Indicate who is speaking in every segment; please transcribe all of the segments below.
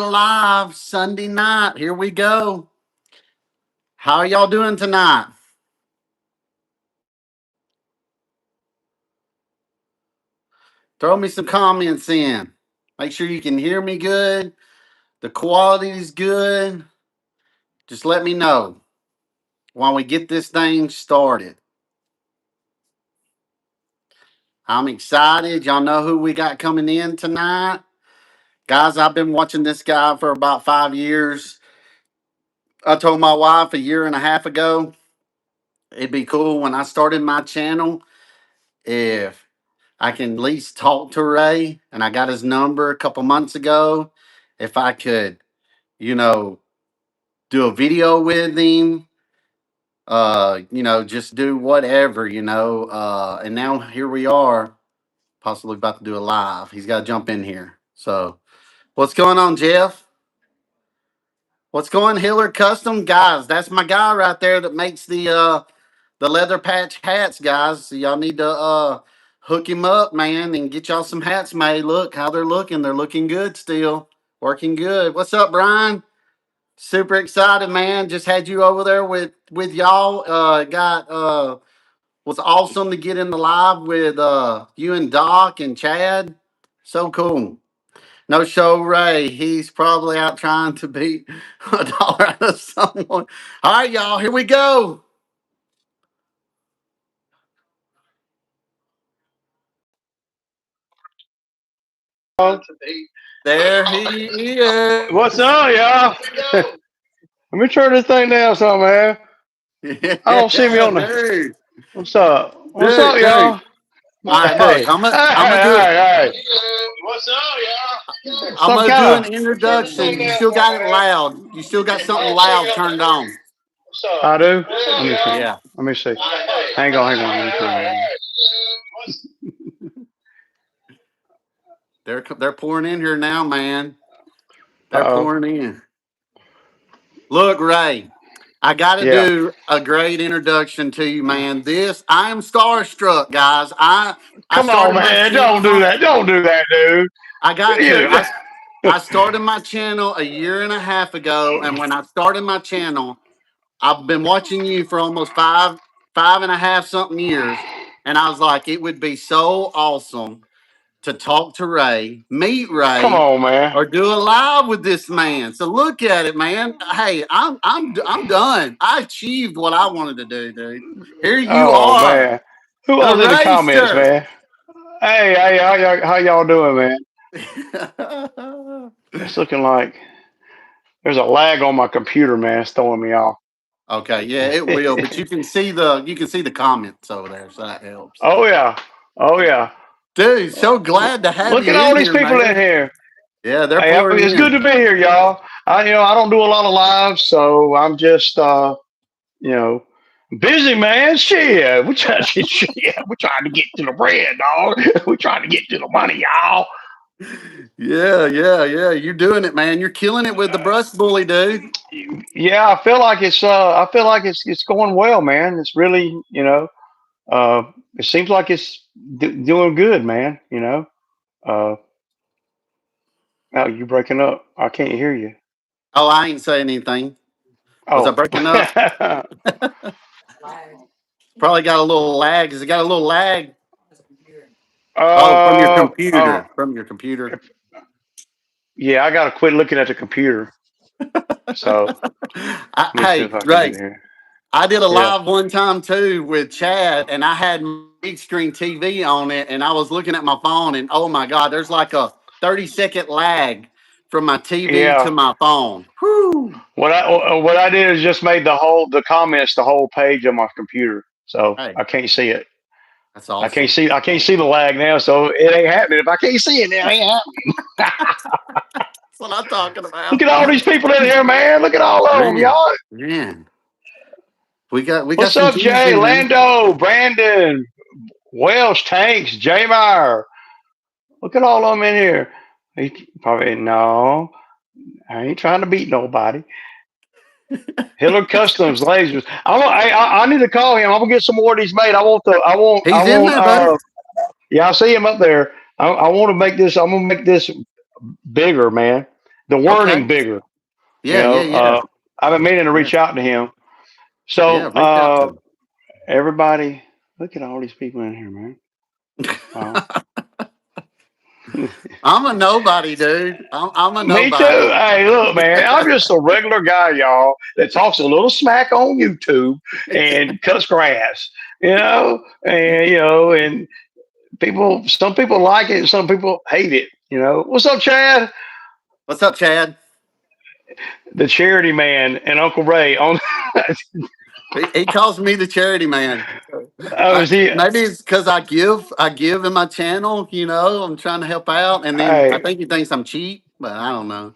Speaker 1: Live Sunday night. Here we go. How are y'all doing tonight? Throw me some comments in. Make sure you can hear me good. The quality is good. Just let me know while we get this thing started. I'm excited. Y'all know who we got coming in tonight? Guys, I've been watching this guy for about 5 years. I told my wife a year and a half ago it'd be cool when I started my channel if I can at least talk to Ray, and I got his number a couple months ago. If I could, you know, do a video with him, just do whatever, and now here we are, possibly about to do a live. He's got to jump in here. So, what's going on, Jeff? What's going, Hiller Custom guys? That's my guy right there that makes the leather patch hats, guys. So y'all need to hook him up, man, and get y'all some hats made. Look how they're looking. They're looking good still. Working good. What's up, Brian? Super excited, man. Just had you over there with y'all. Got was awesome to get in the live with you and Doc and Chad. So cool. No show Ray. He's probably out trying to beat a dollar out of someone. All right, y'all. Here we go. There he is.
Speaker 2: What's up, y'all? Let me turn this thing down some, man. I don't see me on the.
Speaker 1: Dude,
Speaker 2: What's up? What's up,
Speaker 1: dude.
Speaker 2: y'all?
Speaker 1: All right,
Speaker 2: Hey,
Speaker 1: look,
Speaker 2: hey,
Speaker 1: I'm gonna
Speaker 2: hey,
Speaker 1: do it.
Speaker 2: hey, hey. What's up, y'all?
Speaker 1: I'm
Speaker 2: Some
Speaker 1: gonna do an
Speaker 2: kind of. Turn this thing
Speaker 1: introduction. You
Speaker 2: down
Speaker 1: still
Speaker 2: for
Speaker 1: got
Speaker 2: me,
Speaker 1: it
Speaker 2: man.
Speaker 1: loud. You still got something
Speaker 2: I'll check
Speaker 1: loud
Speaker 2: it out
Speaker 1: turned
Speaker 2: later.
Speaker 1: on.
Speaker 2: What's up? I do. Let me see.
Speaker 1: Yeah,
Speaker 2: Let me see. Hang on, hang on. Let me turn it on.
Speaker 1: they're pouring in here now, man. They're
Speaker 2: Uh-oh.
Speaker 1: pouring in. Look, Ray, I got to
Speaker 2: Yeah.
Speaker 1: do a great introduction to you, man. I am starstruck, guys. I
Speaker 2: Come on,
Speaker 1: started my
Speaker 2: man. Don't do
Speaker 1: channel.
Speaker 2: that. Don't do that, dude.
Speaker 1: I got to.
Speaker 2: Yeah.
Speaker 1: I started my channel a year and a half ago, and when I started my channel, I've been watching you for almost five and a half something years, and I was like, it would be so awesome to talk to Ray, meet
Speaker 2: Come
Speaker 1: Ray,
Speaker 2: on, man.
Speaker 1: or do a live with this man. So look at it, man. Hey, I'm done. I achieved what I wanted to do, dude. Here you
Speaker 2: Oh,
Speaker 1: are,
Speaker 2: man. Who
Speaker 1: the
Speaker 2: else in the comments,
Speaker 1: racer.
Speaker 2: man? Hey, how y'all doing, man? It's looking like there's a lag on my computer, man. It's throwing me off.
Speaker 1: Okay, yeah, it will, but you can see the comments over there, so that helps.
Speaker 2: Oh yeah, oh yeah.
Speaker 1: Dude, so glad to have
Speaker 2: Look
Speaker 1: you
Speaker 2: at all
Speaker 1: in
Speaker 2: these
Speaker 1: here,
Speaker 2: people in
Speaker 1: man.
Speaker 2: here.
Speaker 1: Yeah, they're
Speaker 2: Hey,
Speaker 1: pouring
Speaker 2: it's good
Speaker 1: in.
Speaker 2: to be here, y'all. I don't do a lot of lives, so I'm just you know, busy, man. Shit, we trying shit. We trying to get to the bread, dog. We trying to get to the money, y'all.
Speaker 1: Yeah. You're doing it, man. You're killing it with the brush bully, dude.
Speaker 2: Yeah, I feel like it's going well, man. It's really, it seems like it's doing good, man. Uh, now you breaking up. I can't hear you.
Speaker 1: Oh, I ain't saying anything. Was I
Speaker 2: Oh.
Speaker 1: breaking up? Probably got a little lag. Has it got a little lag? Oh, from your
Speaker 2: uh, uh,
Speaker 1: computer. From your computer.
Speaker 2: yeah, I gotta quit looking at the computer. So let me see
Speaker 1: Hey,
Speaker 2: if I can get
Speaker 1: Ray,
Speaker 2: here.
Speaker 1: I did a
Speaker 2: Yeah.
Speaker 1: live one time too with Chad, and I had my big screen TV on it, and I was looking at my phone, and oh my God, there's like a 30-second lag from my TV to
Speaker 2: Yeah.
Speaker 1: my phone. Whew.
Speaker 2: What I did is just made the comments the whole page of my computer. So
Speaker 1: Hey,
Speaker 2: I can't see it.
Speaker 1: that's awesome.
Speaker 2: I can't see the lag now, so it ain't happening. If I can't see it, it ain't happening.
Speaker 1: That's what I'm talking
Speaker 2: Look
Speaker 1: about.
Speaker 2: at all these people in here, man. Look at all of them,
Speaker 1: Man,
Speaker 2: y'all.
Speaker 1: man. We got
Speaker 2: What's
Speaker 1: some
Speaker 2: up,
Speaker 1: G's
Speaker 2: Jay,
Speaker 1: in here.
Speaker 2: Lando, Brandon, Welsh, Tanks, J Meyer? Look at all of them in here. Probably no. I ain't trying to beat nobody. Hiller Customs lasers. I need to call him. I'm gonna get some more of these made. I
Speaker 1: He's in
Speaker 2: want
Speaker 1: there, bud.
Speaker 2: yeah, I see him up there. I want to make this. I'm gonna make this bigger, man. the wording
Speaker 1: Okay.
Speaker 2: bigger. You
Speaker 1: Yeah, yeah,
Speaker 2: know,
Speaker 1: yeah,
Speaker 2: I've been meaning to
Speaker 1: yeah,
Speaker 2: reach out to him. So
Speaker 1: yeah. Reach out to
Speaker 2: everybody, look at all these people in here, man.
Speaker 1: him.
Speaker 2: Wow.
Speaker 1: I'm a nobody, dude. I'm a
Speaker 2: Me too.
Speaker 1: nobody.
Speaker 2: Hey, look, man, I'm just a regular guy, y'all, that talks a little smack on YouTube and cuts grass, and some people like it, and some people hate it. What's up, Chad?
Speaker 1: What's up, Chad?
Speaker 2: The charity man and Uncle Ray on.
Speaker 1: He calls me the charity man.
Speaker 2: Oh, is he?
Speaker 1: Maybe it's because I give in my channel. I'm trying to help out, and then I
Speaker 2: Hey,
Speaker 1: think he thinks I'm cheap, but I don't know.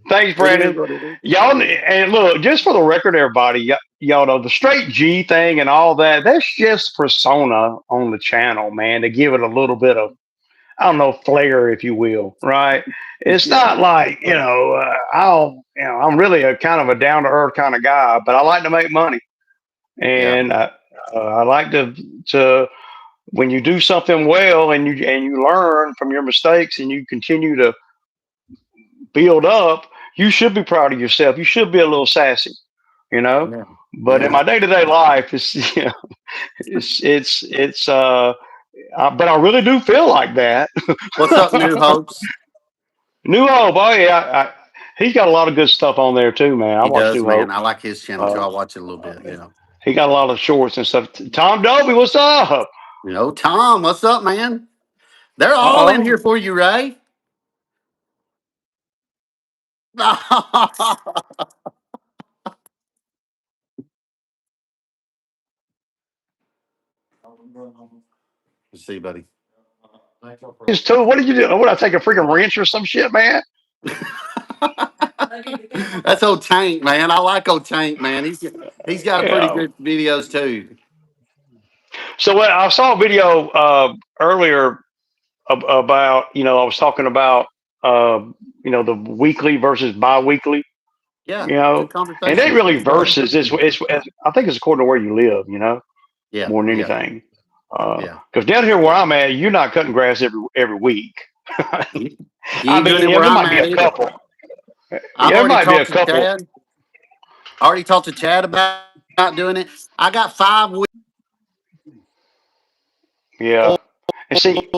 Speaker 2: thanks,
Speaker 1: It is
Speaker 2: Brandon.
Speaker 1: what it is.
Speaker 2: Y'all, and look, just for the record, everybody, y'all know the straight G thing and all that. That's just persona on the channel, man, to give it a little bit of, I don't know, flair, if you will, right? It's
Speaker 1: Yeah,
Speaker 2: not like I'm really a kind of a down to earth kind of guy, but I like to make money,
Speaker 1: yeah,
Speaker 2: and I like to when you do something well and you learn from your mistakes and you continue to build up, you should be proud of yourself. You should be a little sassy, you know.
Speaker 1: yeah,
Speaker 2: But in
Speaker 1: yeah.
Speaker 2: my day to day life, it's but I really do feel like that.
Speaker 1: What's up, New Hopes?
Speaker 2: New Hope, oh yeah, he's got a lot of good stuff on there too, man. I
Speaker 1: He
Speaker 2: watch
Speaker 1: does,
Speaker 2: New
Speaker 1: man.
Speaker 2: Hope.
Speaker 1: I like his channel too.
Speaker 2: Uh,
Speaker 1: I watch it a little bit.
Speaker 2: he got a lot of shorts and stuff. Tom Dobie, what's up?
Speaker 1: Tom, what's up, man? They're
Speaker 2: Uh
Speaker 1: all in here
Speaker 2: oh.
Speaker 1: for you, Ray. Let's see, buddy.
Speaker 2: His too. What did you do? What, I take a freaking wrench or some shit, man?
Speaker 1: That's old Tank, man. I like old Tank, man. He's got a pretty
Speaker 2: Yeah.
Speaker 1: good videos too.
Speaker 2: So what I saw a video earlier about, I was talking about uh, the weekly versus bi-weekly,
Speaker 1: Yeah,
Speaker 2: you know,
Speaker 1: good
Speaker 2: and they
Speaker 1: conversation.
Speaker 2: really
Speaker 1: Let's go ahead.
Speaker 2: versus it's I think it's according to where you live,
Speaker 1: Yeah,
Speaker 2: more than
Speaker 1: yeah,
Speaker 2: anything.
Speaker 1: yeah.
Speaker 2: Because down here where I'm at, you're not cutting grass every week.
Speaker 1: You
Speaker 2: I
Speaker 1: ain't doing
Speaker 2: mean,
Speaker 1: it
Speaker 2: yeah,
Speaker 1: where
Speaker 2: there
Speaker 1: I'm
Speaker 2: might be
Speaker 1: at
Speaker 2: a
Speaker 1: either.
Speaker 2: couple.
Speaker 1: I've
Speaker 2: Yeah, there
Speaker 1: already
Speaker 2: might be a
Speaker 1: talked to
Speaker 2: couple.
Speaker 1: Chad. I already talked to Chad about doing it. I got 5 weeks
Speaker 2: Yeah, and see,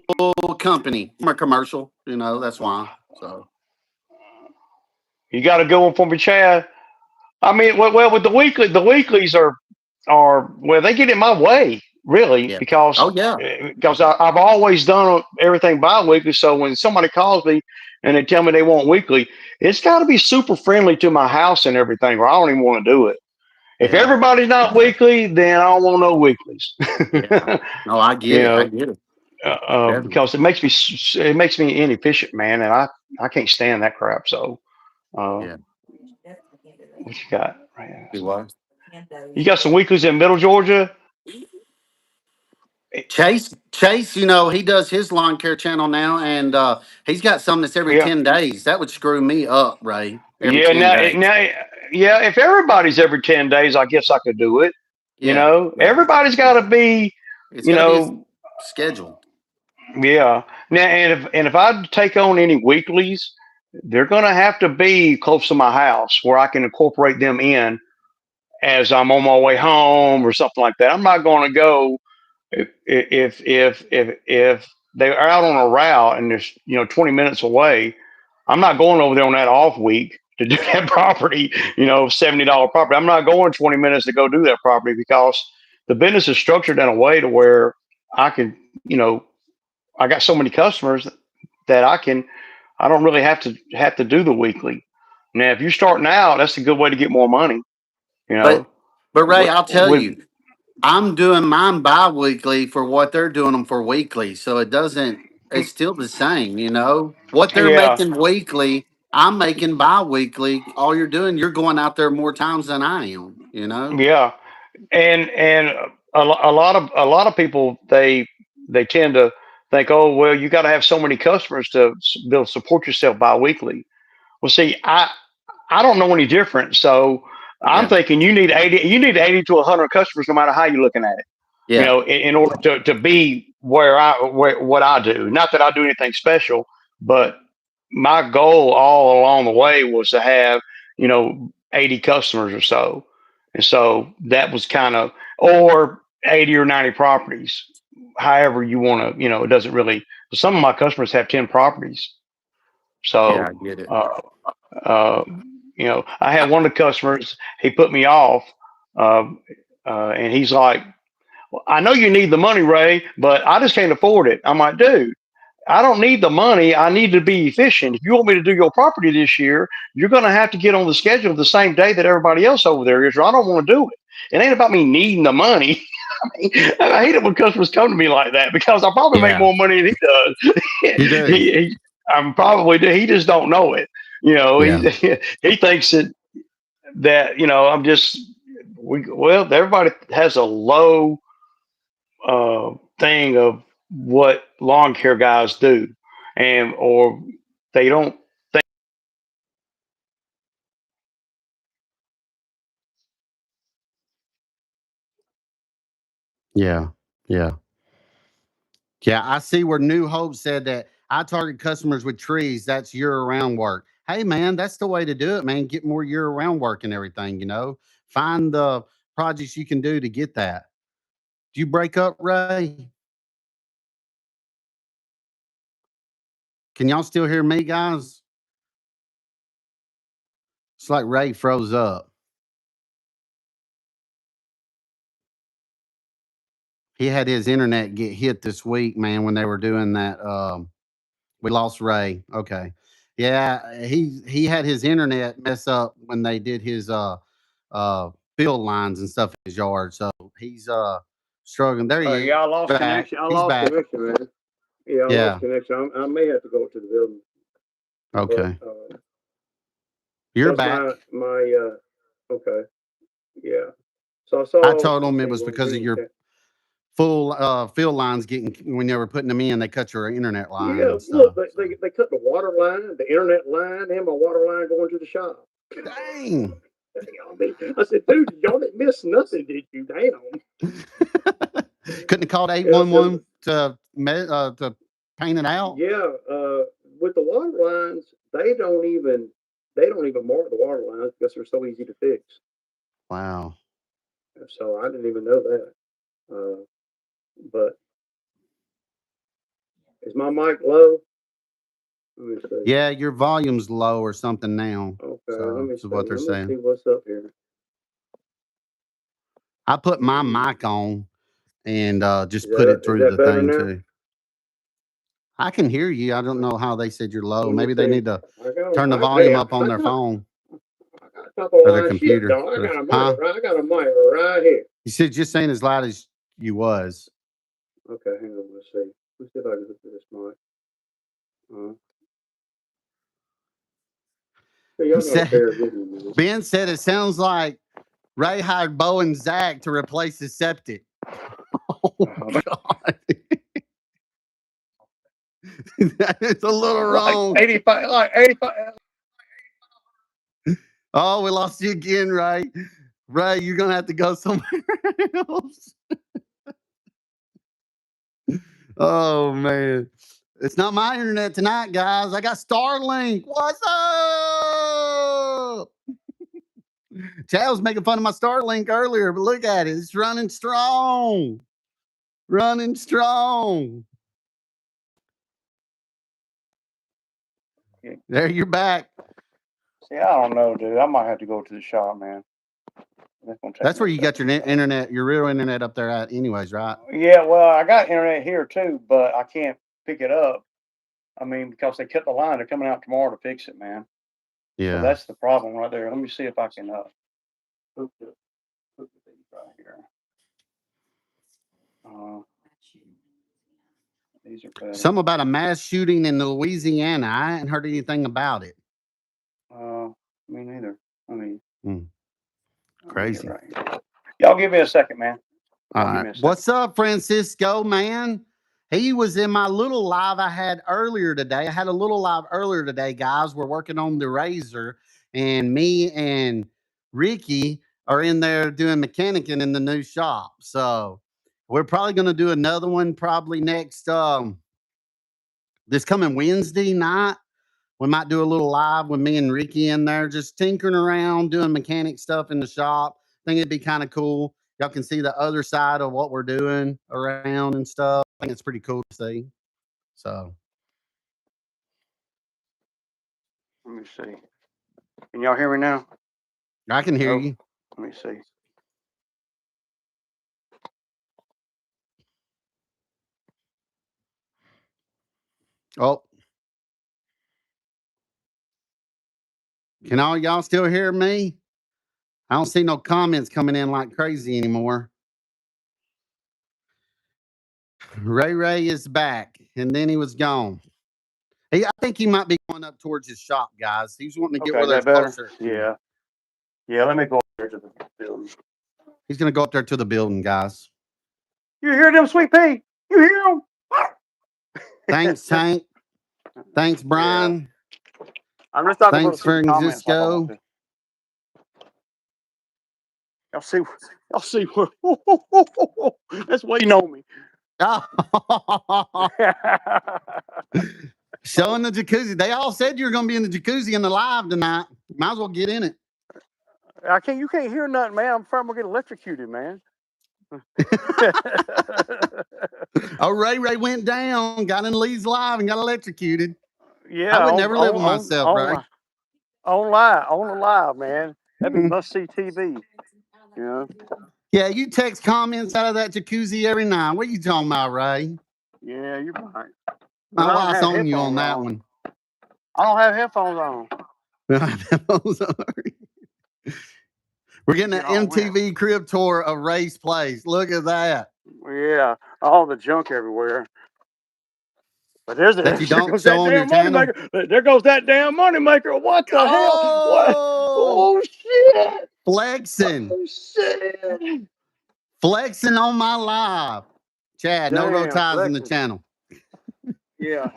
Speaker 1: company. I'm a commercial, that's why. So
Speaker 2: you got a good one for me, Chad. I mean, well, with the weeklies are well, they get in my way really
Speaker 1: yeah.
Speaker 2: because
Speaker 1: Oh yeah.
Speaker 2: I've always done everything bi-weekly. So when somebody calls me and they tell me they want weekly, it's got to be super friendly to my house and everything, or I don't even want to do it. If
Speaker 1: Yeah.
Speaker 2: everybody's not weekly, then I don't want no weeklies.
Speaker 1: Yeah. No, I
Speaker 2: you
Speaker 1: get it. I
Speaker 2: know,
Speaker 1: get it. Definitely.
Speaker 2: because it makes me inefficient, man, and I can't stand that crap. So, uh,
Speaker 1: Yeah.
Speaker 2: what you got? Right.
Speaker 1: Do what?
Speaker 2: You got some weeklies in Middle Georgia.
Speaker 1: Chase, he does his lawn care channel now, and he's got some that's every
Speaker 2: Yeah,
Speaker 1: 10 days. That would screw me up, Ray. Every
Speaker 2: yeah.
Speaker 1: ten
Speaker 2: Now,
Speaker 1: days.
Speaker 2: now, yeah. If everybody's every 10 days, I guess I could do it.
Speaker 1: Yeah, yeah.
Speaker 2: Everybody's got
Speaker 1: Yeah.
Speaker 2: to be.
Speaker 1: It's
Speaker 2: You
Speaker 1: got to be a
Speaker 2: know,
Speaker 1: schedule.
Speaker 2: yeah. Now, and if I take on any weeklies, they're going to have to be close to my house where I can incorporate them in as I'm on my way home or something like that. I'm not going to go if they are out on a route and there's 20 minutes away. I'm not going over there on that off week to do that property, $70 property. I'm not going 20 minutes to go do that property because the business is structured in a way to where I can, I got so many customers that I don't really have to do the weekly. Now, if you're starting out, that's a good way to get more money, you know.
Speaker 1: But Ray,
Speaker 2: With,
Speaker 1: I'll tell
Speaker 2: with
Speaker 1: you, I'm doing mine bi-weekly for what they're doing them for weekly. So it doesn't. It's still the same. What they're
Speaker 2: yeah,
Speaker 1: making weekly, I'm making bi-weekly. All you're doing, you're going out there more times than I am.
Speaker 2: yeah. And a lot of people they tend to think, oh well, you got to have so many customers to be able to support yourself bi-weekly. Well, see, I don't know any different, so I'm
Speaker 1: Yeah,
Speaker 2: thinking you need 80 to 100 customers no matter how you're looking at it.
Speaker 1: yeah,
Speaker 2: In order to be where what I do. Not that I do anything special, but my goal all along the way was to have, 80 customers or so. And so that was kind of, or 80 or 90 properties, however you want to, it doesn't really, some of my customers have 10 properties.
Speaker 1: Yeah, I
Speaker 2: So,
Speaker 1: get it.
Speaker 2: uh, uh, I had one of the customers, he put me off, uh, and he's like, well, I know you need the money, Ray, but I just can't afford it. I'm like, dude, I don't need the money. I need to be efficient. If you want me to do your property this year, you're going to have to get on the schedule the same day that everybody else over there is, or I don't want to do it. It ain't about me needing the money. I hate it when customers come to me like that because I probably make
Speaker 1: Yeah,
Speaker 2: more money than he does.
Speaker 1: you do.
Speaker 2: I'm probably, he just don't know it.
Speaker 1: Yeah,
Speaker 2: He thinks that, I'm just, well, everybody has a low thing of what lawn care guys do, and or they don't.
Speaker 1: yeah, yeah. Yeah, I see where New Hope said that I target customers with trees. That's year round work. Hey, man, that's the way to do it, man. Get more year round work and everything, Find the projects you can do to get that. Do you break up, Ray? Can y'all still hear me, guys? It's like Ray froze up. He had his internet get hit this week, man, when they were doing that. We lost Ray. Okay. Yeah, he had his internet mess up when they did his field lines and stuff in his yard. So he's struggling. There he is
Speaker 2: Yeah, I lost
Speaker 1: back.
Speaker 2: connection. I
Speaker 1: He's
Speaker 2: lost
Speaker 1: back.
Speaker 2: connection, man. Yeah, I lost
Speaker 1: Yeah.
Speaker 2: connection. I may have to go to the building, but
Speaker 1: Okay. You're
Speaker 2: that's my
Speaker 1: back.
Speaker 2: my. Okay, yeah. So I saw
Speaker 1: I
Speaker 2: those.
Speaker 1: told him it
Speaker 2: Okay,
Speaker 1: was
Speaker 2: well,
Speaker 1: because of
Speaker 2: green.
Speaker 1: your full field lines getting when they were putting them in, they cut your internet line
Speaker 2: Yeah,
Speaker 1: and
Speaker 2: look,
Speaker 1: stuff.
Speaker 2: they cut the water line, the internet line, and my water line going to the shop.
Speaker 1: Dang.
Speaker 2: I said, dude, y'all didn't miss nothing, did you? Damn.
Speaker 1: Couldn't have called
Speaker 2: Yeah, because
Speaker 1: 811 to paint it out.
Speaker 2: yeah, with the water lines, they don't even mark the water lines because they're so easy to fix.
Speaker 1: Wow.
Speaker 2: So I didn't even know that. But is my mic low? Let me see.
Speaker 1: Yeah, your volume's low or something now.
Speaker 2: Okay, let
Speaker 1: So
Speaker 2: me
Speaker 1: this is
Speaker 2: see.
Speaker 1: what they're
Speaker 2: Let me see
Speaker 1: saying.
Speaker 2: what's up here.
Speaker 1: I put my
Speaker 2: Mm,
Speaker 1: mic on and
Speaker 2: Is
Speaker 1: just put
Speaker 2: that
Speaker 1: it
Speaker 2: is
Speaker 1: through
Speaker 2: that
Speaker 1: the
Speaker 2: better
Speaker 1: thing
Speaker 2: now?
Speaker 1: too. I can hear you. I don't know how they said you're low.
Speaker 2: Let me
Speaker 1: Maybe they
Speaker 2: see.
Speaker 1: need to
Speaker 2: I got.
Speaker 1: turn the
Speaker 2: Hey,
Speaker 1: volume up on
Speaker 2: I
Speaker 1: their
Speaker 2: got.
Speaker 1: phone
Speaker 2: I got a couple of
Speaker 1: or their
Speaker 2: lines. Shit,
Speaker 1: computer.
Speaker 2: dog. I got a mic.
Speaker 1: Huh?
Speaker 2: Right. I got a mic right here.
Speaker 1: You said just saying as loud as you was.
Speaker 2: Okay, hang on. Let's see. Let's see if I can get to this mic. Uh, hey,
Speaker 1: He
Speaker 2: y'all got a
Speaker 1: said
Speaker 2: bear with me.
Speaker 1: Ben said it sounds like Ray hired Bo and Zach to replace his septic. Oh God. That is a little
Speaker 2: Like
Speaker 1: wrong.
Speaker 2: 85. Like 85.
Speaker 1: Oh, we lost you again, Ray. Ray, you're gonna have to go somewhere else. Oh man. It's not my internet tonight, guys. I got Starlink. What's up? Chad was making fun of my Starlink earlier, but look at it. It's running strong. Running strong. There, you're back.
Speaker 2: See, I don't know, dude. I might have to go to the shop, man. That's gonna take
Speaker 1: That's
Speaker 2: me a
Speaker 1: where you got
Speaker 2: second.
Speaker 1: your internet, your real internet up there at, anyways, right?
Speaker 2: Yeah, well, I got internet here too, but I can't pick it up. I mean, because they cut the line. They're coming out tomorrow to fix it, man. So
Speaker 1: Yeah.
Speaker 2: that's the problem right there. Let me see if I can hook the things right here. Uh, these are better.
Speaker 1: Something about a mass shooting in Louisiana. I hadn't heard anything about it.
Speaker 2: Uh, me neither.
Speaker 1: Hmm,
Speaker 2: Let me get
Speaker 1: crazy.
Speaker 2: right here. Y'all give me a second, man.
Speaker 1: All
Speaker 2: Y'all give
Speaker 1: right.
Speaker 2: me a second.
Speaker 1: What's up, Francisco, man? He was in my little live I had earlier today. I had a little live earlier today, guys. We're working on the Razor, and me and Ricky are in there doing mechanicing in the new shop. So we're probably going to do another one probably next this coming Wednesday night. We might do a little live with me and Ricky in there, just tinkering around, doing mechanic stuff in the shop. I think it'd be kind of cool. Y'all can see the other side of what we're doing around and stuff. I think it's pretty cool to see. So
Speaker 2: Let me see. Can y'all hear me now?
Speaker 1: I can hear
Speaker 2: Nope.
Speaker 1: you.
Speaker 2: Let me see.
Speaker 1: Oh, can all y'all still hear me? I don't see no comments coming in like crazy anymore. Ray is back, and then he was gone. I think he might be going up towards his shop, guys. He's wanting to get
Speaker 2: Okay,
Speaker 1: where
Speaker 2: is that
Speaker 1: there's
Speaker 2: better?
Speaker 1: closer.
Speaker 2: Yeah. Yeah, let me go up there to the building.
Speaker 1: He's going to go up there to the building, guys.
Speaker 2: You hear them, Sweet Pea? You hear them?
Speaker 1: Thanks, Tank. Thanks, Brian.
Speaker 2: Yeah. I'm just not going to
Speaker 1: Thanks,
Speaker 2: see the comments like I want
Speaker 1: Francisco.
Speaker 2: to. Y'all see what? That's waiting on me.
Speaker 1: Showing the jacuzzi. They all said you're going to be in the jacuzzi in the live tonight. Might as well get in it.
Speaker 2: You can't hear nothing, man. I'm afraid I'm going to get electrocuted, man.
Speaker 1: Oh, Ray went down, got in Lee's live and got electrocuted.
Speaker 2: Yeah,
Speaker 1: I would never live with myself, Ray.
Speaker 2: On the live, man. That'd be must see TV. You know?
Speaker 1: Yeah, you text comments out of that jacuzzi every night. What are you talking about, Ray?
Speaker 2: Yeah, you're right.
Speaker 1: My wife's on you on that one.
Speaker 2: I don't have headphones on.
Speaker 1: We're getting an MTV crib tour of Ray's place. Look at that.
Speaker 2: Yeah, all the junk everywhere. But there goes that damn money maker. There goes that damn money maker. What the hell? What? Oh shit!
Speaker 1: Flexing.
Speaker 2: Oh shit!
Speaker 1: Flexing on my live. Chad, no row ties in the channel.
Speaker 2: Yeah.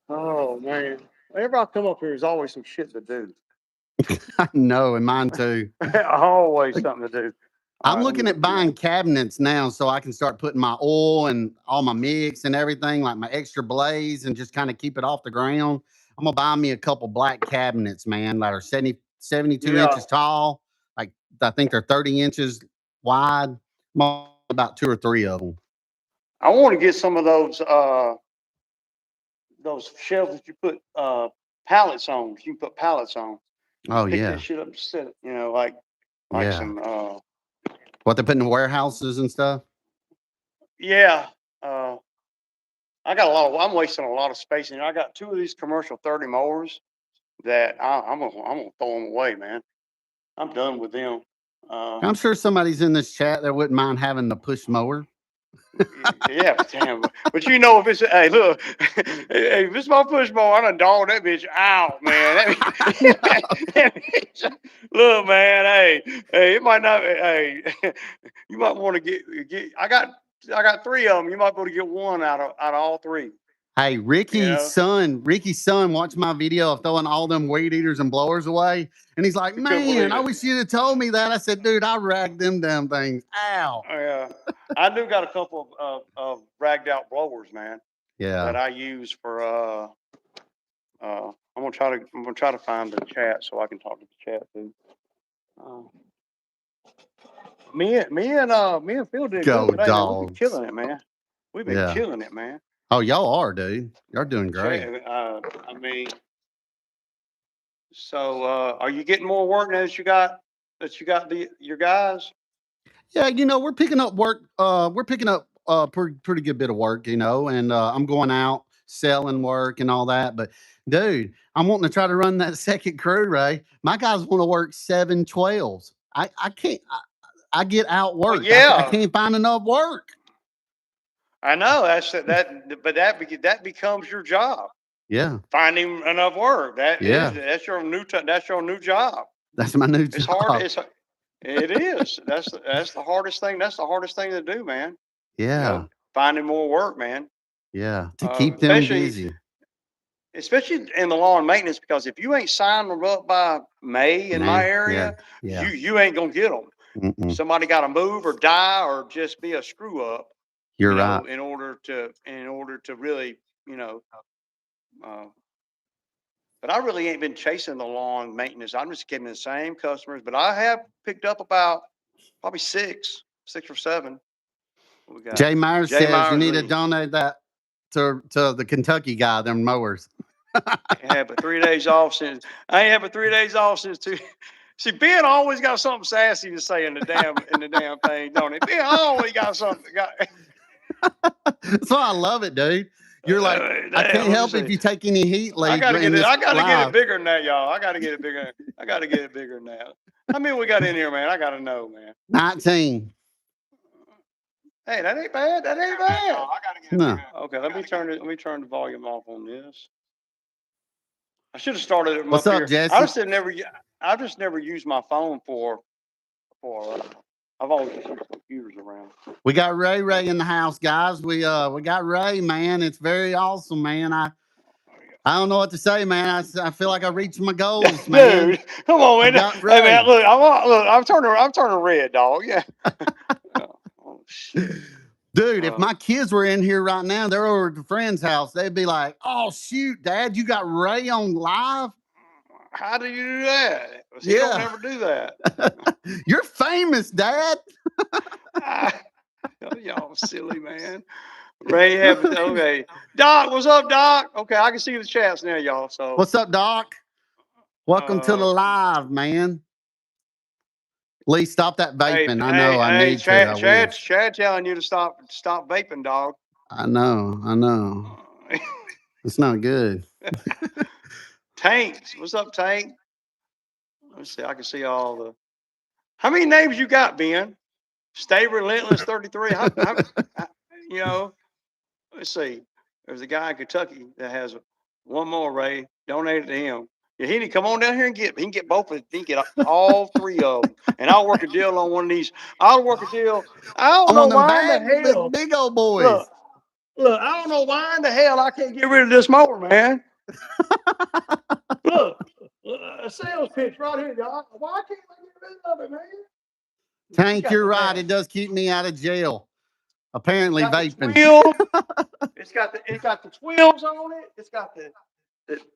Speaker 2: Oh man. Whenever I come up here, there's always some shit to do.
Speaker 1: I know, and mine too.
Speaker 2: Always something to do.
Speaker 1: I'm looking at buying cabinets now so I can start putting my oil and all my mix and everything, like my extra blaze, and just kind of keep it off the ground. I'm going to buy me a couple black cabinets, man, that are 72 inches tall. Like, I think they're 30 inches wide. About 2 or 3 of them.
Speaker 2: I want to get some of those shelves that you put pallets on. You can put pallets on.
Speaker 1: Oh,
Speaker 2: pick
Speaker 1: yeah.
Speaker 2: that shit up and set it, like some
Speaker 1: what they put in warehouses and stuff.
Speaker 2: Yeah. I got I'm wasting a lot of space, and I got 2 of these commercial 30 mowers that I'm gonna throw them away, man. I'm done with them.
Speaker 1: I'm sure somebody's in this chat that wouldn't mind having the push mower.
Speaker 2: Yeah, damn. But if it's look, hey, if it's my push mower, I done dog that bitch out, man. Look, man, hey, it might not. Hey, you might want to get. I got 3 of them. You might be able to get one out of all 3.
Speaker 1: Hey, Ricky's son watched my video of throwing all them weed eaters and blowers away. And he's like, man, I wish you'd have told me that. I said, dude, I ragged them damn things out.
Speaker 2: Oh, yeah. I do got a couple of ragged out blowers, man.
Speaker 1: Yeah.
Speaker 2: That I use for I'm gonna try to find the chat so I can talk to the chat too. Me and Phil did good today, man. We've been killing it, man. We've been killing it, man.
Speaker 1: Oh, y'all are, dude. Y'all doing great.
Speaker 2: So are you getting more work now that you got your guys?
Speaker 1: Yeah, we're picking up work. We're picking up pretty good bit of work, and I'm going out selling work and all that. But dude, I'm wanting to try to run that second crew, Ray. My guys want to work 7/12s. I can't. I get outworked.
Speaker 2: Yeah.
Speaker 1: I can't find enough work.
Speaker 2: I know but that becomes your job.
Speaker 1: Yeah.
Speaker 2: Finding enough work. That's your new job.
Speaker 1: That's my new job.
Speaker 2: It's hard. It is. That's the hardest thing. That's the hardest thing to do, man.
Speaker 1: Yeah.
Speaker 2: Finding more work, man.
Speaker 1: Yeah. To keep them busy.
Speaker 2: Especially in the lawn maintenance, because if you ain't signed them up by May in my area, you ain't gonna get them. Mm-mm. Somebody got to move or die or just be a screw up.
Speaker 1: You're right.
Speaker 2: In order to really, But I really ain't been chasing the lawn maintenance. I'm just getting the same customers, but I have picked up about probably six or seven. We got
Speaker 1: Jay Myers
Speaker 2: Jay
Speaker 1: says you
Speaker 2: Myers
Speaker 1: need to
Speaker 2: Lee.
Speaker 1: donate that to the Kentucky guy, them mowers.
Speaker 2: I ain't had but 3 days off since two. See, Ben always got something sassy to say in the damn thing, don't he? Ben always got something.
Speaker 1: That's why I love it, dude. You're like, I can't help if you take any heat,
Speaker 2: I
Speaker 1: Lee.
Speaker 2: gotta
Speaker 1: in
Speaker 2: get it.
Speaker 1: this
Speaker 2: I gotta get
Speaker 1: live.
Speaker 2: it bigger than that, y'all. I gotta get it bigger. I gotta get it bigger than that. How many we got in here, man? I gotta know, man.
Speaker 1: 19.
Speaker 2: Hey, that ain't bad. That ain't bad.
Speaker 1: I gotta get it bigger.
Speaker 2: Okay, let me turn the volume off on this. I should have started it
Speaker 1: What's
Speaker 2: up
Speaker 1: up,
Speaker 2: here.
Speaker 1: Jesse?
Speaker 2: I just never used my phone for. I've always used computers around.
Speaker 1: We got Ray in the house, guys. We got Ray, man. It's very awesome, man. I don't know what to say, man. I feel like I reached my goals, man.
Speaker 2: Dude, come on, man.
Speaker 1: Hey,
Speaker 2: man, look, I'm turning red, dog. Yeah. Oh shit.
Speaker 1: Dude, if my kids were in here right now, they're over at a friend's house, they'd be like, "Oh shoot, Dad, you got Ray on live?
Speaker 2: How do you do that? He don't ever do that.
Speaker 1: You're famous, Dad."
Speaker 2: Y'all silly, man. Ray Habit. Okay. Doc, what's up, Doc? Okay, I can see the chats now, y'all. So
Speaker 1: what's up, Doc? Welcome to the live, man. Lee, stop that vaping. I know I need to.
Speaker 2: Chad telling you to stop vaping, dog.
Speaker 1: I know. It's not good.
Speaker 2: Tanks. What's up, Tank? Let's see. I can see all the. How many names you got, Ben? Stay Relentless 33. You know, let's see. There's a guy in Kentucky that has one more, Ray. Donated to him. Yeah, he need to come on down here and he can get both of them. He can get all three of them. And I'll work a deal on one of these. I'll work a deal. I don't know why in the hell.
Speaker 1: Big old boys.
Speaker 2: Look, I don't know why in the hell I can't get rid of this mower, man. Look, a sales pitch right here, y'all. Why can't I get rid of it, man?
Speaker 1: Tank, you're right. It does keep me out of jail. Apparently, vaping.
Speaker 2: It's got the twills on it. It's got the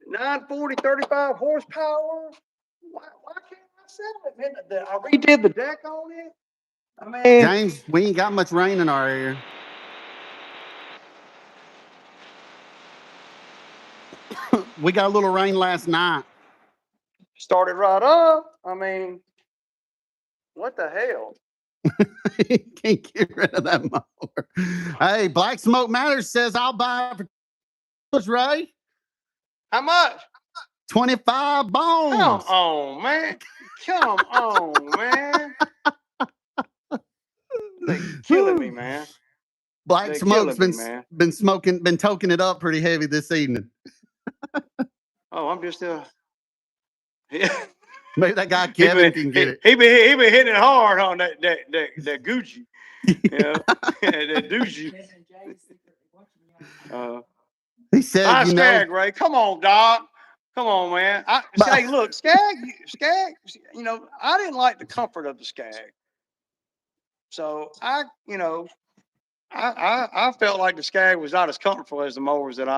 Speaker 2: 940, 35 horsepower. Why can't I sell it, man? I redid the deck on it. I mean,
Speaker 1: James, we ain't got much rain in our area. We got a little rain last night.
Speaker 2: Started right up. I mean, what the hell?
Speaker 1: Can't get rid of that mower. Hey, Black Smoke Matters says I'll buy it for Ray.
Speaker 2: How much?
Speaker 1: 25 bones.
Speaker 2: Come on, man. Come on, man. They killing me, man.
Speaker 1: Black Smoke's been toking it up pretty heavy this evening.
Speaker 2: Oh, I'm just
Speaker 1: yeah. Maybe that guy Kevin can get it.
Speaker 2: He been hitting it hard on that Gucci. Yeah, that Gucci.
Speaker 1: He said,
Speaker 2: Skag, Ray. Come on, Doc. Come on, man. Skag, look, Skag. You know, I didn't like the comfort of the Skag, so I felt like the Skag was not as comfortable as the mowers that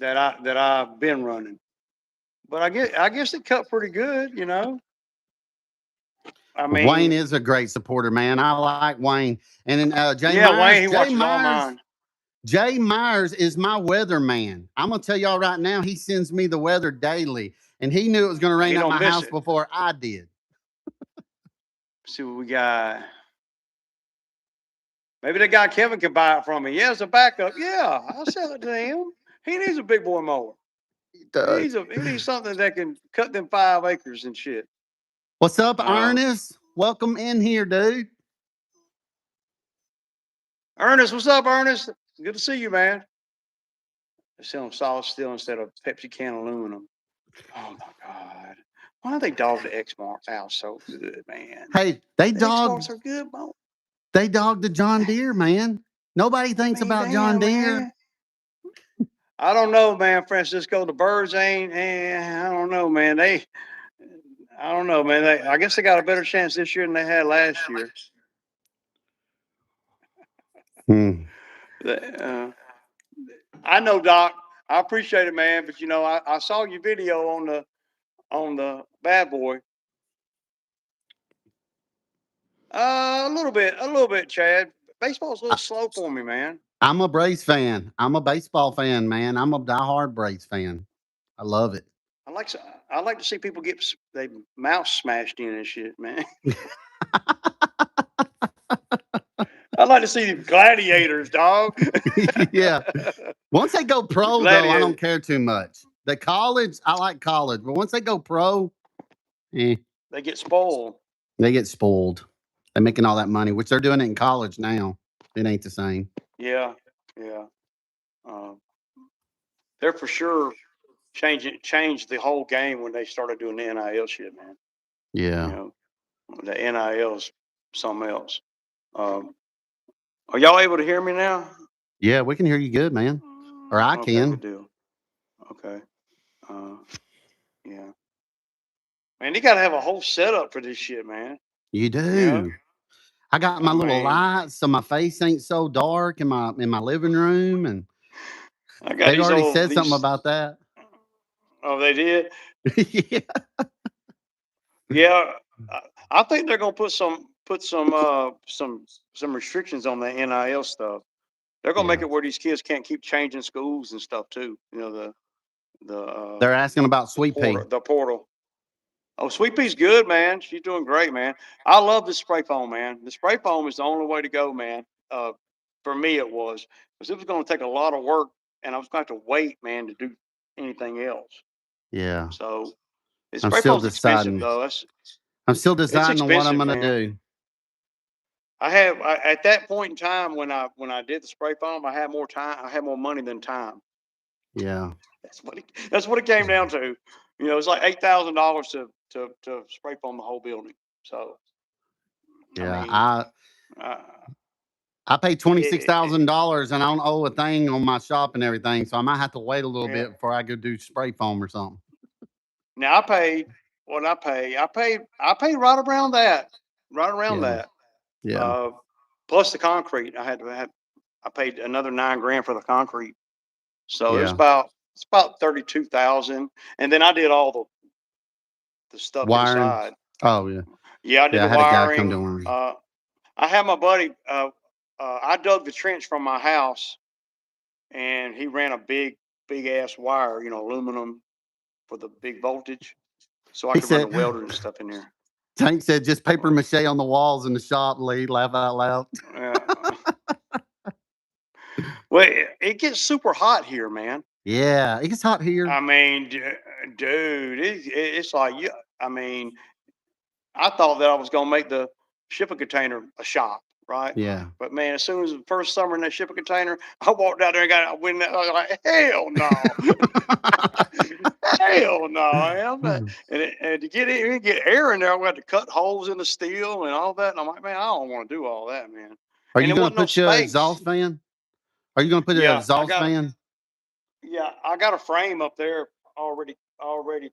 Speaker 2: I've been running. But I guess it cut pretty good, you know. I mean,
Speaker 1: Wayne is a great supporter, man. I like Wayne. And then Jay Myers.
Speaker 2: Wayne, he watches all mine.
Speaker 1: Jay Myers is my weatherman. I'm gonna tell y'all right now, he sends me the weather daily, and he knew it was gonna rain at my house before I did.
Speaker 2: See what we got. Maybe the guy Kevin can buy it from me. Yeah, it's a backup. Yeah, I'll sell it to him. He needs a big boy mower. He needs something that can cut them 5 acres and shit.
Speaker 1: What's up, Ernest? Welcome in here, dude.
Speaker 2: Ernest, what's up, Ernest? Good to see you, man. They're selling solid steel instead of Pepsi can aluminum. Oh my God. Why don't they dog the X-Mark out so good, man?
Speaker 1: Hey, the X-Marks
Speaker 2: are good, man.
Speaker 1: They dogged the John Deere, man. Nobody thinks about John Deere.
Speaker 2: Man. I don't know, man. Francisco, the birds ain't. I don't know, man. I don't know, man. I guess they got a better chance this year than they had last year. I know, Doc. I appreciate it, man. But I saw your video on the bad boy. A little bit, Chad. Baseball's a little
Speaker 1: I,
Speaker 2: slow for me, man.
Speaker 1: I'm a Braves fan. I'm a baseball fan, man. I'm a diehard Braves fan. I love it.
Speaker 2: I like I like to see people get they mouth smashed in and shit, man. I like to see the gladiators, dog.
Speaker 1: Yeah. Once they go pro, though, I don't
Speaker 2: Gladiator.
Speaker 1: care too much. The college, I like college, but once they go pro, eh,
Speaker 2: They get spoiled.
Speaker 1: they get spoiled. They're making all that money, which they're doing it in college now. It ain't the same.
Speaker 2: Yeah, yeah. Uh, they're for sure changed the whole game when they started doing the NIL shit, man. You
Speaker 1: Yeah.
Speaker 2: know, the NIL's something else. Um, are y'all able to hear me now?
Speaker 1: Yeah, we can hear you good, man. Or I
Speaker 2: Okay, good
Speaker 1: can.
Speaker 2: deal. Okay. Uh, yeah. Man, you got to have a whole setup for this shit, man.
Speaker 1: You
Speaker 2: You know,
Speaker 1: do. I got my
Speaker 2: I
Speaker 1: little
Speaker 2: mean,
Speaker 1: lights so my face ain't so dark in my living room, and
Speaker 2: I got
Speaker 1: they've
Speaker 2: these
Speaker 1: already
Speaker 2: old
Speaker 1: said something
Speaker 2: these.
Speaker 1: about that.
Speaker 2: Oh, they did.
Speaker 1: Yeah.
Speaker 2: Yeah, I, I think they're gonna put some restrictions on the NIL stuff. They're gonna make
Speaker 1: Yeah.
Speaker 2: it where these kids can't keep changing schools and stuff too. The
Speaker 1: They're asking about
Speaker 2: the
Speaker 1: Sweet Pea.
Speaker 2: portal the portal. Oh, Sweet Pea's good, man. She's doing great, man. I love the spray foam, man. The spray foam is the only way to go, man. For me, it was because it was going to take a lot of work, and I was going to have to wait, man, to do anything else.
Speaker 1: Yeah.
Speaker 2: So the
Speaker 1: I'm
Speaker 2: spray
Speaker 1: still
Speaker 2: foam's expensive,
Speaker 1: deciding.
Speaker 2: though.
Speaker 1: I'm still
Speaker 2: It's
Speaker 1: deciding on what I'm
Speaker 2: expensive,
Speaker 1: gonna
Speaker 2: man.
Speaker 1: do.
Speaker 2: At that point in time when I did the spray foam, I had more time. I had more money than time.
Speaker 1: Yeah.
Speaker 2: That's what it came down to. It's like $8,000 to spray foam the whole building. So I
Speaker 1: Yeah.
Speaker 2: mean,
Speaker 1: I
Speaker 2: uh,
Speaker 1: I paid twenty six
Speaker 2: it, it,
Speaker 1: thousand dollars and I don't owe a thing on my shop and everything, so I might have to wait a little
Speaker 2: yeah.
Speaker 1: bit before I go do spray foam or something.
Speaker 2: Now I paid what I pay. I paid right around that, right around
Speaker 1: Yeah.
Speaker 2: that.
Speaker 1: Yeah.
Speaker 2: Uh, plus the concrete. I paid another 9 grand for the concrete. So
Speaker 1: Yeah.
Speaker 2: it's about 32,000, and then I did all the stuff
Speaker 1: Wiring.
Speaker 2: inside.
Speaker 1: Oh yeah.
Speaker 2: Yeah, I did
Speaker 1: Yeah.
Speaker 2: the
Speaker 1: I had a guy come to
Speaker 2: wiring.
Speaker 1: one.
Speaker 2: I had my buddy. I dug the trench from my house, and he ran a big ass wire, aluminum for the big voltage, so I
Speaker 1: He
Speaker 2: could run the
Speaker 1: said
Speaker 2: welder and stuff in there.
Speaker 1: Tank said just paper mache on the walls in the shop, Lee. Laugh out loud.
Speaker 2: Yeah. Well, it gets super hot here, man.
Speaker 1: Yeah. It gets hot here.
Speaker 2: I mean, dude, it's like you. I mean, I thought that I was gonna make the shipping container a shop, right?
Speaker 1: Yeah.
Speaker 2: But man, as soon as the first summer in that shipping container, I walked out there and I went. I was like, hell no, hell no. And to get in and get air in there, we had to cut holes in the steel and all that. And I'm like, man, I don't want to do all that, man.
Speaker 1: Are
Speaker 2: And
Speaker 1: you
Speaker 2: there
Speaker 1: gonna
Speaker 2: wasn't no
Speaker 1: put your
Speaker 2: space.
Speaker 1: exhaust fan? Are you gonna put an
Speaker 2: Yeah,
Speaker 1: exhaust fan?
Speaker 2: I got a frame up there already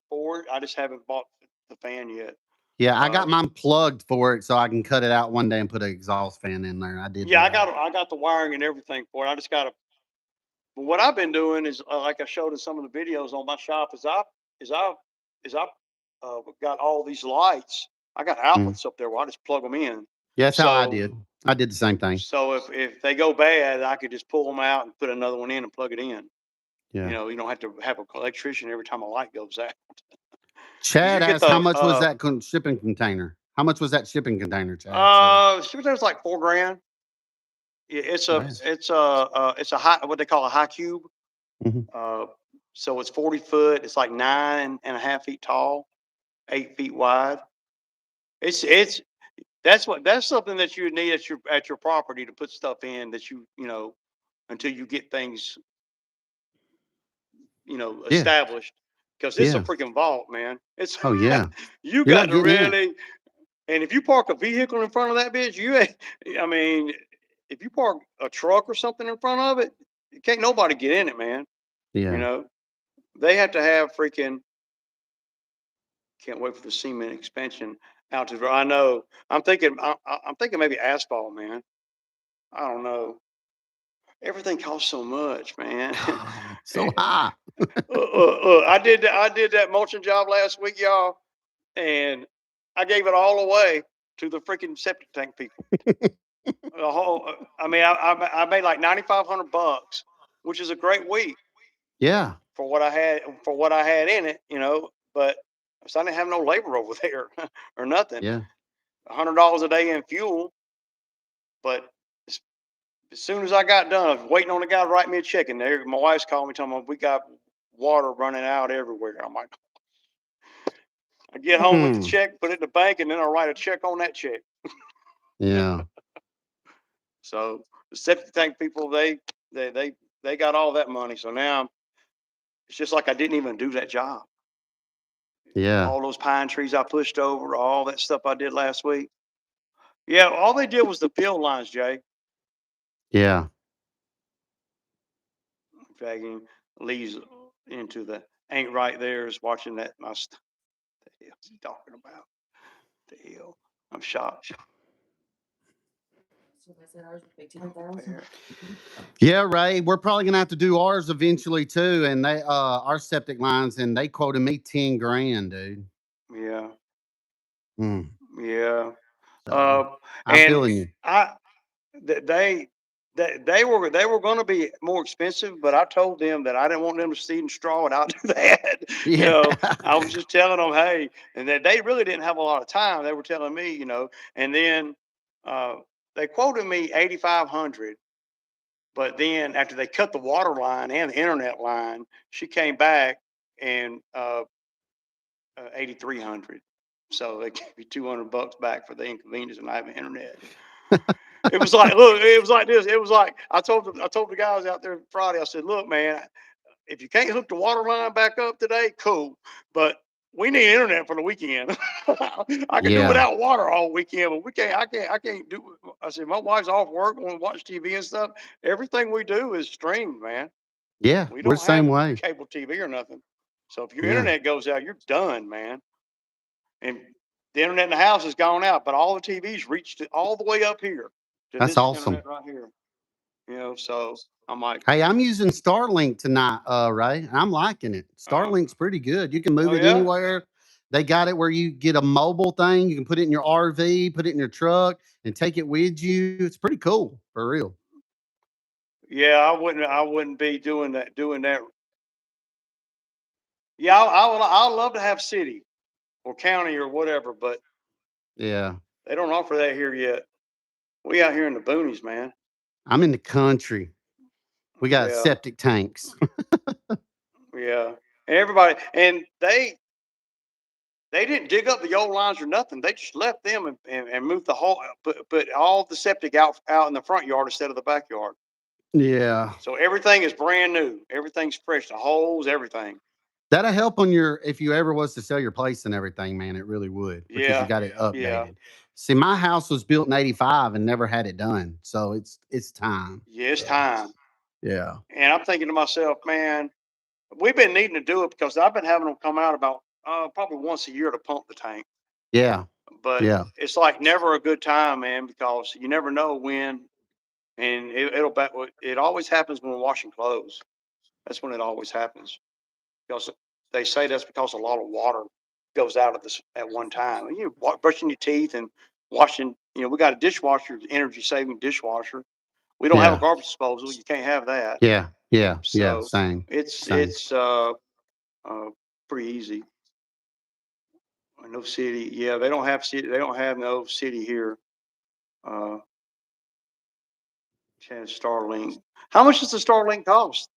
Speaker 2: for it. I just haven't bought the fan yet.
Speaker 1: Yeah, I got
Speaker 2: Uh,
Speaker 1: mine plugged for it so I can cut it out one day and put an exhaust fan in there. I did
Speaker 2: yeah,
Speaker 1: do that.
Speaker 2: I got the wiring and everything for it. I just got to. But what I've been doing is, like I showed in some of the videos on my shop, is I is I got all these lights. I got
Speaker 1: Mm.
Speaker 2: outlets up there where I just plug them in.
Speaker 1: Yeah, that's how I
Speaker 2: So
Speaker 1: did. I did the same thing.
Speaker 2: if they go bad, I could just pull them out and put another one in and plug it in.
Speaker 1: Yeah.
Speaker 2: You don't have to have an electrician every time a light goes out. You
Speaker 1: Chad
Speaker 2: could get
Speaker 1: asked how
Speaker 2: the
Speaker 1: much was that shipping container? How much was that shipping container? Chad said.
Speaker 2: there's like 4 grand. Yeah,
Speaker 1: Man.
Speaker 2: it's a high, what they call a high cube.
Speaker 1: Mhm.
Speaker 2: Uh, so it's 40 foot. It's like 9.5 feet tall, 8 feet wide. It's that's something that you need at your property to put stuff in that until you get things
Speaker 1: Yeah.
Speaker 2: established, because it's a
Speaker 1: Yeah.
Speaker 2: freaking vault, man. It's
Speaker 1: Oh yeah.
Speaker 2: you
Speaker 1: You're
Speaker 2: got
Speaker 1: not
Speaker 2: to
Speaker 1: getting in.
Speaker 2: really. And if you park a vehicle in front of that bitch, I mean, if you park a truck or something in front of it, can't nobody get in it, man. You
Speaker 1: Yeah.
Speaker 2: know, they have to have freaking. Can't wait for the cement expansion out to. I know. I'm thinking maybe asphalt, man. I don't know. Everything costs so much, man.
Speaker 1: So high.
Speaker 2: I did that mulching job last week, y'all, and I gave it all away to the freaking septic tank people. The whole, I mean, I made like $9,500, which is a great week
Speaker 1: Yeah.
Speaker 2: for what I had in it, But so I didn't have no labor over there or nothing.
Speaker 1: Yeah.
Speaker 2: $100 a day in fuel, but as soon as I got done, I was waiting on the guy to write me a check. And there, my wife's calling me, telling me we got water running out everywhere. I'm like, I get home with the
Speaker 1: Hmm.
Speaker 2: check, put it in the bank, and then I write a check on that check.
Speaker 1: Yeah.
Speaker 2: So the septic tank people, they got all that money. So now it's just like I didn't even do that job.
Speaker 1: Yeah.
Speaker 2: All those pine trees I pushed over, all that stuff I did last week. Yeah, all they did was the field lines, Jay.
Speaker 1: Yeah.
Speaker 2: Dragging leaves into the ain't right there is watching that. The hell's he talking about? The hell? I'm shocked.
Speaker 1: Yeah, Ray. We're probably gonna have to do ours eventually too. And they our septic lines, and they quoted me 10 grand, dude.
Speaker 2: Yeah,
Speaker 1: Mm.
Speaker 2: yeah.
Speaker 1: So
Speaker 2: Uh,
Speaker 1: I'm
Speaker 2: and
Speaker 1: feeling you.
Speaker 2: I they they were going to be more expensive, but I told them that I didn't want them to seed and straw, and I'll do that.
Speaker 1: Yeah.
Speaker 2: I was just telling them, hey, and that they really didn't have a lot of time. They were telling me, and then uh, they quoted me 8,500. But then after they cut the water line and the internet line, she came back and 8,300. So they gave me $200 back for the inconvenience and I have internet. It was like, look, it was like this. It was like I told the guys out there Friday. I said, look, man, if you can't hook the water line back up today, cool. But we need internet for the weekend. I can do
Speaker 1: Yeah.
Speaker 2: without water all weekend, but we can't. I can't do. I said my wife's off work, want to watch TV and stuff. Everything we do is streamed, man.
Speaker 1: Yeah.
Speaker 2: We
Speaker 1: We're the
Speaker 2: don't have
Speaker 1: same way.
Speaker 2: cable TV or nothing. So if your
Speaker 1: Yeah.
Speaker 2: internet goes out, you're done, man. And the internet in the house has gone out, but all the TVs reached it all the way up here to
Speaker 1: That's
Speaker 2: this
Speaker 1: awesome.
Speaker 2: internet right here. So I'm like,
Speaker 1: Hey, I'm using Starlink tonight, Ray. And I'm liking it.
Speaker 2: uh,
Speaker 1: Starlink's pretty good. You can move
Speaker 2: oh
Speaker 1: it
Speaker 2: yeah,
Speaker 1: anywhere. They got it where you get a mobile thing. You can put it in your RV, put it in your truck, and take it with you. It's pretty cool, for real.
Speaker 2: yeah. I wouldn't be doing that. Doing that. Yeah, I love to have city or county or whatever, but
Speaker 1: Yeah.
Speaker 2: they don't offer that here yet. We out here in the boonies, man.
Speaker 1: I'm in the country. We got
Speaker 2: Yeah,
Speaker 1: septic tanks.
Speaker 2: yeah. And everybody, and they didn't dig up the old lines or nothing. They just left them and moved the whole, put all the septic out in the front yard instead of the backyard.
Speaker 1: Yeah.
Speaker 2: So everything is brand new. Everything's fresh. The holes, everything.
Speaker 1: That'll help on your if you ever was to sell your place and everything, man. It really would because you
Speaker 2: Yeah,
Speaker 1: got it
Speaker 2: yeah,
Speaker 1: updated. See, my house was built in '85 and never had it done, so it's time.
Speaker 2: yeah. It's
Speaker 1: So
Speaker 2: time.
Speaker 1: yeah,
Speaker 2: And I'm thinking to myself, man, we've been needing to do it because I've been having them come out about probably once a year to pump the tank.
Speaker 1: yeah,
Speaker 2: But
Speaker 1: yeah,
Speaker 2: it's like never a good time, man, because you never know when, and it always happens when we're washing clothes. That's when it always happens because they say that's because a lot of water goes out of this at one time. And you brushing your teeth and washing. We got a dishwasher, energy saving dishwasher. We don't have a
Speaker 1: yeah,
Speaker 2: garbage disposal. You can't have that.
Speaker 1: yeah, yeah, yeah.
Speaker 2: So
Speaker 1: Same,
Speaker 2: it's
Speaker 1: same.
Speaker 2: it's pretty easy. No city. Yeah, they don't have city. They don't have no city here. Uh, Starlink. How much does the Starlink cost?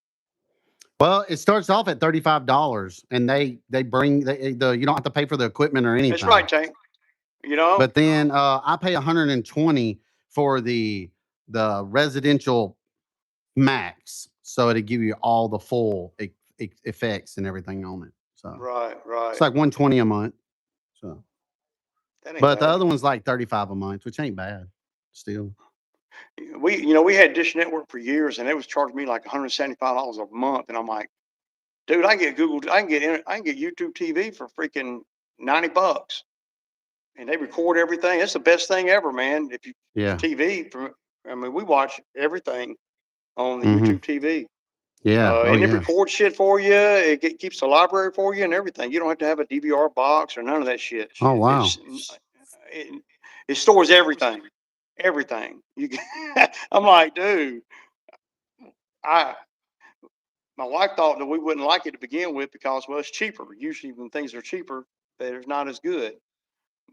Speaker 1: Well, it starts off at $35, and they bring the you don't have to pay for the equipment or
Speaker 2: That's right,
Speaker 1: anything.
Speaker 2: Tank. You know?
Speaker 1: But then I pay 120 for the residential max, so it'll give you all the full effects and everything on it. So
Speaker 2: Right,
Speaker 1: it's
Speaker 2: right.
Speaker 1: like 120 a month. So,
Speaker 2: That ain't
Speaker 1: but the
Speaker 2: bad.
Speaker 1: other one's like 35 a month, which ain't bad. Still,
Speaker 2: We had Dish Network for years, and it was charging me like $175 a month, and I'm like, dude, I can get YouTube TV for freaking $90, and they record everything. It's the best thing ever, man. If you
Speaker 1: yeah,
Speaker 2: TV, I mean, we watch everything on the
Speaker 1: hmm
Speaker 2: YouTube TV.
Speaker 1: Yeah. Oh,
Speaker 2: And it
Speaker 1: yeah.
Speaker 2: records shit for you. It keeps the library for you and everything. You don't have to have a DVR box or none of that shit.
Speaker 1: Oh, wow.
Speaker 2: It, it stores everything. Everything. I'm like, dude, I my wife thought that we wouldn't like it to begin with because, well, it's cheaper. Usually when things are cheaper, they're not as good.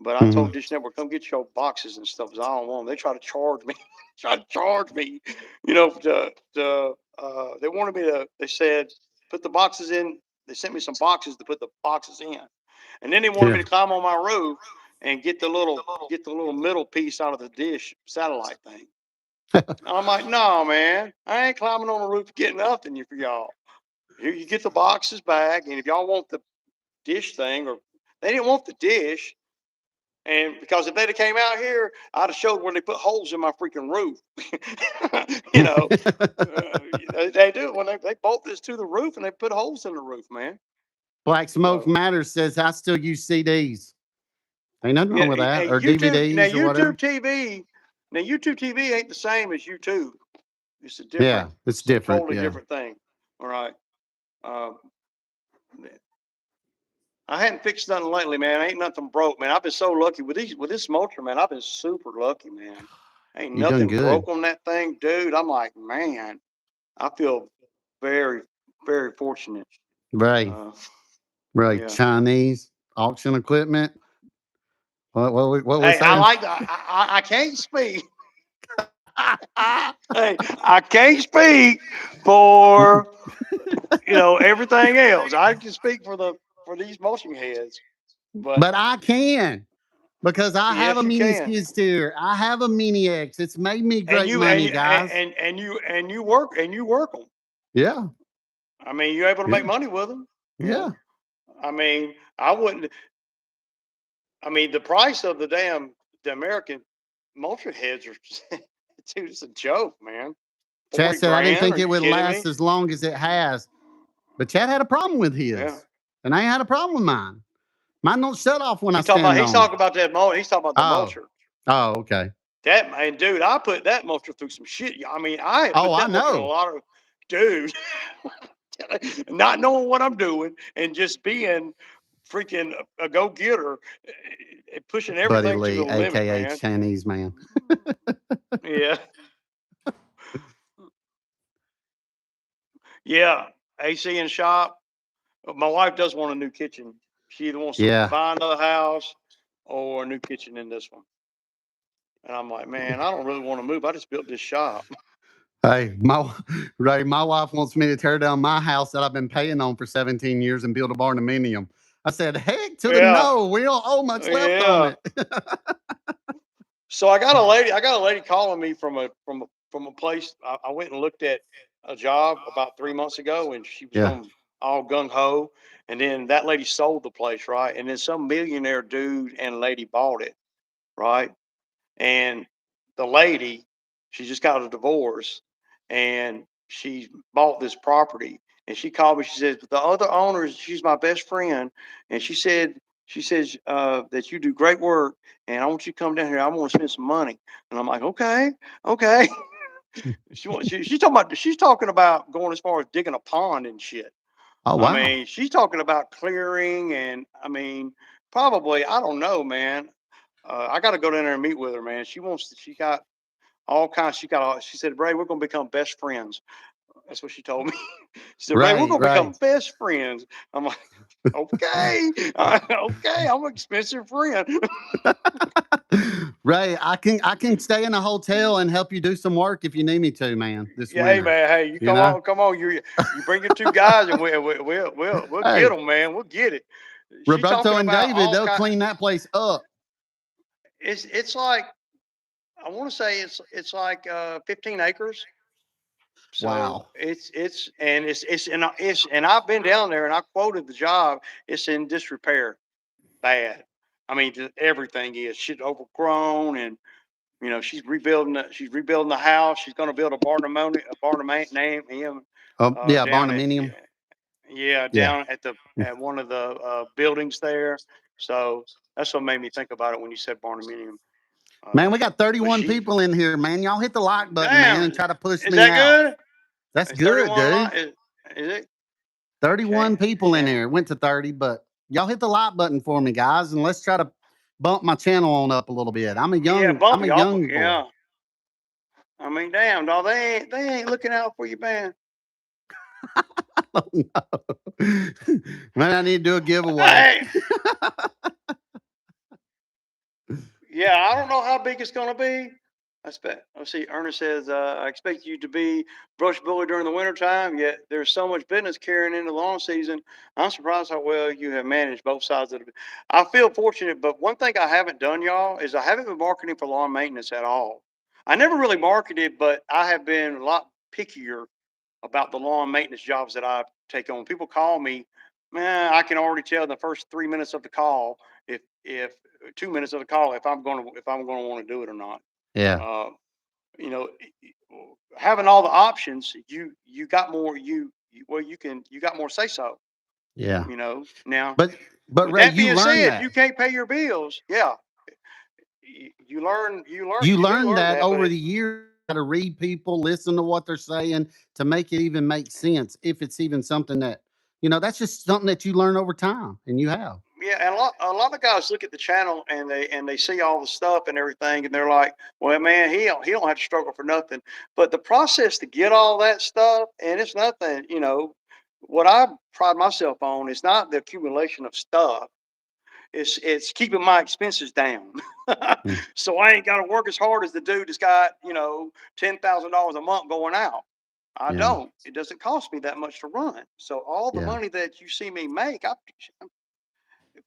Speaker 2: But I
Speaker 1: Hmm.
Speaker 2: told Dish Network, come get your boxes and stuff. 'Cause I don't want them. They try to charge me, try to charge me, they wanted me to, they said, put the boxes in. They sent me some boxes to put the boxes in. And then they wanted me
Speaker 1: Yeah.
Speaker 2: to climb on my roof and get the little middle piece out of the dish satellite thing. And I'm like, no, man, I ain't climbing on the roof to get nothing for y'all. Here, you get the boxes back, and if y'all want the dish thing, or they didn't want the dish, and because if they'd have came out here, I'd have showed where they put holes in my freaking roof. you know, they do when they bolt this to the roof and they put holes in the roof, man.
Speaker 1: Black Smoke
Speaker 2: So
Speaker 1: Matters says I still use CDs. Ain't nothing
Speaker 2: yeah,
Speaker 1: wrong with that,
Speaker 2: and
Speaker 1: or
Speaker 2: YouTube now
Speaker 1: DVDs or whatever.
Speaker 2: YouTube TV ain't the same as YouTube.
Speaker 1: Yeah, it's
Speaker 2: It's a
Speaker 1: different.
Speaker 2: totally
Speaker 1: Yeah.
Speaker 2: different thing. All right. Uh, I hadn't fixed nothing lately, man. Ain't nothing broke, man. I've been so lucky with this mulcher, man. I've been super lucky, man. Ain't
Speaker 1: You're doing
Speaker 2: nothing
Speaker 1: good.
Speaker 2: broke on that thing, dude. I'm like, man, I feel very, very fortunate.
Speaker 1: Right.
Speaker 2: Uh,
Speaker 1: Right.
Speaker 2: yeah.
Speaker 1: Chinese auction equipment. What we
Speaker 2: Hey, I
Speaker 1: saying?
Speaker 2: like that. I can't speak. Hey, I can't speak for everything else. I can speak for these motion heads, but
Speaker 1: But I can because I have a
Speaker 2: yes, you
Speaker 1: mini
Speaker 2: can.
Speaker 1: skid steer. I have a mini X. It's made me
Speaker 2: And
Speaker 1: great
Speaker 2: you and
Speaker 1: money,
Speaker 2: you
Speaker 1: guys.
Speaker 2: and you work them.
Speaker 1: Yeah.
Speaker 2: I mean, you're able to make
Speaker 1: Yeah.
Speaker 2: money with them. You know,
Speaker 1: Yeah.
Speaker 2: I mean, I wouldn't. I mean, the price of the American mulcher heads are, dude, it's a joke, man.
Speaker 1: Chad
Speaker 2: 40
Speaker 1: said I didn't
Speaker 2: grand?
Speaker 1: think
Speaker 2: Are
Speaker 1: it
Speaker 2: you
Speaker 1: would
Speaker 2: kidding
Speaker 1: last
Speaker 2: me?
Speaker 1: as long as it has. But Chad had a problem with
Speaker 2: Yeah.
Speaker 1: his. And I ain't had a problem with mine. Mine don't shut off when I stand
Speaker 2: He's
Speaker 1: on it.
Speaker 2: talking about he's talking about the
Speaker 1: Oh.
Speaker 2: mulcher.
Speaker 1: Oh, okay.
Speaker 2: That man, dude, I put that mulcher through some shit. I mean, I had
Speaker 1: Oh,
Speaker 2: put
Speaker 1: I
Speaker 2: that mulcher in a
Speaker 1: know.
Speaker 2: lot of, dude, not knowing what I'm doing and just being freaking a go getter, pushing
Speaker 1: Buddy
Speaker 2: everything to the
Speaker 1: Lee,
Speaker 2: limit,
Speaker 1: aka
Speaker 2: man.
Speaker 1: Chinese man.
Speaker 2: Yeah. Yeah. AC in shop. My wife does want a new kitchen. She either wants to
Speaker 1: Yeah.
Speaker 2: buy another house or a new kitchen in this one. And I'm like, man, I don't really want to move. I just built this shop.
Speaker 1: Hey, my Ray, my wife wants me to tear down my house that I've been paying on for 17 years and build a barnuminium. I said, heck to the
Speaker 2: Yeah.
Speaker 1: no. We don't owe much left on
Speaker 2: Yeah.
Speaker 1: it.
Speaker 2: So I got a lady calling me from a place. I went and looked at a job about 3 months ago, and she was
Speaker 1: Yeah.
Speaker 2: going all gung ho. And then that lady sold the place, right? And then some millionaire dude and lady bought it, right? And the lady, she just got a divorce, and she bought this property. And she called me. She says, "The other owners, she's my best friend, and she says that you do great work, and I want you to come down here. I want to spend some money." And I'm like, okay, okay. She's talking about going as far as digging a pond and shit.
Speaker 1: Oh,
Speaker 2: I
Speaker 1: wow.
Speaker 2: mean, she's talking about clearing, and I mean, probably, I don't know, man. I got to go down there and meet with her, man. She got all kinds. She said, Ray, we're going to become best friends. That's what she told me. She said, Ray, we're
Speaker 1: Right,
Speaker 2: going to
Speaker 1: right.
Speaker 2: become best friends. I'm like, okay, okay, I'm an expensive friend.
Speaker 1: Ray, I can stay in a hotel and help you do some work if you need me to, man, this
Speaker 2: Yeah, hey
Speaker 1: winter.
Speaker 2: man, hey, you
Speaker 1: You know?
Speaker 2: come on. You bring your two guys, and we'll get
Speaker 1: Hey,
Speaker 2: them, man. We'll get it. She's
Speaker 1: Roberto
Speaker 2: talking
Speaker 1: and
Speaker 2: about
Speaker 1: David,
Speaker 2: all
Speaker 1: they'll
Speaker 2: kind.
Speaker 1: clean that place up.
Speaker 2: It's like, I want to say it's like 15 acres. So
Speaker 1: Wow.
Speaker 2: and I've been down there and I quoted the job. It's in disrepair, bad. I mean, everything is shit overgrown, and she's rebuilding the house. She's going to build a barnum name him
Speaker 1: Yeah,
Speaker 2: down at
Speaker 1: barnuminium. Yeah.
Speaker 2: down at one of the buildings there. So that's what made me think about it when you said barnuminium.
Speaker 1: Man, we got
Speaker 2: But
Speaker 1: 31
Speaker 2: she
Speaker 1: people in here, man. Y'all hit the like button, man, and
Speaker 2: damn,
Speaker 1: try to push
Speaker 2: is
Speaker 1: me
Speaker 2: that
Speaker 1: out.
Speaker 2: good?
Speaker 1: That's
Speaker 2: It's
Speaker 1: good,
Speaker 2: 31
Speaker 1: dude.
Speaker 2: like. Is it
Speaker 1: 31
Speaker 2: okay?
Speaker 1: people in
Speaker 2: Yeah,
Speaker 1: here. It went to 30, but y'all hit the like button for me, guys, and let's try to bump my channel on up a little bit.
Speaker 2: yeah,
Speaker 1: I'm
Speaker 2: bump
Speaker 1: a
Speaker 2: it, y'all.
Speaker 1: young boy.
Speaker 2: Yeah, I mean, damn, dog, they ain't looking out for you, man.
Speaker 1: Oh, no. Man, I need to do a giveaway.
Speaker 2: Hey, yeah, I don't know how big it's gonna be. I expect. Let's see. Ernest says, "I expect you to be brush bully during the wintertime. Yet there's so much business carrying into the lawn season. I'm surprised how well you have managed both sides of it. I feel fortunate, but one thing I haven't done, y'all, is I haven't been marketing for lawn maintenance at all. I never really marketed, but I have been a lot pickier about the lawn maintenance jobs that I take on. People call me, man, I can already tell in the first 3 minutes of the call if 2 minutes of the call if I'm gonna want to do it or not.
Speaker 1: Yeah,
Speaker 2: Uh, you know, having all the options, you got more well you got more say so.
Speaker 1: yeah.
Speaker 2: Now
Speaker 1: But
Speaker 2: with
Speaker 1: Ray,
Speaker 2: that
Speaker 1: you
Speaker 2: being
Speaker 1: learned
Speaker 2: said, if
Speaker 1: that.
Speaker 2: you can't pay your bills, yeah,
Speaker 1: You
Speaker 2: you do
Speaker 1: learned
Speaker 2: learn
Speaker 1: that
Speaker 2: that, but
Speaker 1: over the years. How to read people, listen to what they're saying to make it even make sense. If it's even something that that's just something that you learn over time, and you have.
Speaker 2: yeah, and a lot of guys look at the channel and they see all the stuff and everything, and they're like, "Well, man, he don't have to struggle for nothing." But the process to get all that stuff, and it's nothing. What I pride myself on is not the accumulation of stuff. It's keeping my expenses down,
Speaker 1: Mm,
Speaker 2: so I ain't got to work as hard as the dude that's got $10,000 a month going out. I
Speaker 1: yeah,
Speaker 2: don't. It doesn't cost me that much to run. So all the
Speaker 1: yeah,
Speaker 2: money that you see me make,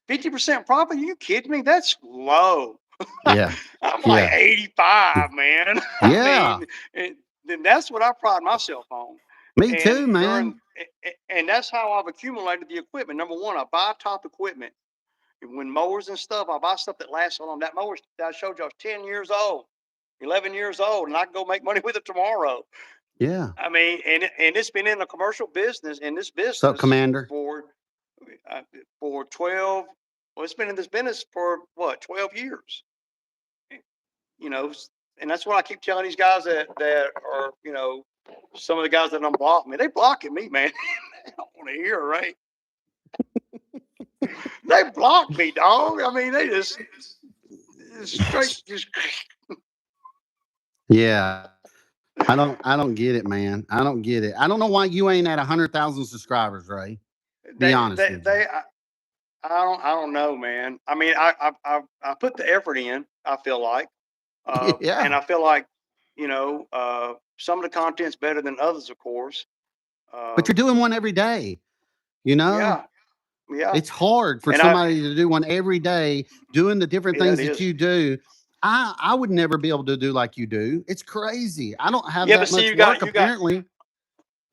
Speaker 2: 50% profit? You kidding me? That's low.
Speaker 1: yeah,
Speaker 2: I'm like
Speaker 1: yeah,
Speaker 2: 85, man. I
Speaker 1: yeah.
Speaker 2: mean, then that's what I pride myself on.
Speaker 1: Me
Speaker 2: And
Speaker 1: too,
Speaker 2: during
Speaker 1: man.
Speaker 2: and that's how I've accumulated the equipment. Number one, I buy top equipment. When mowers and stuff, I buy stuff that lasts so long. That mower that I showed you, I was 10 years old, 11 years old, and I can go make money with it tomorrow.
Speaker 1: Yeah.
Speaker 2: I mean, and it's been in the commercial business, in this
Speaker 1: What's up,
Speaker 2: business
Speaker 1: Commander?
Speaker 2: uh, for 12. Well, it's been in this business for what, 12 years. You know, and that's what I keep telling these guys that are, some of the guys that unblock me. They blocking me, man. They don't want to hear, right? They block me, dog. I mean, they just straight just
Speaker 1: Yeah. I don't get it, man. I don't get it. I don't know why you ain't at 100,000 subscribers, Ray. Be
Speaker 2: they
Speaker 1: honest
Speaker 2: they
Speaker 1: with you.
Speaker 2: they. I don't know, man. I mean, I put the effort in. I feel like, and
Speaker 1: Yeah.
Speaker 2: I feel like, some of the content's better than others, of course.
Speaker 1: But
Speaker 2: Uh,
Speaker 1: you're doing one every day, you know?
Speaker 2: yeah, yeah,
Speaker 1: It's hard for
Speaker 2: and I
Speaker 1: somebody to do one every day, doing the different
Speaker 2: yeah, it
Speaker 1: things that
Speaker 2: is.
Speaker 1: you do. I would never be able to do like you do. It's crazy. I don't have
Speaker 2: Yeah, but
Speaker 1: that
Speaker 2: see,
Speaker 1: much work apparently.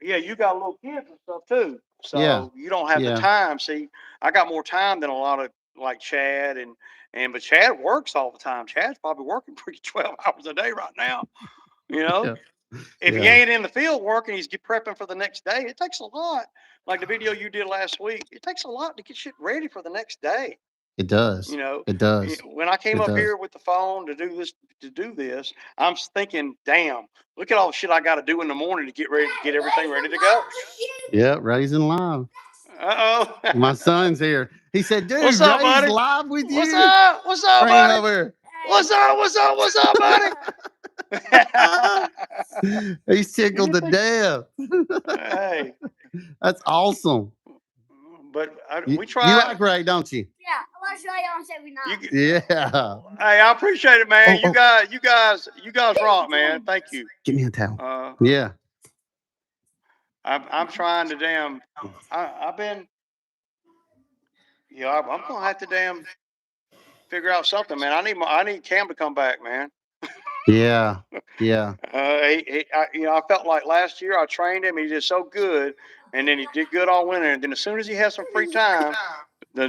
Speaker 2: you got little kids and stuff too,
Speaker 1: Yeah.
Speaker 2: so you don't have the
Speaker 1: Yeah.
Speaker 2: time. See, I got more time than a lot of like Chad but Chad works all the time. Chad's probably working pretty 12 hours a day right now. You know,
Speaker 1: Yeah.
Speaker 2: if he
Speaker 1: Yeah.
Speaker 2: ain't in the field working, he's prepping for the next day. It takes a lot. Like the video you did last week, it takes a lot to get shit ready for the next day.
Speaker 1: It
Speaker 2: You
Speaker 1: does.
Speaker 2: know,
Speaker 1: It does.
Speaker 2: when I came
Speaker 1: It
Speaker 2: up
Speaker 1: does.
Speaker 2: here with the phone to do this, I'm thinking, damn, look at all the shit I got to do in the morning to get ready to get everything ready to go.
Speaker 1: Yeah, raising live.
Speaker 2: Uh
Speaker 1: My
Speaker 2: oh.
Speaker 1: son's here. He said,
Speaker 2: What's
Speaker 1: dude,
Speaker 2: up,
Speaker 1: Ray's
Speaker 2: buddy?
Speaker 1: live with
Speaker 2: What's
Speaker 1: you.
Speaker 2: up? What's up,
Speaker 1: Bring him
Speaker 2: buddy?
Speaker 1: over
Speaker 2: What's up? What's up? What's up, buddy?
Speaker 1: here. He's
Speaker 2: You
Speaker 1: tickled
Speaker 2: get
Speaker 1: to
Speaker 2: the
Speaker 1: death.
Speaker 2: hey,
Speaker 1: That's awesome.
Speaker 2: but
Speaker 1: You,
Speaker 2: we
Speaker 1: you
Speaker 2: try.
Speaker 1: like Ray, don't you?
Speaker 3: Yeah, I watch Ray on every
Speaker 2: You,
Speaker 3: night.
Speaker 1: Yeah.
Speaker 2: hey, I appreciate it, man.
Speaker 1: Oh,
Speaker 2: You
Speaker 1: oh,
Speaker 2: guys, you guys rock, man. Thank you.
Speaker 1: give me a towel.
Speaker 2: Uh,
Speaker 1: Yeah.
Speaker 2: I'm trying to damn. I've been, I'm gonna have to damn figure out something, man. I need Cam to come back, man.
Speaker 1: Yeah. Yeah.
Speaker 2: I felt like last year I trained him. He did so good, and then he did good all winter. And then as soon as he had some free time, the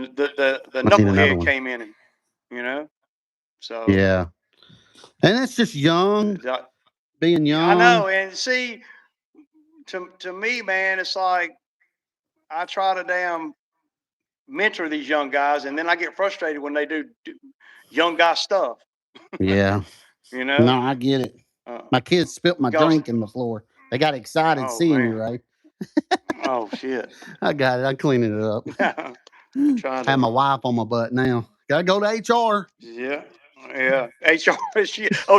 Speaker 1: I need another
Speaker 2: knucklehead
Speaker 1: one.
Speaker 2: came in, and you know. So
Speaker 1: Yeah. And that's just young,
Speaker 2: the-
Speaker 1: being
Speaker 2: I
Speaker 1: young.
Speaker 2: know, and see, to me, man, it's like I try to damn mentor these young guys, and then I get frustrated when they do young guy stuff.
Speaker 1: Yeah.
Speaker 2: You
Speaker 1: No,
Speaker 2: know,
Speaker 1: I get it.
Speaker 2: uh,
Speaker 1: My kids spilt my
Speaker 2: because
Speaker 1: drink in the floor. They got excited
Speaker 2: oh
Speaker 1: seeing you,
Speaker 2: man,
Speaker 1: Ray.
Speaker 2: Oh shit.
Speaker 1: I got it. I'm cleaning it up.
Speaker 2: Trying
Speaker 1: Have
Speaker 2: to.
Speaker 1: my wife on my butt now. Gotta go to HR.
Speaker 2: Yeah. Yeah. HR.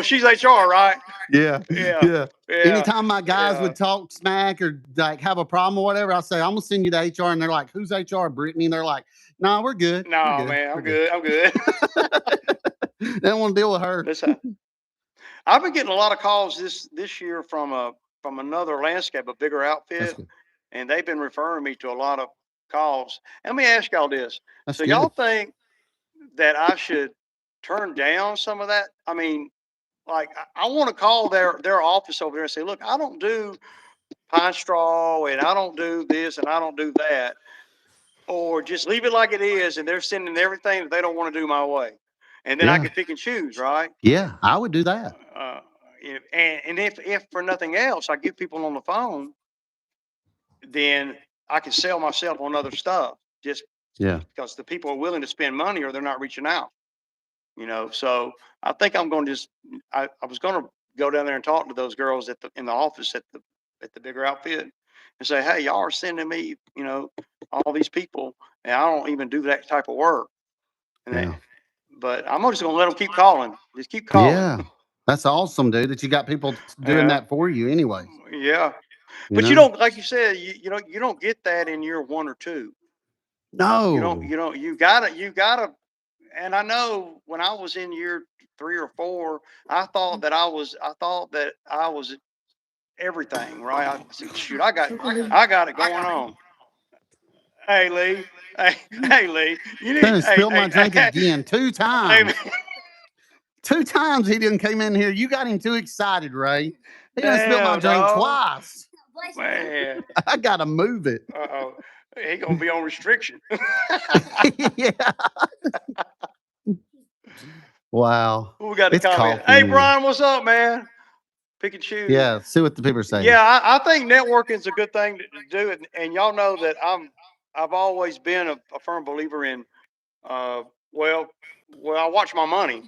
Speaker 2: She's HR, right?
Speaker 1: Yeah,
Speaker 2: Yeah.
Speaker 1: yeah.
Speaker 2: Yeah.
Speaker 1: Anytime my guys
Speaker 2: Yeah.
Speaker 1: would talk smack or like have a problem or whatever, I'll say, I'm gonna send you to HR. And they're like, who's HR, Brittany? And they're like, no, we're good. We're
Speaker 2: No,
Speaker 1: good.
Speaker 2: man,
Speaker 1: We're
Speaker 2: I'm
Speaker 1: good.
Speaker 2: good. I'm good.
Speaker 1: They don't want to deal with her.
Speaker 2: Listen, I've been getting a lot of calls this year from another landscape, a bigger
Speaker 1: That's
Speaker 2: outfit,
Speaker 1: good.
Speaker 2: and they've been referring me to a lot of calls. Let me ask y'all this:
Speaker 1: That's
Speaker 2: so y'all
Speaker 1: good.
Speaker 2: think that I should turn down some of that? I mean, like I want to call their office over there and say, look, I don't do pine straw and I don't do this and I don't do that, or just leave it like it is, and they're sending everything that they don't want to do my way, and then I
Speaker 1: Yeah.
Speaker 2: can pick and choose, right?
Speaker 1: Yeah. I would do that.
Speaker 2: Uh, and if for nothing else, I get people on the phone, then I can sell myself on other stuff just
Speaker 1: Yeah.
Speaker 2: because the people are willing to spend money or they're not reaching out. So I think I'm going to just I was going to go down there and talk to those girls in the office at the bigger outfit and say, hey, y'all are sending me all these people, and I don't even do that type of work. And
Speaker 1: Yeah.
Speaker 2: but I'm just going to let them keep calling. Just keep calling.
Speaker 1: Yeah. That's awesome, dude, that you got people doing
Speaker 2: Yeah,
Speaker 1: that for you anyways.
Speaker 2: yeah.
Speaker 1: You
Speaker 2: But you
Speaker 1: know?
Speaker 2: don't, like you said, you don't get that in year one or two.
Speaker 1: No.
Speaker 2: You gotta. And I know when I was in year three or four, I thought that I was everything, right? I said, shoot, I got it going on. Hey Lee, hey, hey Lee, you need,
Speaker 1: Done
Speaker 2: hey,
Speaker 1: spilled my
Speaker 2: hey,
Speaker 1: drink
Speaker 2: hey,
Speaker 1: again 2 times.
Speaker 2: hey,
Speaker 1: 2 times he didn't came in here. You got him too excited, Ray. He done spilled my
Speaker 2: damn
Speaker 1: drink
Speaker 2: dog,
Speaker 1: twice.
Speaker 2: man.
Speaker 1: I gotta move it.
Speaker 2: Uh-oh, he gonna be on restriction.
Speaker 1: Yeah. Wow.
Speaker 2: Who we got to
Speaker 1: It's
Speaker 2: comment?
Speaker 1: coffee
Speaker 2: Hey
Speaker 1: in here.
Speaker 2: Brian, what's up, man? Pick and choose.
Speaker 1: Yeah. See what the people are saying.
Speaker 2: Yeah, I think networking is a good thing to do, and y'all know that I've always been a firm believer in uh, well, I watch my money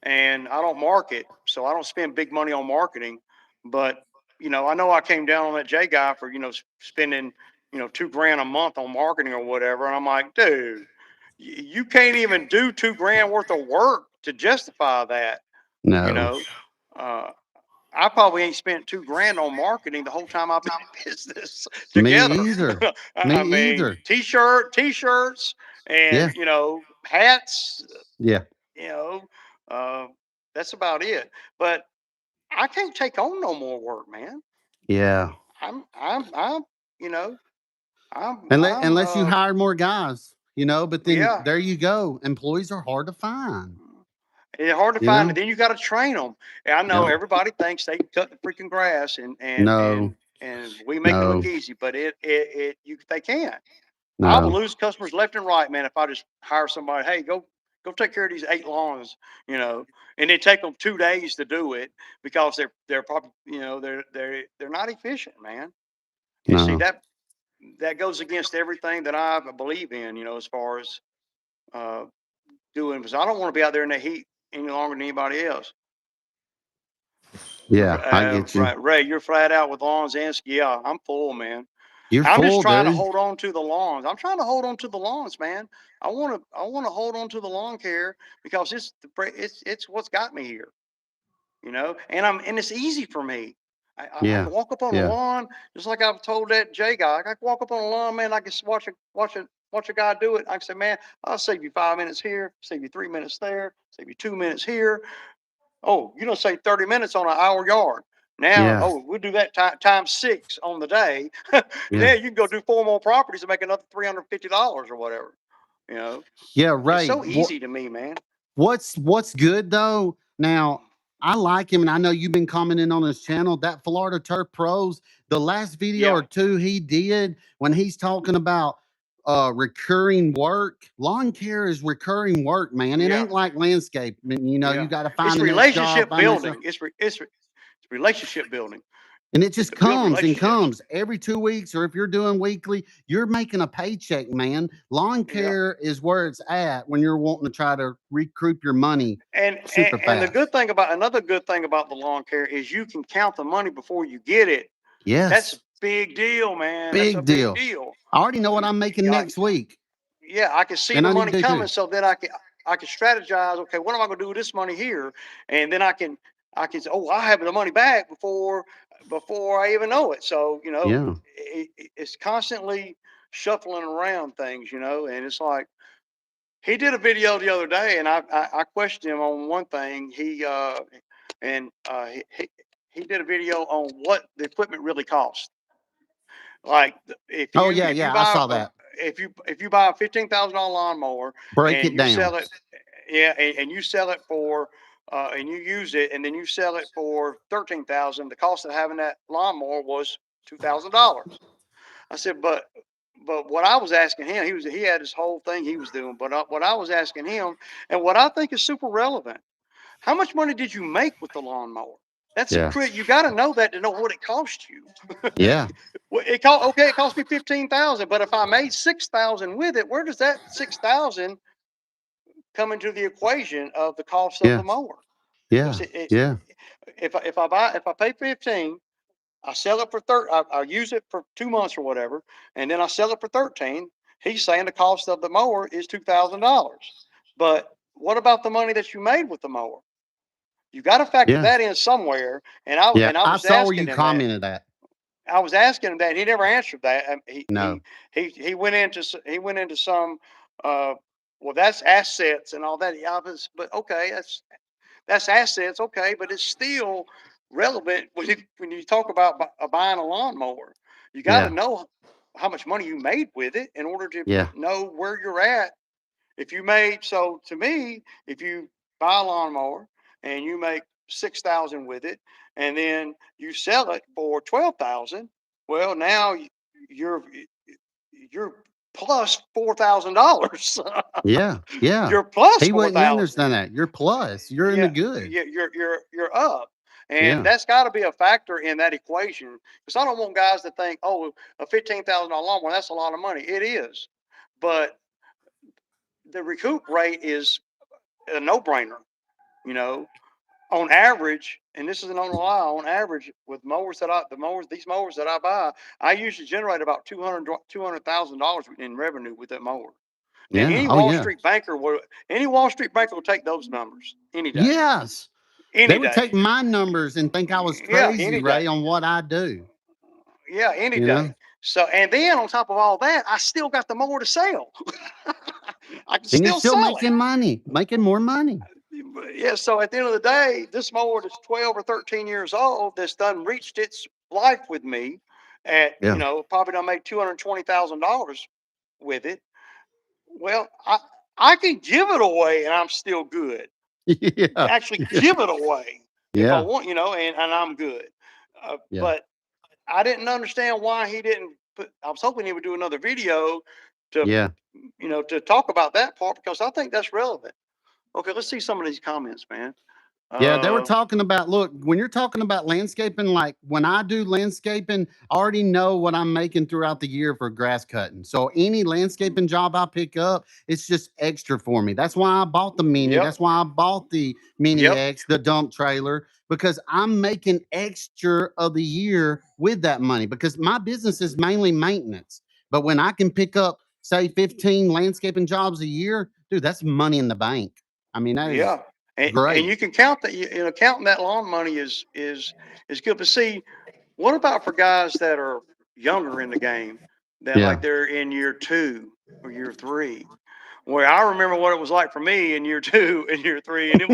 Speaker 2: and I don't market, so I don't spend big money on marketing. But I know I came down on that J guy for spending $2 grand a month on marketing or whatever, and I'm like, dude, you can't even do $2 grand worth of work to justify that, you
Speaker 1: No.
Speaker 2: know. Uh, I probably ain't spent $2 grand on marketing the whole time I've been in business
Speaker 1: Me
Speaker 2: together.
Speaker 1: either. Me
Speaker 2: I mean,
Speaker 1: either.
Speaker 2: t-shirts, and
Speaker 1: Yeah.
Speaker 2: hats.
Speaker 1: Yeah.
Speaker 2: You know, uh, that's about it. But I can't take on no more work, man.
Speaker 1: Yeah.
Speaker 2: I'm. You know, I'm.
Speaker 1: Unless you hire more guys, but then
Speaker 2: Yeah.
Speaker 1: there you go. Employees are hard to find,
Speaker 2: It's hard to
Speaker 1: you
Speaker 2: find, and
Speaker 1: know?
Speaker 2: then you got to train them. And I know
Speaker 1: Yep.
Speaker 2: everybody thinks they can cut the freaking grass,
Speaker 1: No,
Speaker 2: and we make it look
Speaker 1: no,
Speaker 2: easy, but they can't. I will
Speaker 1: no.
Speaker 2: lose customers left and right, man, if I just hire somebody. Hey, go take care of these 8 lawns, and it take them 2 days to do it because they're probably they're not efficient, man. And see
Speaker 1: No.
Speaker 2: that goes against everything that I believe in, as far as uh, doing, because I don't want to be out there in the heat any longer than anybody else.
Speaker 1: Yeah, I get you.
Speaker 2: Right, Ray, you're flat out with lawns and ski. Yeah, I'm full, man.
Speaker 1: You're
Speaker 2: I'm just
Speaker 1: full,
Speaker 2: trying to
Speaker 1: dude.
Speaker 2: hold on to the lawns. I'm trying to hold on to the lawns, man. I want to hold on to the lawn care because it's what's got me here, and it's easy for me. I
Speaker 1: Yeah,
Speaker 2: can walk up on a
Speaker 1: yeah,
Speaker 2: lawn just like I've told that J guy. I can walk up on a lawn, man. I can watch a guy do it. I can say, man, I'll save you 5 minutes here, save you 3 minutes there, save you 2 minutes here. Oh, you don't say 30 minutes on an hour yard. Now,
Speaker 1: yeah,
Speaker 2: oh, we'll do that times six on the day.
Speaker 1: yeah,
Speaker 2: Now you can go do 4 more properties and make another $350 or whatever. You know,
Speaker 1: yeah.
Speaker 2: it's
Speaker 1: Right.
Speaker 2: so easy to me, man.
Speaker 1: What's good though? Now I like him, and I know you've been commenting on his channel. That Florida Turf Pros, the last video
Speaker 2: Yeah,
Speaker 1: or two he did when he's talking about recurring work. Lawn care is recurring work, man. It
Speaker 2: yeah,
Speaker 1: ain't like landscape. You
Speaker 2: yeah.
Speaker 1: got to
Speaker 2: It's
Speaker 1: find the next job,
Speaker 2: relationship
Speaker 1: find the next job.
Speaker 2: building. It's relationship building.
Speaker 1: And it
Speaker 2: It's
Speaker 1: just
Speaker 2: to build
Speaker 1: comes and
Speaker 2: relationships.
Speaker 1: comes every 2 weeks, or if you're doing weekly, you're making a paycheck, man. Lawn
Speaker 2: Yeah.
Speaker 1: care is where it's at when you're wanting to try to recoup your money
Speaker 2: And, and
Speaker 1: super
Speaker 2: and the
Speaker 1: fast.
Speaker 2: good thing about another good thing about the lawn care is you can count the money before you get it. That's
Speaker 1: Yes.
Speaker 2: big deal, man. That's a
Speaker 1: Big
Speaker 2: big
Speaker 1: deal.
Speaker 2: deal.
Speaker 1: I already know what I'm making
Speaker 2: Like,
Speaker 1: next week,
Speaker 2: yeah, I can see
Speaker 1: and
Speaker 2: the
Speaker 1: I need
Speaker 2: money
Speaker 1: to
Speaker 2: coming,
Speaker 1: too.
Speaker 2: so then I can strategize. Okay, what am I going to do with this money here? And then I can say, oh, I have the money back before I even know it. So
Speaker 1: Yeah.
Speaker 2: it's constantly shuffling around things, and it's like he did a video the other day, and I questioned him on one thing. He did a video on what the equipment really costs. Like
Speaker 1: Oh yeah,
Speaker 2: if you
Speaker 1: yeah. I
Speaker 2: buy
Speaker 1: saw that.
Speaker 2: if you buy a $15,000 lawnmower
Speaker 1: Break
Speaker 2: and
Speaker 1: it
Speaker 2: you
Speaker 1: down.
Speaker 2: sell it, yeah, and you sell it for and you use it and then you sell it for 13,000, the cost of having that lawnmower was $2,000. I said, but what I was asking him, he had this whole thing he was doing, but what I was asking him, and what I think is super relevant, how much money did you make with the lawnmower? That's a
Speaker 1: Yeah.
Speaker 2: crit. You got to know that to know what it cost you.
Speaker 1: Yeah.
Speaker 2: Well, it cost me 15,000, but if I made 6,000 with it, where does that 6,000 come into the equation of the cost of the
Speaker 1: Yeah.
Speaker 2: mower? Because
Speaker 1: Yeah. Yeah.
Speaker 2: if I pay 15, I sell it for I use it for 2 months or whatever, and then I sell it for 13. He's saying the cost of the mower is $2,000. But what about the money that you made with the mower? You got to factor
Speaker 1: Yeah.
Speaker 2: that in somewhere.
Speaker 1: Yeah.
Speaker 2: And I
Speaker 1: I
Speaker 2: was
Speaker 1: saw where
Speaker 2: asking
Speaker 1: you
Speaker 2: him that.
Speaker 1: commented that.
Speaker 2: I was asking him that, and he never answered that.
Speaker 1: No.
Speaker 2: He went into some uh, well, that's assets and all that. Yeah, but okay, that's assets, okay, but it's still relevant when you talk about buying a lawnmower. You got to
Speaker 1: Yeah.
Speaker 2: know how much money you made with it in order to
Speaker 1: Yeah.
Speaker 2: know where you're at. If you made so to me, if you buy a lawnmower and you make 6,000 with it, and then you sell it for 12,000, well, now you're you're plus $4,000.
Speaker 1: Yeah. Yeah.
Speaker 2: You're plus
Speaker 1: He wouldn't
Speaker 2: 4,000.
Speaker 1: understand that. You're plus. You're in the
Speaker 2: Yeah,
Speaker 1: good.
Speaker 2: you're up, and
Speaker 1: Yeah.
Speaker 2: that's got to be a factor in that equation. Because I don't want guys to think, oh, a $15,000 lawnmower, that's a lot of money. It is, but the recoup rate is a no brainer. You know, on average, and this isn't on a lie, on average, with these mowers that I buy, I usually generate about $200,000 in revenue with that mower. And
Speaker 1: Yeah. Oh yeah.
Speaker 2: any Wall Street banker will take those numbers any day,
Speaker 1: Yes. They
Speaker 2: any
Speaker 1: would
Speaker 2: day.
Speaker 1: take my numbers and think I was
Speaker 2: Yeah,
Speaker 1: crazy,
Speaker 2: any
Speaker 1: Ray,
Speaker 2: day.
Speaker 1: on what I do.
Speaker 2: Yeah, any
Speaker 1: You know?
Speaker 2: day. So, and then on top of all that, I still got the mower to sell. I can
Speaker 1: And you're
Speaker 2: still
Speaker 1: still
Speaker 2: sell it.
Speaker 1: making money, making more money.
Speaker 2: Yeah, so at the end of the day, this mower that's 12 or 13 years old that's done reached its life with me at,
Speaker 1: Yeah.
Speaker 2: probably done made $220,000 with it. Well, I can give it away and I'm still good.
Speaker 1: Yeah.
Speaker 2: Actually
Speaker 1: Yeah.
Speaker 2: give it away if I
Speaker 1: Yeah.
Speaker 2: want, and I'm good.
Speaker 1: Yeah.
Speaker 2: But I didn't understand why he didn't I was hoping he would do another video to,
Speaker 1: Yeah.
Speaker 2: to talk about that part because I think that's relevant. Okay, let's see some of these comments, man.
Speaker 1: Yeah, they were
Speaker 2: Uh,
Speaker 1: talking about, look, when you're talking about landscaping, like when I do landscaping, I already know what I'm making throughout the year for grass cutting. So any landscaping job I pick up, it's just extra for me. That's why I bought the Mini.
Speaker 2: yep,
Speaker 1: That's why I bought the Mini
Speaker 2: yep,
Speaker 1: X, the dump trailer, because I'm making extra of the year with that money because my business is mainly maintenance. But when I can pick up, say, 15 landscaping jobs a year, dude, that's money in the bank. I mean, that is
Speaker 2: yeah. And
Speaker 1: great.
Speaker 2: you can count that. Counting that lawn money is good. But see, what about for guys that are younger in the game, that like
Speaker 1: Yeah.
Speaker 2: they're in year 2 or year 3? Where I remember what it was like for me in year 2 and year 3, and it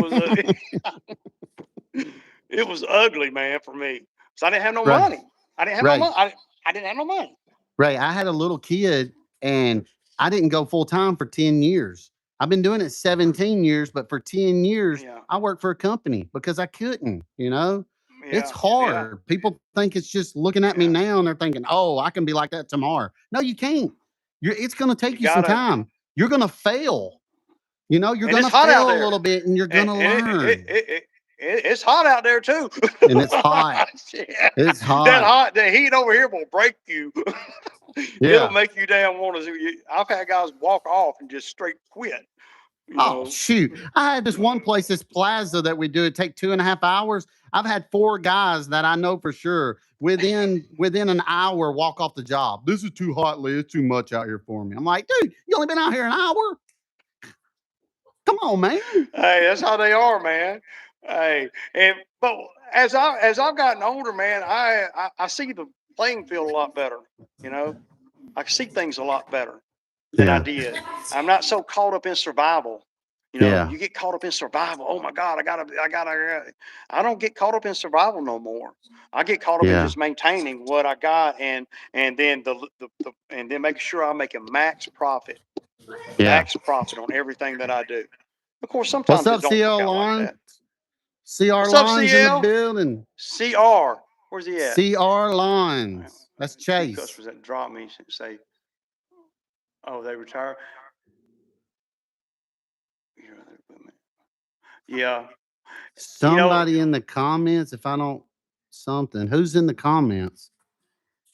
Speaker 2: was ugly, man, for me. So I didn't have no
Speaker 1: Right.
Speaker 2: money. I didn't have no
Speaker 1: Right.
Speaker 2: money. I didn't have no money.
Speaker 1: Right. I had a little kid and I didn't go full time for 10 years. I've been doing it 17 years, but for 10 years,
Speaker 2: Yeah,
Speaker 1: I worked for a company because I couldn't, you know? It's
Speaker 2: yeah, yeah,
Speaker 1: hard. People think it's just looking at me
Speaker 2: yeah.
Speaker 1: now and they're thinking, oh, I can be like that tomorrow. No, you can't. It's going to
Speaker 2: You
Speaker 1: take you some
Speaker 2: gotta,
Speaker 1: time. You're going to fail. You're
Speaker 2: and
Speaker 1: going
Speaker 2: it's
Speaker 1: to
Speaker 2: hot out
Speaker 1: fail a
Speaker 2: there.
Speaker 1: little bit and you're going
Speaker 2: And
Speaker 1: to
Speaker 2: it,
Speaker 1: learn.
Speaker 2: it's hot out there too.
Speaker 1: And it's hot.
Speaker 2: Yeah.
Speaker 1: It's hot.
Speaker 2: The heat over here will break you. It'll
Speaker 1: Yeah.
Speaker 2: make you damn want to. I've had guys walk off and just straight quit. You
Speaker 1: Oh
Speaker 2: know.
Speaker 1: shoot! I had this one place, this plaza that we do. It take 2.5 hours. I've had 4 guys that I know for sure within an hour walk off the job. This is too hot, Lee. It's too much out here for me. I'm like, dude, you only been out here an hour. Come on, man.
Speaker 2: Hey, that's how they are, man. Hey, and but as I've gotten older, man, I see the playing field a lot better. You know, I see things a lot better than I
Speaker 1: Yeah,
Speaker 2: did. I'm not so caught up in survival. You know,
Speaker 1: yeah,
Speaker 2: you get caught up in survival. Oh my God, I don't get caught up in survival no more. I get caught up in
Speaker 1: yeah,
Speaker 2: just maintaining what I got and then and then making sure I'm making
Speaker 1: yeah.
Speaker 2: max profit on everything that I do. Of course,
Speaker 1: What's
Speaker 2: sometimes it
Speaker 1: up,
Speaker 2: don't work
Speaker 1: CL
Speaker 2: out like
Speaker 1: Line?
Speaker 2: that.
Speaker 1: CR
Speaker 2: What's up,
Speaker 1: Lines in the
Speaker 2: CL?
Speaker 1: building.
Speaker 2: CR. Where's he at?
Speaker 1: CR
Speaker 2: I have
Speaker 1: Lines. That's
Speaker 2: a few
Speaker 1: Chase.
Speaker 2: customers that drop me and say, "Oh, they retire." Yeah, you know.
Speaker 1: Somebody in the comments, if I don't something, who's in the comments?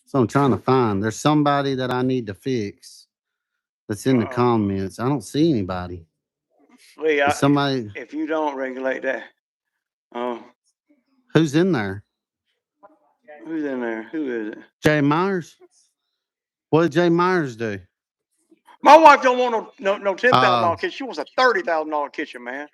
Speaker 1: So I'm trying to find. There's somebody that I need to fix that's in the
Speaker 2: Uh,
Speaker 1: comments. I don't see anybody.
Speaker 2: Lee,
Speaker 1: Is somebody
Speaker 2: if you don't regulate that, um,
Speaker 1: who's in there?
Speaker 2: who's in there? Who is it?
Speaker 1: Jay Myers? What did Jay Myers do?
Speaker 2: My wife don't want no $10,000
Speaker 1: Uh,
Speaker 2: kitchen. She wants a $30,000 kitchen, man.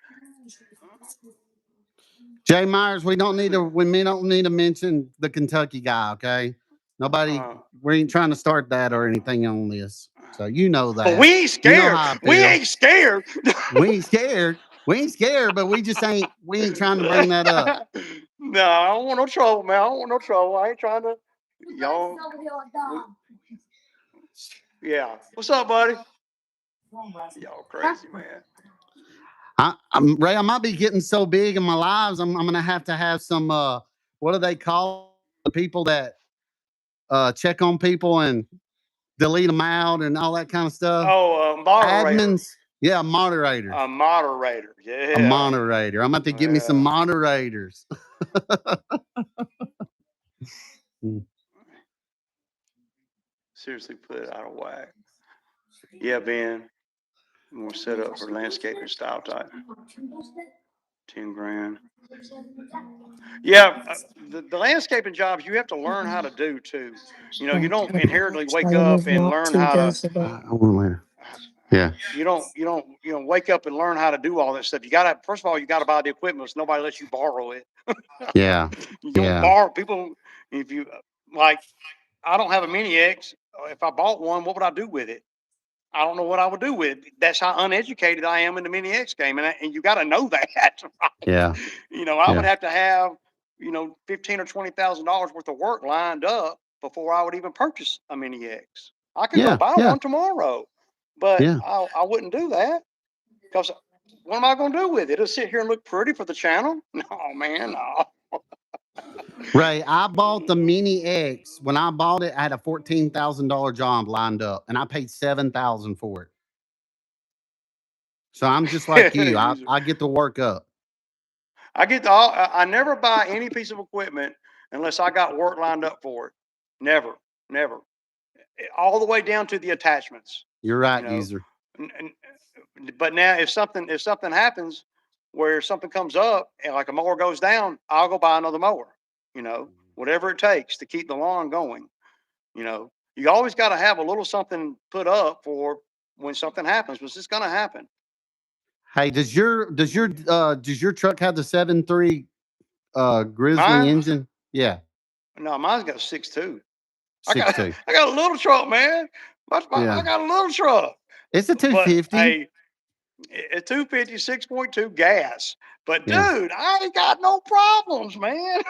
Speaker 1: Jay Myers, we don't need to mention the Kentucky guy, okay? Nobody
Speaker 2: Uh,
Speaker 1: we ain't trying to start that or anything on this. So you know
Speaker 2: but
Speaker 1: that.
Speaker 2: we ain't
Speaker 1: You know
Speaker 2: scared.
Speaker 1: how I
Speaker 2: We
Speaker 1: feel.
Speaker 2: ain't scared.
Speaker 1: We ain't scared. We ain't scared, but we ain't trying to bring that up.
Speaker 2: No, I don't want no trouble, man. I don't want no trouble. I ain't trying to. Y'all, we, yeah. What's up, buddy? Y'all crazy, man.
Speaker 1: I'm Ray. I might be getting so big in my lives. I'm gonna have to have some. What do they call the people that check on people and delete them out and all that kind of stuff?
Speaker 2: Oh, moderator.
Speaker 1: Admins. Yeah, moderators.
Speaker 2: A moderator.
Speaker 1: A
Speaker 2: Yeah.
Speaker 1: moderator. I'm about to get me some
Speaker 2: Yeah.
Speaker 1: moderators. Mm.
Speaker 2: Seriously put it out of whack. Yeah, Ben. More set up for landscaping style type. 10 grand. Yeah, the landscaping jobs you have to learn how to do too. You know, you don't inherently wake up and learn how to.
Speaker 1: I want later. Yeah.
Speaker 2: You don't wake up and learn how to do all that stuff. You gotta first of all you gotta buy the equipment so nobody lets you borrow it.
Speaker 1: Yeah.
Speaker 2: You don't
Speaker 1: Yeah.
Speaker 2: borrow people if you like. I don't have a mini X. If I bought one, what would I do with it? I don't know what I would do with it. That's how uneducated I am in the mini X game, and you got to know that, right?
Speaker 1: Yeah.
Speaker 2: I would
Speaker 1: Yeah.
Speaker 2: have to have 15 or $20,000 worth of work lined up before I would even purchase a mini X. I could go
Speaker 1: Yeah.
Speaker 2: buy
Speaker 1: Yeah.
Speaker 2: one tomorrow, but
Speaker 1: Yeah.
Speaker 2: I wouldn't do that because what am I going to do with it? It'll sit here and look pretty for the channel? No, man, no.
Speaker 1: Ray, I bought the Mini X. When I bought it, I had a $14,000 job lined up, and I paid 7,000 for it. So I'm just like you.
Speaker 2: User.
Speaker 1: I get to work up.
Speaker 2: I never buy any piece of equipment unless I got work lined up for it. Never, never. All the way down to the attachments.
Speaker 1: You're
Speaker 2: You
Speaker 1: right,
Speaker 2: know,
Speaker 1: geezer.
Speaker 2: but now if something happens where something comes up and like a mower goes down, I'll go buy another mower. Whatever it takes to keep the lawn going. You always got to have a little something put up for when something happens, which is going to happen.
Speaker 1: Hey, does your truck have the 7.3 Grizzly
Speaker 2: Mine,
Speaker 1: engine? Yeah,
Speaker 2: no, mine's got a 6.2. I got
Speaker 1: 6.2.
Speaker 2: I got a little truck, man. I
Speaker 1: Yeah,
Speaker 2: got a little truck,
Speaker 1: it's a
Speaker 2: but
Speaker 1: 250.
Speaker 2: hey, it's 250, 6.2 gas. But
Speaker 1: Yeah,
Speaker 2: dude, I ain't got no problems, man.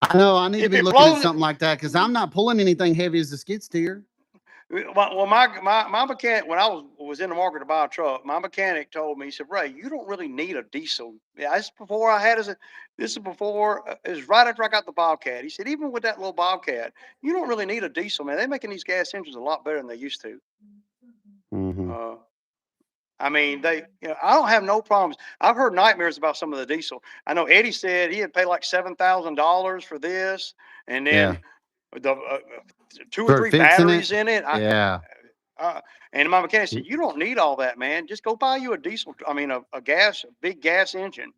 Speaker 1: I know. I need to
Speaker 2: If
Speaker 1: be
Speaker 2: it
Speaker 1: looking at
Speaker 2: blows,
Speaker 1: something like that because I'm not pulling anything heavy as a skid steer.
Speaker 2: well, my mechanic when I was in the market to buy a truck, my mechanic told me, he said, Ray, you don't really need a diesel. Yeah, this is before it was right after I got the Bobcat. He said, even with that little Bobcat, you don't really need a diesel, man. They're making these gas engines a lot better than they used to.
Speaker 1: Hmm.
Speaker 2: Uh, I mean, I don't have no problems. I've heard nightmares about some of the diesel. I know Eddie said he had paid like $7,000 for this, and
Speaker 1: Yeah,
Speaker 2: then the two or
Speaker 1: for
Speaker 2: three
Speaker 1: fixing it.
Speaker 2: batteries in it.
Speaker 1: Yeah,
Speaker 2: And my mechanic said, "You don't need all that, man. Just go buy you a diesel. I mean, a big gas engine,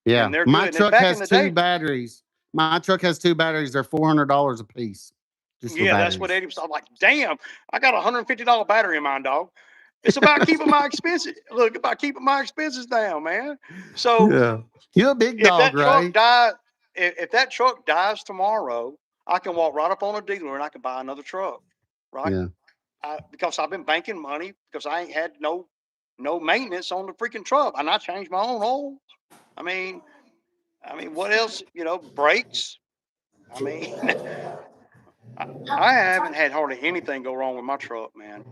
Speaker 1: Yeah.
Speaker 2: and they're
Speaker 1: My
Speaker 2: good." And
Speaker 1: truck
Speaker 2: back in
Speaker 1: has
Speaker 2: the
Speaker 1: two
Speaker 2: day,
Speaker 1: batteries. My truck has two batteries. They're $400 a piece. Just for
Speaker 2: yeah, that's what
Speaker 1: batteries.
Speaker 2: Eddie was. I'm like, "Damn, I got $150 battery in mine, dog." It's about keeping my expenses. Look, about keeping my expenses down, man. So
Speaker 1: Yeah. You're a big
Speaker 2: if
Speaker 1: dog,
Speaker 2: that truck
Speaker 1: right?
Speaker 2: dies, if that truck dies tomorrow, I can walk right up on a dealer and I can buy another truck, right?
Speaker 1: Yeah.
Speaker 2: Because I've been banking money because I ain't had no maintenance on the freaking truck, and I changed my own oil. I mean, what else? Brakes. I mean, I, I haven't had hardly anything go wrong with my truck, man.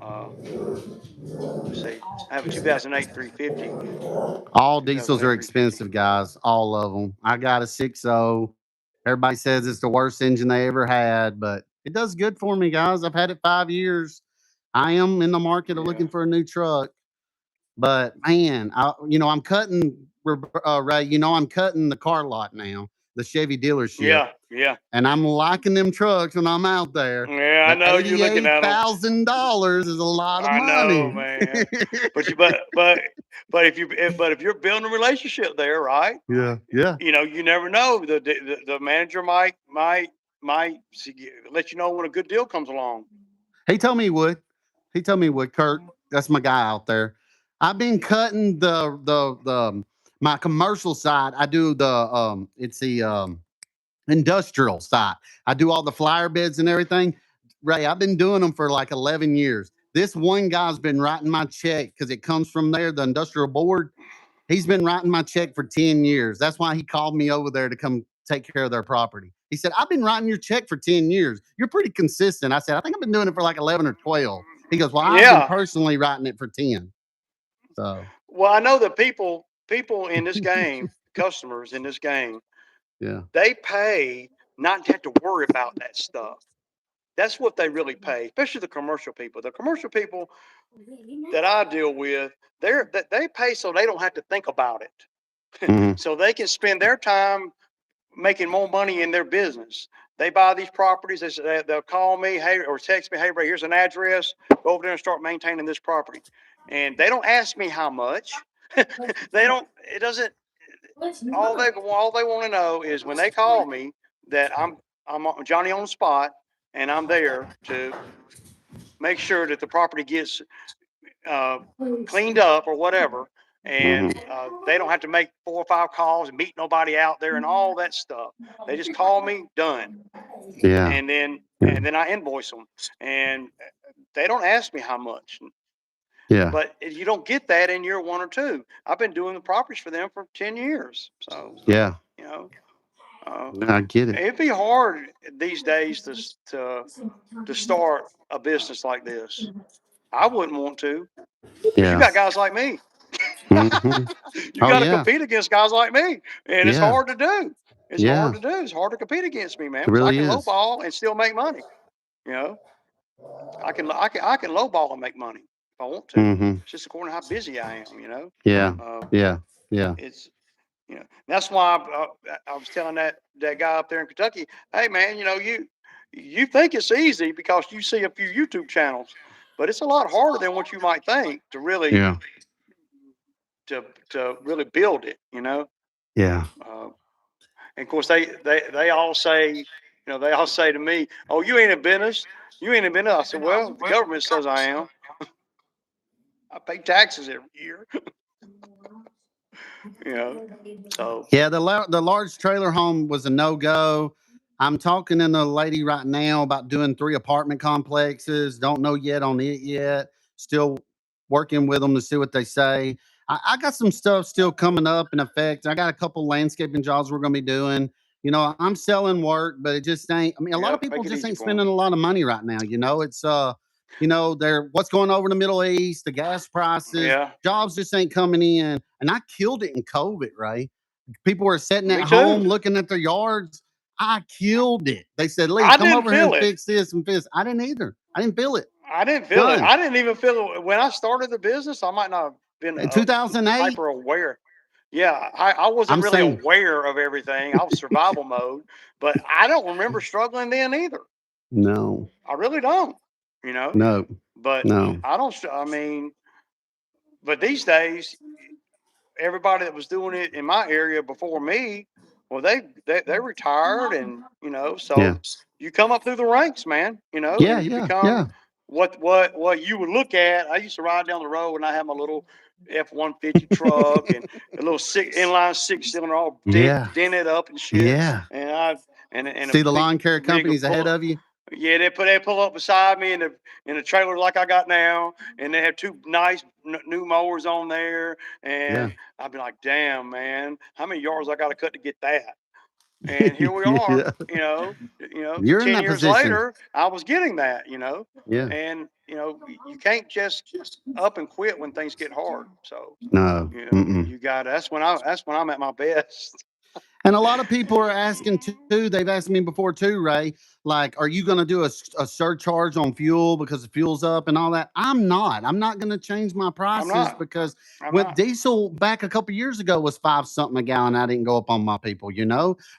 Speaker 2: Uh, let's see, I have a 2008 350,
Speaker 1: All diesels
Speaker 2: 2008
Speaker 1: are
Speaker 2: 350.
Speaker 1: expensive, guys. All of them. I got a 6.0. Everybody says it's the worst engine they ever had, but it does good for me, guys. I've had it 5 years. I am in the market of
Speaker 2: Yeah,
Speaker 1: looking for a new truck. But man, I'm cutting Ray. I'm cutting the car lot now, the Chevy dealership,
Speaker 2: yeah, yeah,
Speaker 1: and I'm liking them trucks when I'm out there.
Speaker 2: yeah. I
Speaker 1: But
Speaker 2: know you're looking at them.
Speaker 1: $88,000 is a lot of
Speaker 2: I know,
Speaker 1: money.
Speaker 2: man. But you, but if you're building a relationship there, right?
Speaker 1: Yeah, yeah.
Speaker 2: You never know. The manager might let you know when a good deal comes along.
Speaker 1: He told me he would. He told me he would. Kurt, that's my guy out there. I've been cutting the my commercial side. I do the it's the industrial side. I do all the flyer beds and everything. Ray, I've been doing them for like 11 years. This one guy's been writing my check because it comes from there, the industrial board. He's been writing my check for 10 years. That's why he called me over there to come take care of their property. He said, I've been writing your check for 10 years. You're pretty consistent. I said, I think I've been doing it for like 11 or 12. He goes, well, I've been
Speaker 2: Yeah.
Speaker 1: personally writing it for 10. So,
Speaker 2: Well, I know that people in this game, customers in this game,
Speaker 1: yeah.
Speaker 2: they pay not to have to worry about that stuff. That's what they really pay, especially the commercial people. The commercial people that I deal with, they pay so they don't have to think about it,
Speaker 1: Hmm.
Speaker 2: so they can spend their time making more money in their business. They buy these properties. They'll call me, hey, or text me, hey, Ray, here's an address. Go over there and start maintaining this property. And they don't ask me how much. They don't. It doesn't. All they want to know is when they call me that I'm Johnny on the spot and I'm there to make sure that the property gets uh, cleaned up or whatever,
Speaker 1: Hmm.
Speaker 2: and they don't have to make 4 or 5 calls and meet nobody out there and all that stuff. They just call me, done,
Speaker 1: Yeah.
Speaker 2: and then
Speaker 1: Yeah.
Speaker 2: and then I invoice them, and they don't ask me how much.
Speaker 1: Yeah.
Speaker 2: But you don't get that in year 1 or 2. I've been doing the properties for them for 10 years, so
Speaker 1: Yeah.
Speaker 2: you know uh,
Speaker 1: I get it.
Speaker 2: it'd be hard these days to start a business like this. I wouldn't want to because you
Speaker 1: Yeah.
Speaker 2: got guys like me.
Speaker 1: Hmm.
Speaker 2: You
Speaker 1: Oh,
Speaker 2: got to
Speaker 1: yeah.
Speaker 2: compete against guys like me, and it's
Speaker 1: Yeah.
Speaker 2: hard to do. It's hard
Speaker 1: Yeah.
Speaker 2: to do. It's hard to compete against me, man,
Speaker 1: It
Speaker 2: because I
Speaker 1: really
Speaker 2: can
Speaker 1: is.
Speaker 2: lowball and still make money. You know, I can lowball and make money if I want to.
Speaker 1: Hmm.
Speaker 2: It's just according to how busy I am.
Speaker 1: Yeah.
Speaker 2: Uh,
Speaker 1: Yeah. Yeah.
Speaker 2: it's that's why I was telling that guy up there in Kentucky, hey man, you think it's easy because you see a few YouTube channels, but it's a lot harder than what you might think to really
Speaker 1: Yeah.
Speaker 2: to really build it.
Speaker 1: Yeah.
Speaker 2: Uh, and of course, they all say, they all say to me, "Oh, you ain't in business. You ain't in business." I said, "Well, the government says I am. I pay taxes every year." you know. So
Speaker 1: Yeah, the large trailer home was a no go. I'm talking to the lady right now about doing 3 apartment complexes. Don't know yet on it yet. Still working with them to see what they say. I got some stuff still coming up in effect. I got a couple landscaping jobs we're going to be doing. I'm selling work, but it just ain't. I mean, a lot
Speaker 2: yeah,
Speaker 1: of people
Speaker 2: make it
Speaker 1: just
Speaker 2: easy
Speaker 1: ain't
Speaker 2: for them.
Speaker 1: spending a lot of money right now. It's they're what's going over in the Middle East, the gas prices,
Speaker 2: Yeah,
Speaker 1: jobs just ain't coming in. And I killed it in COVID, right? People were sitting at
Speaker 2: me
Speaker 1: home
Speaker 2: too.
Speaker 1: looking at their yards. I killed it. They said, Lee,
Speaker 2: I
Speaker 1: come
Speaker 2: didn't
Speaker 1: over here
Speaker 2: feel
Speaker 1: and
Speaker 2: it.
Speaker 1: fix this and fix. I didn't either. I didn't feel it.
Speaker 2: I didn't feel it.
Speaker 1: Done.
Speaker 2: I didn't even feel it when I started the business. I might not have been
Speaker 1: In 2008,
Speaker 2: hyper aware. Yeah, I wasn't
Speaker 1: I'm
Speaker 2: really
Speaker 1: saying
Speaker 2: aware of everything. I was survival mode, but I don't remember struggling then either.
Speaker 1: no,
Speaker 2: I really don't. You know,
Speaker 1: no.
Speaker 2: But
Speaker 1: No.
Speaker 2: I don't. I mean, but these days, everybody that was doing it in my area before me, well, they retired, and
Speaker 1: Yeah.
Speaker 2: so you come up through the ranks, man.
Speaker 1: Yeah.
Speaker 2: And you
Speaker 1: Yeah.
Speaker 2: become
Speaker 1: Yeah.
Speaker 2: what you would look at. I used to ride down the road, and I had my little F-150 truck and a little inline six cylinder, all
Speaker 1: Yeah.
Speaker 2: dented up and shit,
Speaker 1: Yeah.
Speaker 2: and I and a
Speaker 1: See the
Speaker 2: big
Speaker 1: lawn care
Speaker 2: rig
Speaker 1: companies
Speaker 2: of
Speaker 1: ahead
Speaker 2: pull.
Speaker 1: of you?
Speaker 2: Yeah, they pull up beside me in a trailer like I got now, and they have two nice new mowers on there,
Speaker 1: Yeah.
Speaker 2: and I'd be like, damn, man, how many yards I got to cut to get that? And here we are,
Speaker 1: Yeah. You're in
Speaker 2: 10
Speaker 1: that
Speaker 2: years
Speaker 1: position.
Speaker 2: later, I was getting that,
Speaker 1: Yeah.
Speaker 2: and you can't just up and quit when things get hard. So,
Speaker 1: No. Mm-mm.
Speaker 2: you got that's when I'm at my best.
Speaker 1: And a lot of people are asking too. They've asked me before too, Ray. Like, are you going to do a surcharge on fuel because the fuel's up and all that? I'm not. I'm not going to change my
Speaker 2: I'm
Speaker 1: prices
Speaker 2: not.
Speaker 1: because
Speaker 2: I'm
Speaker 1: with
Speaker 2: not.
Speaker 1: diesel back a couple years ago was five something a gallon. I didn't go up on my people.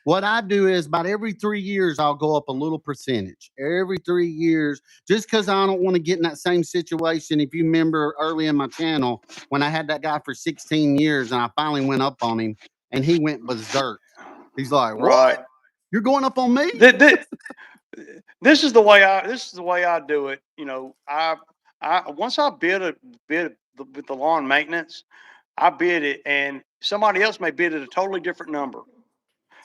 Speaker 1: What I do is about every 3 years I'll go up a little percentage. Every 3 years, just because I don't want to get in that same situation. If you remember early in my channel when I had that guy for 16 years and I finally went up on him and he went berserk. He's like,
Speaker 2: Right.
Speaker 1: "What? You're going up on me?"
Speaker 2: Th- th- this is the way I do it. I once I bid with the lawn maintenance, I bid it, and somebody else may bid at a totally different number.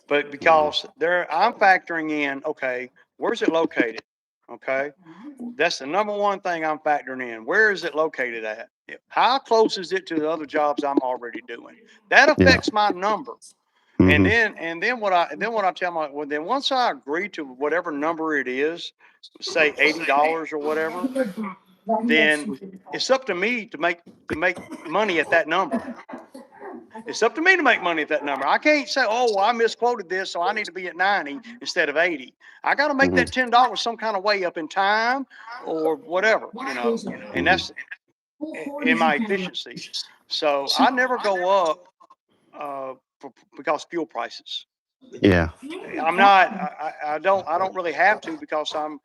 Speaker 2: But
Speaker 1: Mhm.
Speaker 2: because I'm factoring in, okay, where's it located? Okay, that's the number one thing I'm factoring in. Where is it located at? How close is it to the other jobs I'm already doing? That
Speaker 1: Yeah.
Speaker 2: affects my number. And
Speaker 1: Hmm.
Speaker 2: then what I tell my well, then once I agree to whatever number it is, say $80 or whatever, then it's up to me to make money at that number. It's up to me to make money at that number. I can't say, oh, well, I misquoted this, so I need to be at 90 instead of 80. I got to make
Speaker 1: Hmm.
Speaker 2: that $10 some kind of way up in time or whatever. And
Speaker 1: Hmm.
Speaker 2: that's in my efficiency. So I never go up because fuel prices.
Speaker 1: Yeah.
Speaker 2: I'm not. I don't really have to because I'm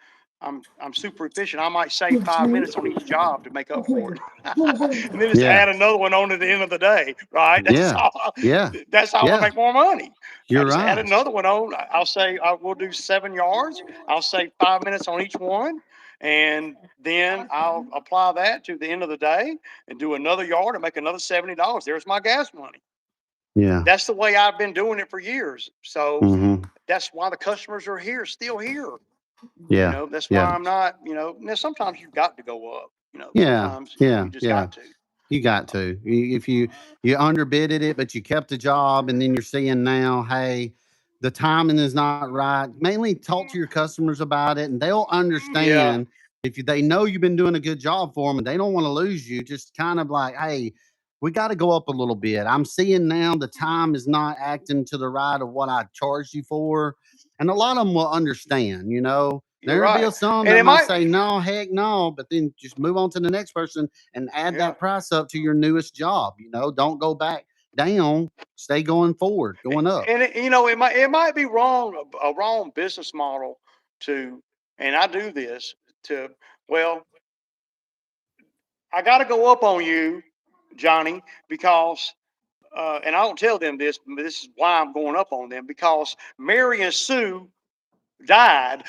Speaker 2: super efficient. I might save 5 minutes on each job to make up for it, and then just
Speaker 1: Yeah.
Speaker 2: add another one on at the end of the day. Right? That's
Speaker 1: Yeah.
Speaker 2: how.
Speaker 1: Yeah.
Speaker 2: That's how I
Speaker 1: Yeah.
Speaker 2: make more money. I
Speaker 1: You're
Speaker 2: just add
Speaker 1: right.
Speaker 2: another one on. I'll say I will do 7 yards. I'll save 5 minutes on each one, and then I'll apply that to the end of the day and do another yard and make another $70. There's my gas money.
Speaker 1: Yeah.
Speaker 2: That's the way I've been doing it for years. So
Speaker 1: Hmm.
Speaker 2: that's why the customers are here, still here.
Speaker 1: Yeah.
Speaker 2: That's why
Speaker 1: Yeah.
Speaker 2: I'm not, now sometimes you've got to go up,
Speaker 1: Yeah.
Speaker 2: sometimes
Speaker 1: Yeah.
Speaker 2: you just
Speaker 1: Yeah.
Speaker 2: got to.
Speaker 1: You got to. If you underbidded it, but you kept the job, and then you're seeing now, hey, the timing is not right. Mainly talk to your customers about it, and they'll
Speaker 2: Yeah,
Speaker 1: understand if they know you've been doing a good job for them, and they don't want to lose you. Just kind of like, hey, we got to go up a little bit. I'm seeing now the time is not acting to the right of what I charged you for, and a lot of them will understand.
Speaker 2: you're
Speaker 1: There'll be
Speaker 2: right.
Speaker 1: some
Speaker 2: And
Speaker 1: that
Speaker 2: it
Speaker 1: might
Speaker 2: might,
Speaker 1: say no, heck no, but then just move on to the next person and add
Speaker 2: yeah.
Speaker 1: that price up to your newest job. Don't go back down. Stay going forward, going up.
Speaker 2: And it might be wrong, a wrong business model to, and I do this to, well, I got to go up on you, Johnny, because and I don't tell them this, but this is why I'm going up on them because Mary and Sue died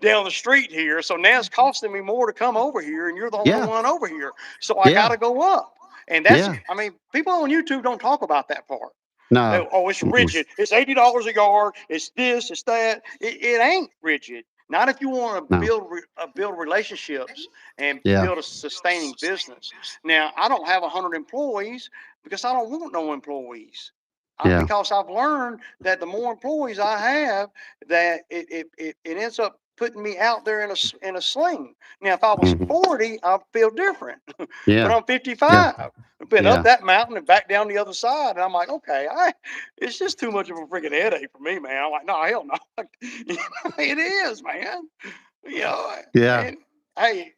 Speaker 2: down the street here. So now it's costing me more to come over here, and you're the only
Speaker 1: Yeah,
Speaker 2: one over here. So I got
Speaker 1: yeah,
Speaker 2: to go up. And
Speaker 1: yeah.
Speaker 2: I mean, people on YouTube don't talk about that part.
Speaker 1: No.
Speaker 2: Oh, it's
Speaker 1: Mm-mm.
Speaker 2: rigid. It's $80 a yard. It's this. It's that. It ain't rigid. Not if you want to
Speaker 1: No.
Speaker 2: build relationships and
Speaker 1: Yeah.
Speaker 2: build a sustaining business. Now, I don't have 100 employees because I don't want no employees.
Speaker 1: Yeah.
Speaker 2: Because I've learned that the more employees I have, that it ends up putting me out there in a sling. Now, if I was
Speaker 1: Hmm.
Speaker 2: 40, I'd feel different. But
Speaker 1: Yeah.
Speaker 2: I'm
Speaker 1: Yeah.
Speaker 2: 55. I've been up
Speaker 1: Yeah.
Speaker 2: that mountain and back down the other side, and I'm like, okay, it's just too much of a freaking headache for me, man. I'm like, no, hell no. It is, man. You know,
Speaker 1: Yeah.
Speaker 2: and hey,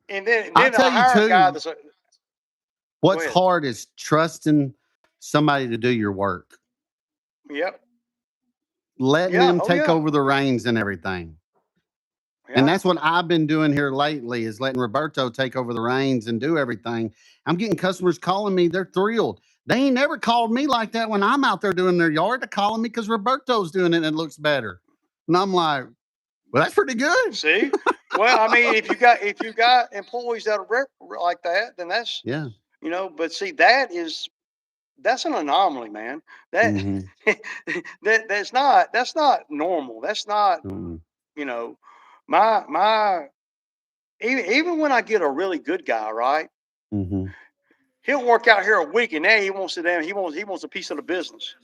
Speaker 2: and
Speaker 1: I
Speaker 2: then
Speaker 1: tell
Speaker 2: I
Speaker 1: you
Speaker 2: hire a guy
Speaker 1: too,
Speaker 2: that's a, go
Speaker 1: what's
Speaker 2: ahead.
Speaker 1: hard is trusting somebody to do your work,
Speaker 2: Yep.
Speaker 1: letting
Speaker 2: Yeah.
Speaker 1: them
Speaker 2: Oh
Speaker 1: take
Speaker 2: yeah.
Speaker 1: over the reins and everything. And
Speaker 2: Yeah.
Speaker 1: that's what I've been doing here lately is letting Roberto take over the reins and do everything. I'm getting customers calling me. They're thrilled. They ain't never called me like that when I'm out there doing their yard. They're calling me because Roberto's doing it and it looks better. And I'm like, well, that's pretty good.
Speaker 2: See, well, I mean, if you got employees that are like that, then that's
Speaker 1: Yeah.
Speaker 2: But see, that's an anomaly, man. That
Speaker 1: Mm-hmm.
Speaker 2: that's not normal. That's not
Speaker 1: Mm-hmm.
Speaker 2: you know my even when I get a really good guy, right?
Speaker 1: Mm-hmm.
Speaker 2: He'll work out here a week, and then he wants to damn he wants a piece of the business.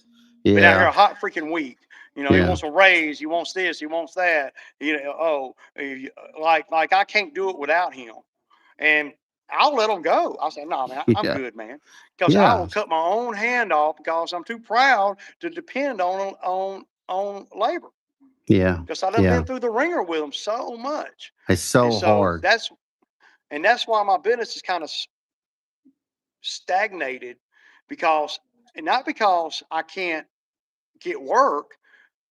Speaker 2: Been out here
Speaker 1: Yeah.
Speaker 2: a hot freaking week. He
Speaker 1: Yeah.
Speaker 2: wants a raise. He wants this. He wants that. Like I can't do it without him. And I'll let him go. I said, no, man, I'm
Speaker 1: Yeah.
Speaker 2: good, man. Because I will
Speaker 1: Yeah.
Speaker 2: cut my own hand off because I'm too proud to depend on labor.
Speaker 1: Yeah.
Speaker 2: Because I done been
Speaker 1: Yeah.
Speaker 2: through the ringer with them so much.
Speaker 1: It's
Speaker 2: And
Speaker 1: so
Speaker 2: so
Speaker 1: hard.
Speaker 2: that's why my business is kind of stagnated because and not because I can't get work,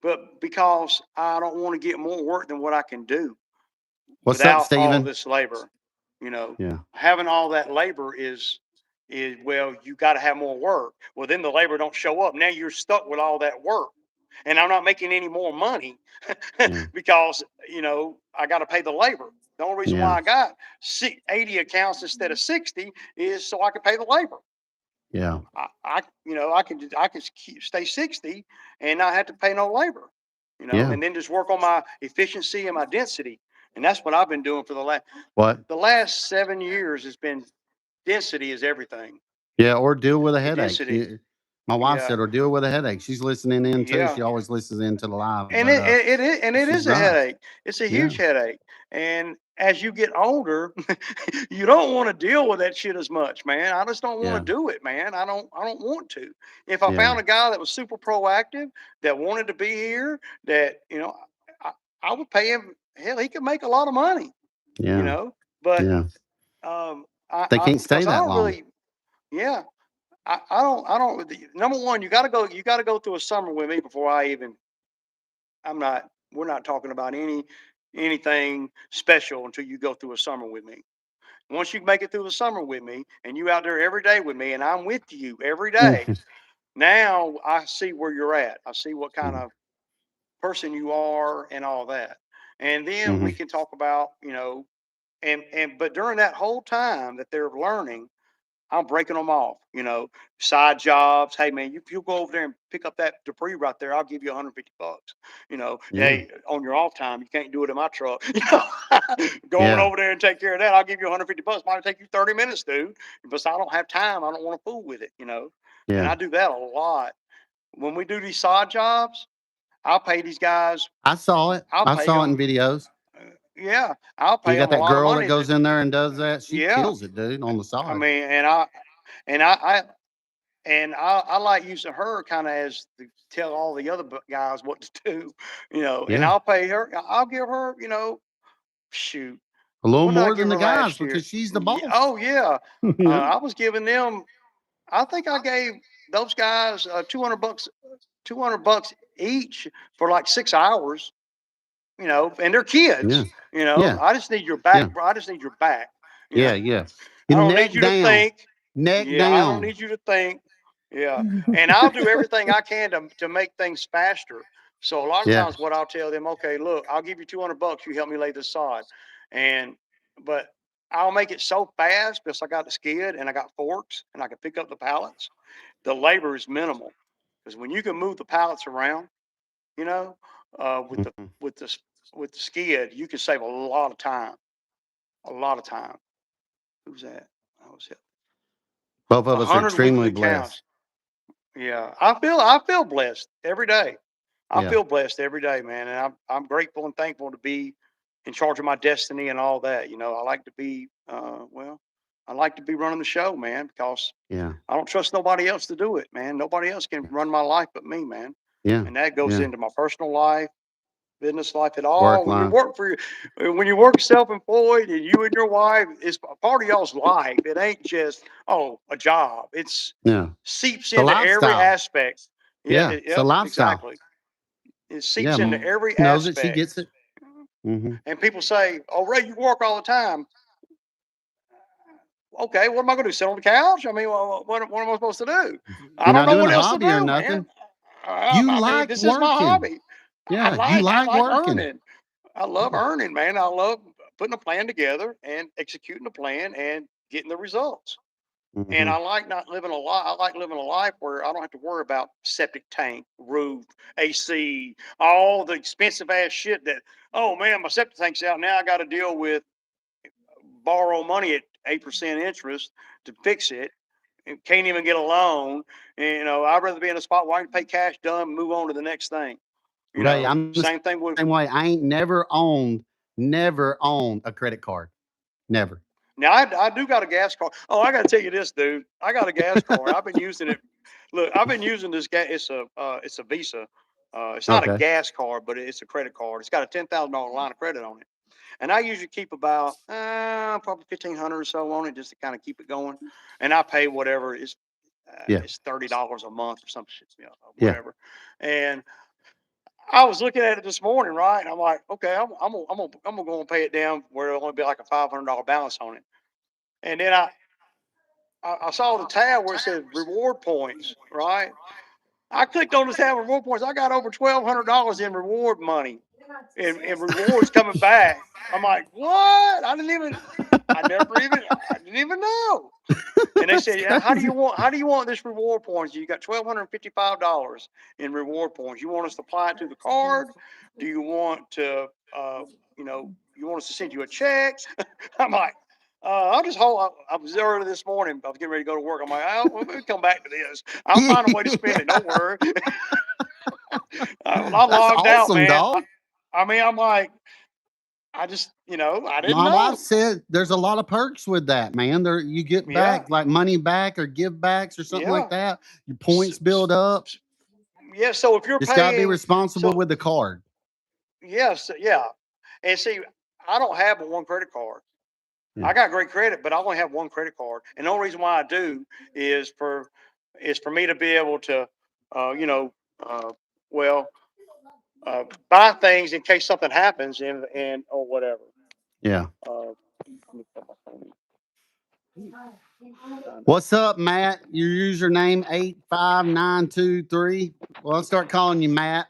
Speaker 2: but because I don't want to get more work than what I can do
Speaker 1: What's up,
Speaker 2: without all
Speaker 1: Steven?
Speaker 2: this labor. You know,
Speaker 1: Yeah.
Speaker 2: having all that labor is well, you got to have more work. Well, then the labor don't show up. Now you're stuck with all that work, and I'm not making any more money
Speaker 1: Yeah.
Speaker 2: because I got to pay the labor. The only reason why
Speaker 1: Yeah.
Speaker 2: I got 80 accounts instead of 60 is so I can pay the labor.
Speaker 1: Yeah.
Speaker 2: I can stay 60 and not have to pay no labor,
Speaker 1: Yeah.
Speaker 2: and then just work on my efficiency and my density. And that's what I've been doing for the last
Speaker 1: What?
Speaker 2: 7 years has been density is everything.
Speaker 1: Yeah. Or deal with a headache.
Speaker 2: Density.
Speaker 1: My wife
Speaker 2: Yeah.
Speaker 1: said, or deal with a headache. She's listening in too. She
Speaker 2: Yeah.
Speaker 1: always listens in to the live,
Speaker 2: And
Speaker 1: but
Speaker 2: it
Speaker 1: she's
Speaker 2: is a
Speaker 1: right.
Speaker 2: headache. It's a
Speaker 1: Yeah.
Speaker 2: huge headache. And as you get older, you don't want to deal with that shit as much, man. I just don't want
Speaker 1: Yeah.
Speaker 2: to do it, man. I don't want to. If I
Speaker 1: Yeah.
Speaker 2: found a guy that was super proactive, that wanted to be here, that I, I would pay him. Hell, he could make a lot of money, you
Speaker 1: Yeah.
Speaker 2: know. But
Speaker 1: Yeah. They
Speaker 2: I
Speaker 1: can't stay
Speaker 2: because I
Speaker 1: that
Speaker 2: don't
Speaker 1: long.
Speaker 2: really, yeah. Number one, you got to go through a summer with me before I even I'm not. We're not talking about anything special until you go through a summer with me. Once you make it through the summer with me, and you out there every day with me, and I'm with you every day,
Speaker 1: Mhm.
Speaker 2: now I see where you're at. I see what kind
Speaker 1: Mhm.
Speaker 2: of person you are, and all that. And then we
Speaker 1: Mhm.
Speaker 2: can talk about, but during that whole time that they're learning, I'm breaking them off, side jobs. Hey man, if you go over there and pick up that debris right there, I'll give you 150 bucks.
Speaker 1: Yeah.
Speaker 2: Hey, on your off time, you can't do it in my truck. Going
Speaker 1: Yeah.
Speaker 2: over there and take care of that, I'll give you 150 bucks. Might take you 30 minutes, dude. But I don't have time. I don't want to fool with it. And
Speaker 1: Yeah.
Speaker 2: I do that a lot. When we do these side jobs, I'll pay these guys.
Speaker 1: I saw it.
Speaker 2: I'll
Speaker 1: I
Speaker 2: pay
Speaker 1: saw it in
Speaker 2: them.
Speaker 1: videos.
Speaker 2: Yeah, I'll
Speaker 1: You
Speaker 2: pay
Speaker 1: got
Speaker 2: them a
Speaker 1: that
Speaker 2: lot of
Speaker 1: girl that
Speaker 2: money.
Speaker 1: goes in there and does that. She
Speaker 2: Yeah,
Speaker 1: kills it, dude, on the
Speaker 2: I
Speaker 1: side.
Speaker 2: mean, and I like using her kind of as to tell all the other guys what to do, and
Speaker 1: Yeah.
Speaker 2: I'll pay her. I'll give her, shoot,
Speaker 1: A little
Speaker 2: what did I
Speaker 1: more
Speaker 2: give
Speaker 1: than the
Speaker 2: her
Speaker 1: guys
Speaker 2: last year?
Speaker 1: because she's the
Speaker 2: Yeah,
Speaker 1: boss.
Speaker 2: oh yeah,
Speaker 1: Yeah.
Speaker 2: I was giving them. I think I gave those guys 200 bucks, 200 bucks each for like 6 hours, and they're
Speaker 1: Yeah.
Speaker 2: kids.
Speaker 1: Yeah.
Speaker 2: I just need your back,
Speaker 1: Yeah.
Speaker 2: bro. I just need your back. You know,
Speaker 1: Yeah. Yeah.
Speaker 2: I
Speaker 1: And
Speaker 2: don't need
Speaker 1: neck
Speaker 2: you to
Speaker 1: down.
Speaker 2: think.
Speaker 1: Neck
Speaker 2: Yeah, I don't
Speaker 1: down.
Speaker 2: need you to think. Yeah. And I'll do everything I can to make things faster. So a lot of
Speaker 1: Yeah.
Speaker 2: times what I'll tell them, okay, look, I'll give you 200 bucks. You help me lay this sod. And, but I'll make it so fast because I got the skid and I got forks and I can pick up the pallets. The labor is minimal because when you can move the pallets around, you know, with the,
Speaker 1: Mhm.
Speaker 2: with the, with the skid, you can save a lot of time. Who's that? That was it.
Speaker 1: Both of
Speaker 2: A
Speaker 1: us are
Speaker 2: hundred
Speaker 1: extremely
Speaker 2: weekly
Speaker 1: blessed.
Speaker 2: counts. Yeah, I feel blessed every day. I
Speaker 1: Yeah.
Speaker 2: feel blessed every day, man, and I'm grateful and thankful to be in charge of my destiny and all that. I like to be I like to be running the show, man, because
Speaker 1: Yeah.
Speaker 2: I don't trust nobody else to do it, man. Nobody else can run my life but me, man.
Speaker 1: Yeah.
Speaker 2: And that goes
Speaker 1: Yeah.
Speaker 2: into my personal life, business life at
Speaker 1: Work
Speaker 2: all.
Speaker 1: life.
Speaker 2: When you work self-employed and you and your wife, it's a part of y'all's life. It ain't just a job. It's
Speaker 1: Yeah.
Speaker 2: seeps
Speaker 1: It's a
Speaker 2: into every
Speaker 1: lifestyle.
Speaker 2: aspect. Yeah,
Speaker 1: Yeah. It's a
Speaker 2: yep,
Speaker 1: lifestyle.
Speaker 2: exactly. It
Speaker 1: Yeah.
Speaker 2: seeps into every
Speaker 1: Knows it. She
Speaker 2: aspect.
Speaker 1: gets it. Mm-hmm.
Speaker 2: And people say, "Oh, Ray, you work all the time." Okay, what am I going to do? Sit on the couch? I mean, what am I supposed to do? I
Speaker 1: You're
Speaker 2: don't
Speaker 1: not
Speaker 2: know
Speaker 1: doing
Speaker 2: what
Speaker 1: a
Speaker 2: else to
Speaker 1: hobby or
Speaker 2: do, man.
Speaker 1: nothing. You
Speaker 2: I mean,
Speaker 1: like
Speaker 2: this is my
Speaker 1: working.
Speaker 2: hobby.
Speaker 1: Yeah, you
Speaker 2: I
Speaker 1: like
Speaker 2: like
Speaker 1: working.
Speaker 2: earning. I love
Speaker 1: Yeah.
Speaker 2: earning, man. I love putting a plan together and executing the plan and getting the results. And
Speaker 1: Mm-hmm.
Speaker 2: I like not living a life. I like living a life where I don't have to worry about septic tank, roof, AC, all the expensive ass shit that. Oh man, my septic tank's out now. I got to deal with borrow money at 8% interest to fix it. And can't even get a loan. And, I'd rather be in a spot where I can pay cash, done, move on to the next thing.
Speaker 1: Ray, I'm the
Speaker 2: Same
Speaker 1: same
Speaker 2: thing
Speaker 1: way.
Speaker 2: with.
Speaker 1: I ain't never owned a credit card. Never.
Speaker 2: Now I do got a gas card. Oh, I got to tell you this, dude. I got a gas card. I've been using it. Look, I've been using this gas. It's a Visa. It's not a
Speaker 1: Okay.
Speaker 2: gas card, but it's a credit card. It's got a $10,000 line of credit on it, and I usually keep about probably 1,500 or so on it just to kind of keep it going. And I pay whatever
Speaker 1: Yeah.
Speaker 2: it's $30 a month or some shit,
Speaker 1: Yeah.
Speaker 2: whatever. And I was looking at it this morning, right? And I'm like, okay, I'm gonna go and pay it down where it'll only be like a $500 balance on it. And then I saw the tab where it said reward points, right? I clicked on this tab reward points. I got over $1,200 in reward money and rewards coming back. I'm like, what? I didn't even know. And they
Speaker 1: That's
Speaker 2: said, yeah,
Speaker 1: crazy.
Speaker 2: how do you want this reward points? You got $1,255 in reward points. You want us to apply it to the card? Do you want to, you want us to send you a check? I'm like, I'll just hold. I was early this morning. I was getting ready to go to work. I'm like, we'll come back to this. I'll find a way to spend it. Don't worry. When I
Speaker 1: That's
Speaker 2: logged out,
Speaker 1: awesome,
Speaker 2: man,
Speaker 1: dog.
Speaker 2: I'm like, I didn't
Speaker 1: My wife
Speaker 2: know.
Speaker 1: said there's a lot of perks with that, man. There you get
Speaker 2: Yeah,
Speaker 1: back like money back or give backs or something like
Speaker 2: yeah.
Speaker 1: that. Your
Speaker 2: S-
Speaker 1: points build up.
Speaker 2: s- Yeah, so if you're
Speaker 1: Just gotta be
Speaker 2: paying,
Speaker 1: responsible
Speaker 2: so
Speaker 1: with the card.
Speaker 2: yes, yeah, and see, I don't have a one credit card.
Speaker 1: Yeah.
Speaker 2: I got great credit, but I only have one credit card, and the only reason why I do is for me to be able to, uh, you know, uh, well, buy things in case something happens and or whatever.
Speaker 1: Yeah.
Speaker 2: Uh, let me put my phone in.
Speaker 1: What's up, Matt? Your username 85923. Well, I'll start calling you Matt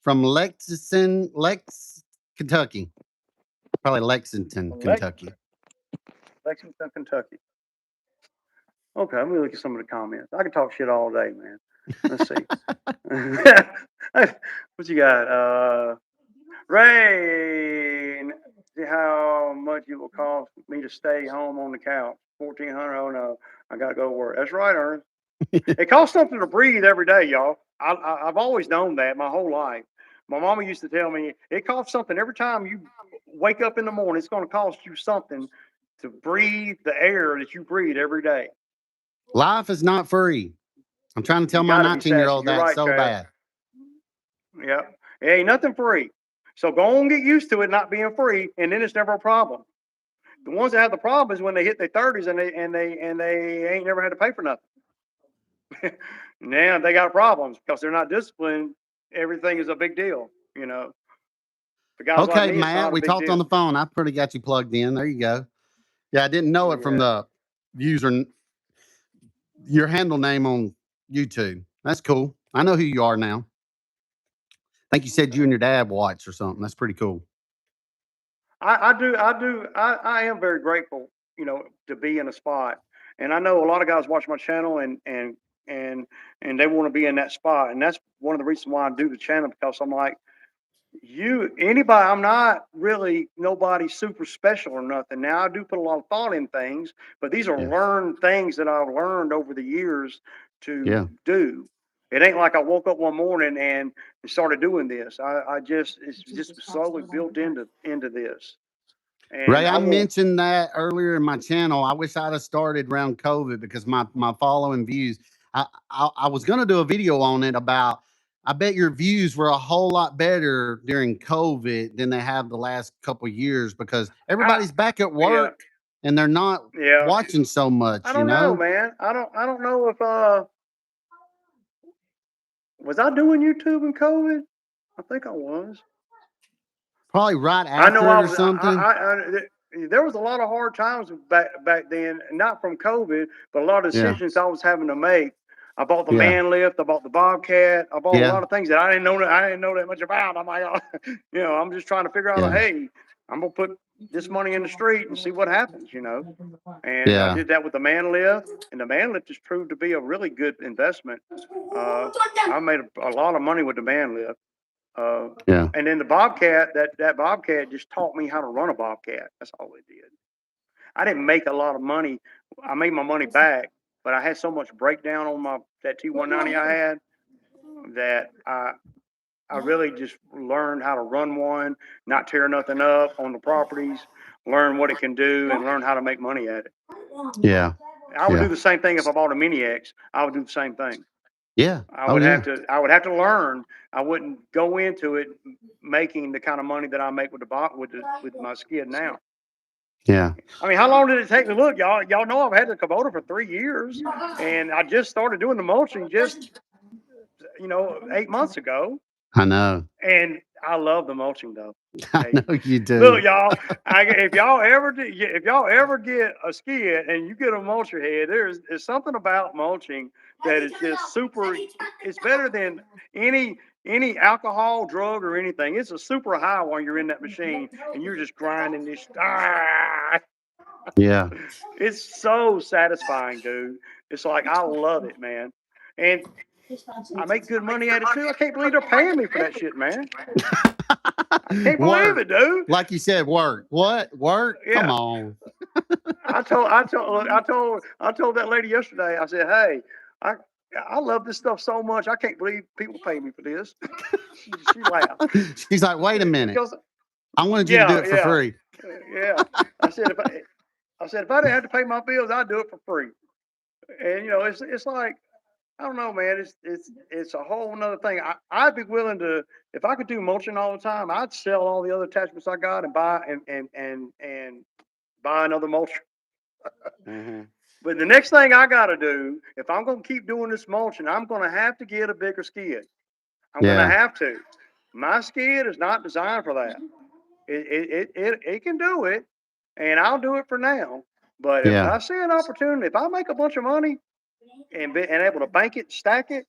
Speaker 1: from Kentucky. Probably Lexington, Kentucky.
Speaker 2: Lexington, Kentucky. Okay, let me look at some of the comments. I can talk shit all day, man. Let's see. What you got? Rain. See how much it will cost me to stay home on the couch. 1,400. Oh no, I gotta go to work. That's right, Ernest. It costs something to breathe every day, y'all. I've always known that my whole life. My mama used to tell me it costs something every time you wake up in the morning. It's going to cost you something to breathe the air that you breathe every day.
Speaker 1: Life is not free. I'm trying to tell
Speaker 2: You
Speaker 1: my
Speaker 2: got to be
Speaker 1: 19-year-old
Speaker 2: sassy. You're
Speaker 1: that
Speaker 2: right,
Speaker 1: so
Speaker 2: Chad.
Speaker 1: bad.
Speaker 2: Yep. It ain't nothing free. So go and get used to it not being free, and then it's never a problem. The ones that have the problem is when they hit their 30s and they ain't never had to pay for nothing. Now they got problems because they're not disciplined. Everything is a big deal. For guys like
Speaker 1: Okay,
Speaker 2: me, it's
Speaker 1: Matt,
Speaker 2: not a
Speaker 1: we
Speaker 2: big
Speaker 1: talked on
Speaker 2: deal.
Speaker 1: the phone. I pretty got you plugged in. There you go. Yeah, I didn't know it from
Speaker 2: Yeah.
Speaker 1: the user, your handle name on YouTube. That's cool. I know who you are now. I think you said you
Speaker 2: Okay.
Speaker 1: and your dad watch or something. That's pretty cool.
Speaker 2: I am very grateful, to be in a spot. And I know a lot of guys watch my channel and and they want to be in that spot. And that's one of the reasons why I do the channel because I'm like, I'm not really nobody super special or nothing. Now I do put a lot of thought in things, but these are
Speaker 1: Yeah.
Speaker 2: learned things that I've learned over the years to
Speaker 1: Yeah.
Speaker 2: do. It ain't like I woke up one morning and started doing this. It's just slowly built into this. And
Speaker 1: Ray,
Speaker 2: I
Speaker 1: I
Speaker 2: won't.
Speaker 1: mentioned that earlier in my channel. I wish I'd have started around COVID because my following views. I was going to do a video on it about. I bet your views were a whole lot better during COVID than they have the last couple of years because
Speaker 2: I
Speaker 1: everybody's back at
Speaker 2: Yeah,
Speaker 1: work and they're not
Speaker 2: yeah.
Speaker 1: watching so
Speaker 2: I
Speaker 1: much. You
Speaker 2: don't know,
Speaker 1: know.
Speaker 2: man. I don't know if was I doing YouTube in COVID? I think I was.
Speaker 1: Probably right
Speaker 2: I know
Speaker 1: after it or something.
Speaker 2: there was a lot of hard times back then, not from COVID, but a lot of
Speaker 1: Yeah.
Speaker 2: decisions I was having to make. I bought the
Speaker 1: Yeah.
Speaker 2: man lift, I bought the Bobcat, I bought a
Speaker 1: Yeah.
Speaker 2: lot of things that I didn't know that much about. I'm like, I'm just trying to figure out, like,
Speaker 1: Yeah.
Speaker 2: hey, I'm gonna put this money in the street and see what happens. And I
Speaker 1: Yeah.
Speaker 2: did that with the man lift, and the man lift just proved to be a really good investment. Uh, I made a lot of money with the man lift. Uh,
Speaker 1: Yeah.
Speaker 2: and then the Bobcat, that Bobcat just taught me how to run a Bobcat. That's all it did. I didn't make a lot of money. I made my money back, but I had so much breakdown on that T190 I had that I really just learned how to run one, not tear nothing up on the properties, learn what it can do, and learn how to make money at it.
Speaker 1: Yeah.
Speaker 2: I would do
Speaker 1: Yeah.
Speaker 2: the same thing if I bought a Mini X. I would do the same thing.
Speaker 1: Yeah.
Speaker 2: I
Speaker 1: Oh
Speaker 2: would
Speaker 1: yeah.
Speaker 2: have to I would have to learn. I wouldn't go into it making the kind of money that I make with my skid now.
Speaker 1: Yeah.
Speaker 2: I mean, how long did it take me? Look, y'all know I've had the Kubota for 3 years, and I just started doing the mulching just 8 months ago,
Speaker 1: I know.
Speaker 2: and I love the mulching though.
Speaker 1: I
Speaker 2: Hey,
Speaker 1: know you
Speaker 2: look,
Speaker 1: do.
Speaker 2: y'all. If y'all ever get a skid and you get a mulcher head, there's something about mulching that is just super. It's better than any alcohol, drug, or anything. It's a super high while you're in that machine and you're just grinding this.
Speaker 1: Yeah.
Speaker 2: It's so satisfying, dude. It's like I love it, man. And I make good money at it too. I can't believe they're paying me for that shit, man. I can't believe
Speaker 1: Work.
Speaker 2: it, dude.
Speaker 1: Like you said, work. What? Work? Come
Speaker 2: Yeah.
Speaker 1: on.
Speaker 2: I told that lady yesterday. I said, "Hey, I I love this stuff so much. I can't believe people pay me for this." she laughed
Speaker 1: She's like, wait a minute.
Speaker 2: because
Speaker 1: I wanted you to do
Speaker 2: yeah,
Speaker 1: it for
Speaker 2: yeah,
Speaker 1: free.
Speaker 2: yeah. I said if I didn't have to pay my bills, I'd do it for free. And it's like I don't know, man. It's a whole another thing. I'd be willing to if I could do mulching all the time. I'd sell all the other attachments I got and buy and buy another mulcher.
Speaker 1: Hmm.
Speaker 2: But the next thing I got to do, if I'm going to keep doing this mulching, I'm going to have to get a bigger skid. I'm going to
Speaker 1: Yeah.
Speaker 2: have to. My skid is not designed for that. It can do it, and I'll do it for now. But if
Speaker 1: Yeah.
Speaker 2: I see an opportunity, if I make a bunch of money and able to bank it, stack it,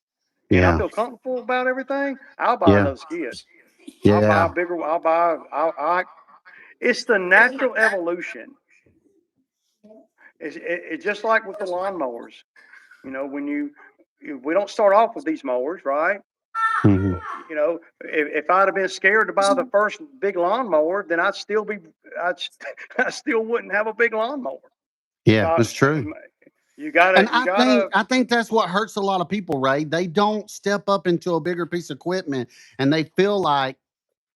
Speaker 2: and I
Speaker 1: Yeah.
Speaker 2: feel comfortable about everything, I'll buy
Speaker 1: Yeah.
Speaker 2: another skid. I'll buy a
Speaker 1: Yeah.
Speaker 2: bigger. I'll buy. It's the natural evolution. It's just like with the lawnmowers. When we don't start off with these mowers, right?
Speaker 1: Hmm.
Speaker 2: If I'd have been scared to buy the first big lawnmower, then I'd, I still wouldn't have a big lawnmower.
Speaker 1: Yeah.
Speaker 2: So
Speaker 1: That's true. And
Speaker 2: you gotta,
Speaker 1: I think that's what hurts a lot of people, Ray. They don't step up into a bigger piece of equipment and they feel like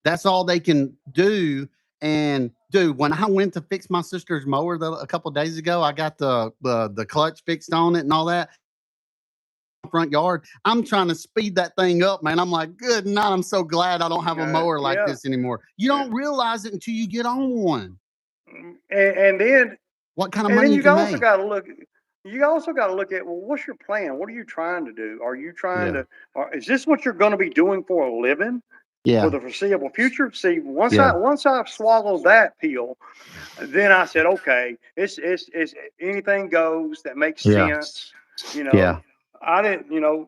Speaker 1: that's all they can do. And dude, when I went to fix my sister's mower a couple of days ago, I got the clutch fixed on it and all that. Front yard. I'm trying to speed that thing up, man. I'm like, good night. I'm so glad I don't have a mower like
Speaker 2: yeah,
Speaker 1: this anymore. You
Speaker 2: yeah.
Speaker 1: don't realize it until you get on one.
Speaker 2: And then
Speaker 1: What kind of
Speaker 2: and then
Speaker 1: money you
Speaker 2: you
Speaker 1: can
Speaker 2: also
Speaker 1: make.
Speaker 2: got to look. You also got to look at, well, what's your plan? What are you trying to do? Are you trying
Speaker 1: Yeah.
Speaker 2: to? Is this what you're going to be doing for a living for
Speaker 1: Yeah.
Speaker 2: the foreseeable future? See,
Speaker 1: Yeah.
Speaker 2: once I've swallowed that pill, then I said, okay, it's anything goes that makes
Speaker 1: Yeah.
Speaker 2: sense. You know,
Speaker 1: Yeah.
Speaker 2: I didn't.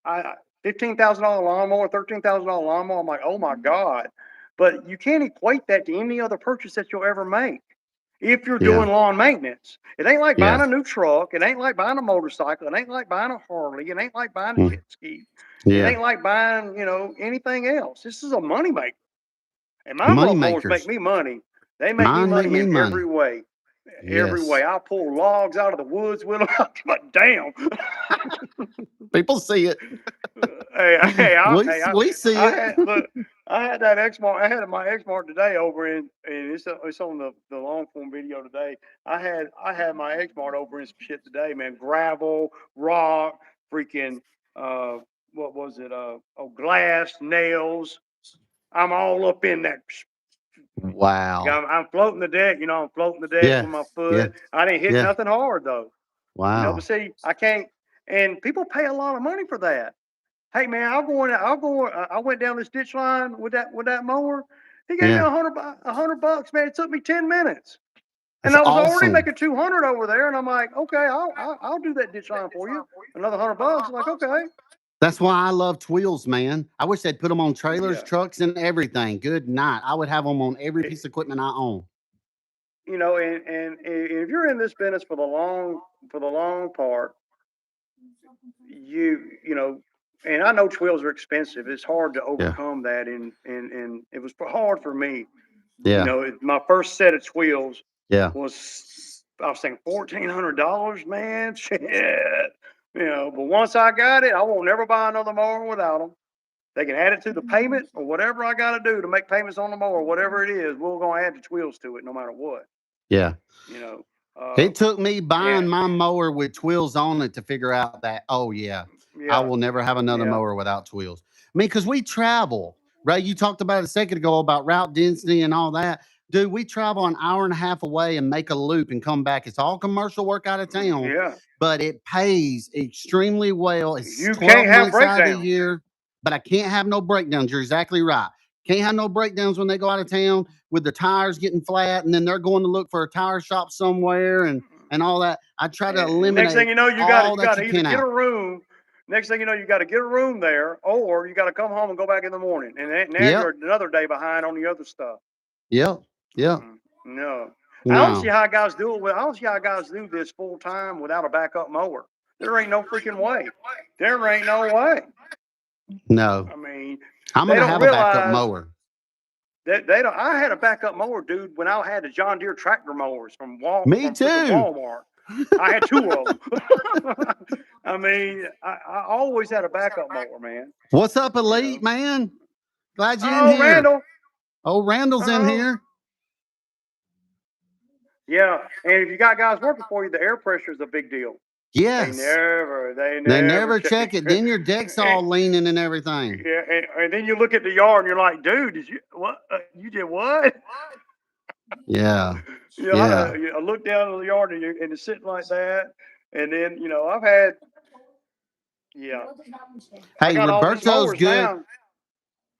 Speaker 2: I $15,000 lawnmower, $13,000 lawnmower. I'm like, oh my god! But you can't equate that to any other purchase that you'll ever make. If you're
Speaker 1: Yeah.
Speaker 2: doing lawn maintenance, it ain't like buying
Speaker 1: Yeah.
Speaker 2: a new truck. It ain't like buying a motorcycle. It ain't like buying a Harley. It ain't like buying a
Speaker 1: Mm.
Speaker 2: jet ski. It
Speaker 1: Yeah.
Speaker 2: ain't like buying, anything else. This is a money maker. And my
Speaker 1: Money
Speaker 2: mowers make
Speaker 1: makers.
Speaker 2: me money. They make me
Speaker 1: Mine make
Speaker 2: money
Speaker 1: me
Speaker 2: in
Speaker 1: money.
Speaker 2: every way. Every way.
Speaker 1: Yes.
Speaker 2: I'll pull logs out of the woods with them. But damn.
Speaker 1: People see it. We see
Speaker 2: I
Speaker 1: it.
Speaker 2: had look. I had that X mark. I had my X mark today over and it's on the long form video today. I had my X mark over in some shit today, man. Gravel, rock, freaking what was it? Glass, nails. I'm all up in that.
Speaker 1: Wow.
Speaker 2: I'm floating the deck. I'm floating the deck
Speaker 1: Yeah.
Speaker 2: with my
Speaker 1: Yeah.
Speaker 2: foot. I didn't hit
Speaker 1: Yeah.
Speaker 2: nothing hard though. But
Speaker 1: Wow.
Speaker 2: see, I can't. And people pay a lot of money for that. Hey man, I went down this ditch line with that mower, He gave me
Speaker 1: Yeah.
Speaker 2: $100, man. It took me 10 minutes. And
Speaker 1: That's
Speaker 2: I was already
Speaker 1: awesome.
Speaker 2: making 200 over there, and I'm like, okay, I'll do that ditch line for you. Another $100. I'm like, okay,
Speaker 1: That's why I love Twills, man. I wish they'd put them on trailers,
Speaker 2: yeah.
Speaker 1: trucks, and everything. Good night. I would have them on every
Speaker 2: It,
Speaker 1: piece of equipment I own.
Speaker 2: and if you're in this business for the long part, you know, and I know twills are expensive. It's hard to
Speaker 1: Yeah.
Speaker 2: overcome that, and it was hard for me.
Speaker 1: Yeah.
Speaker 2: My first set of twills
Speaker 1: Yeah.
Speaker 2: was, I was saying, $1,400, man. Shit. But once I got it, I won't never buy another mower without them. They can add it to the payment or whatever I got to do to make payments on the mower, whatever it is. We're gonna add the twills to it, no matter what.
Speaker 1: Yeah.
Speaker 2: You know, uh,
Speaker 1: It took me
Speaker 2: and
Speaker 1: buying my mower with twills on it to figure out that, oh, yeah, I
Speaker 2: yeah,
Speaker 1: will never have another
Speaker 2: yeah,
Speaker 1: mower without twills. I mean, because we travel, right? You talked about it a second ago about route density and all that. Dude, we travel an hour and a half away and make a loop and come back. It's all commercial work out of town,
Speaker 2: yeah.
Speaker 1: but it pays extremely well. It's
Speaker 2: You can't
Speaker 1: 12
Speaker 2: have
Speaker 1: months out of the
Speaker 2: breakdowns.
Speaker 1: year, but I can't have no breakdowns. You're exactly right. Can't have no breakdowns when they go out of town with the tires getting flat and then they're going to look for a tire shop somewhere and all that. I try to
Speaker 2: And next thing
Speaker 1: eliminate
Speaker 2: you know,
Speaker 1: all
Speaker 2: you got
Speaker 1: that
Speaker 2: to
Speaker 1: you
Speaker 2: either
Speaker 1: can
Speaker 2: get a
Speaker 1: out.
Speaker 2: room. Next thing you know, you got to get a room there, or you got to come home and go back in the morning. And now
Speaker 1: Yep.
Speaker 2: you're another day behind on the other stuff.
Speaker 1: Yep. Yep.
Speaker 2: No, I don't see
Speaker 1: No.
Speaker 2: how guys do it. I don't see how guys do this full time without a backup mower. There ain't no freaking way. There ain't no way.
Speaker 1: No.
Speaker 2: I mean,
Speaker 1: I'm
Speaker 2: they
Speaker 1: gonna
Speaker 2: don't
Speaker 1: have a backup
Speaker 2: realize
Speaker 1: mower.
Speaker 2: that they don't. I had a backup mower, dude, when I had the John Deere tractor mowers
Speaker 1: Me
Speaker 2: from freaking
Speaker 1: too.
Speaker 2: Walmart. I had two of them. I mean, I always had a backup mower, man.
Speaker 1: What's up,
Speaker 2: You
Speaker 1: Elite
Speaker 2: know.
Speaker 1: man? Glad you're in
Speaker 2: Oh,
Speaker 1: here.
Speaker 2: Randall.
Speaker 1: Oh, Randall's in
Speaker 2: Oh,
Speaker 1: here.
Speaker 2: yeah. And if you got guys working for you, the air pressure is a big deal.
Speaker 1: Yes.
Speaker 2: They
Speaker 1: They
Speaker 2: never
Speaker 1: never
Speaker 2: check.
Speaker 1: check it. Then your deck's
Speaker 2: And,
Speaker 1: all leaning and everything.
Speaker 2: yeah, and then you look at the yard and you're like, dude, did you what? You did what?
Speaker 1: Yeah.
Speaker 2: I,
Speaker 1: Yeah.
Speaker 2: I look down at the yard and it's sitting like that. And then I've had, yeah, I
Speaker 1: Hey,
Speaker 2: got all these
Speaker 1: Roberto's
Speaker 2: mowers
Speaker 1: good.
Speaker 2: now.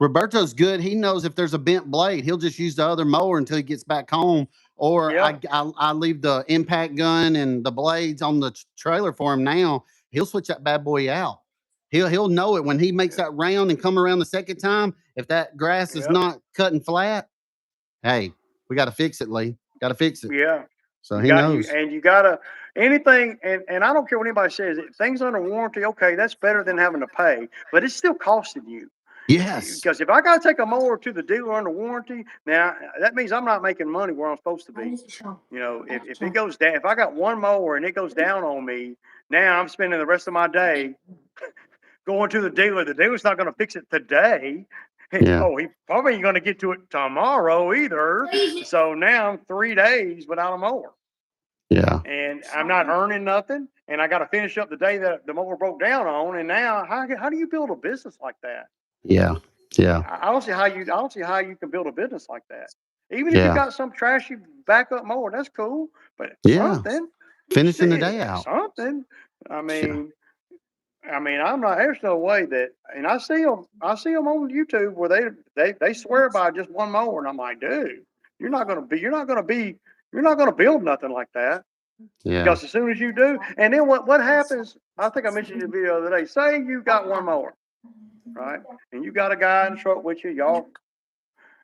Speaker 1: Roberto's good. He knows if there's a bent blade, he'll just use the other mower until he gets back home. Or
Speaker 2: Yeah,
Speaker 1: I leave the impact gun and the blades on the trailer for him now. He'll switch that bad boy out. He'll know it when he makes that round and come around the second time. If that grass is
Speaker 2: yeah,
Speaker 1: not cutting flat, hey, we got to fix it, Lee. Got to fix it.
Speaker 2: yeah.
Speaker 1: So he knows.
Speaker 2: You gotta anything, and I don't care what anybody says. Things under warranty, okay, that's better than having to pay, but it's still costing you.
Speaker 1: Yes.
Speaker 2: Because if I got to take a mower to the dealer under warranty, now that means I'm not making money where I'm supposed to be. If it goes down, if I got one mower and it goes down on me, now I'm spending the rest of my day going to the dealer. The dealer's not going to fix it today.
Speaker 1: Yeah.
Speaker 2: Oh, he probably ain't going to get to it tomorrow either. So now I'm 3 days without a mower.
Speaker 1: Yeah.
Speaker 2: And I'm not earning nothing. And I got to finish up the day that the mower broke down on. And now, how do you build a business like that?
Speaker 1: Yeah. Yeah.
Speaker 2: I don't see how you can build a business like that. Even if you
Speaker 1: Yeah.
Speaker 2: got some trashy backup mower, that's cool. But
Speaker 1: Yeah.
Speaker 2: something,
Speaker 1: Finishing the day out.
Speaker 2: something. I
Speaker 1: Yeah.
Speaker 2: mean, I'm not. There's no way that. And I see them. I see them on YouTube where they swear by just one mower, and I'm like, dude, you're not gonna be. You're not gonna be. You're not gonna build nothing like that.
Speaker 1: Yeah.
Speaker 2: Because as soon as you do, and then what happens? I think I mentioned in the video the other day. Say you got one mower, right? And you got a guy in the truck with you, y'all.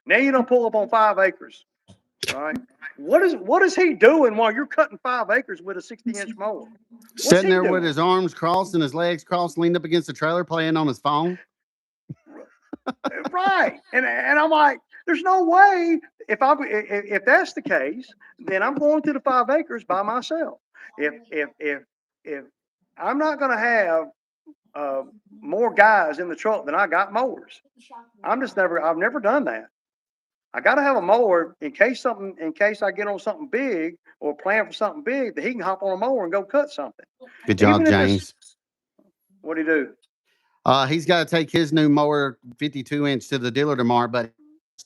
Speaker 2: Now you don't pull up on 5 acres, right? What is he doing while you're cutting 5 acres with a 60-inch mower? What's
Speaker 1: Sitting
Speaker 2: he
Speaker 1: there with
Speaker 2: doing?
Speaker 1: his arms crossed and his legs crossed, leaned up against the trailer, playing on his phone.
Speaker 2: Right. And I'm like, there's no way if that's the case, then I'm going to the 5 acres by myself. If I'm not going to have more guys in the truck than I got mowers, I've never done that. I got to have a mower in case I get on something big or plan for something big that he can hop on a mower and go cut something.
Speaker 1: Good job,
Speaker 2: Even if it's
Speaker 1: James.
Speaker 2: what do you do?
Speaker 1: He's got to take his new mower 52-inch to the dealer tomorrow, but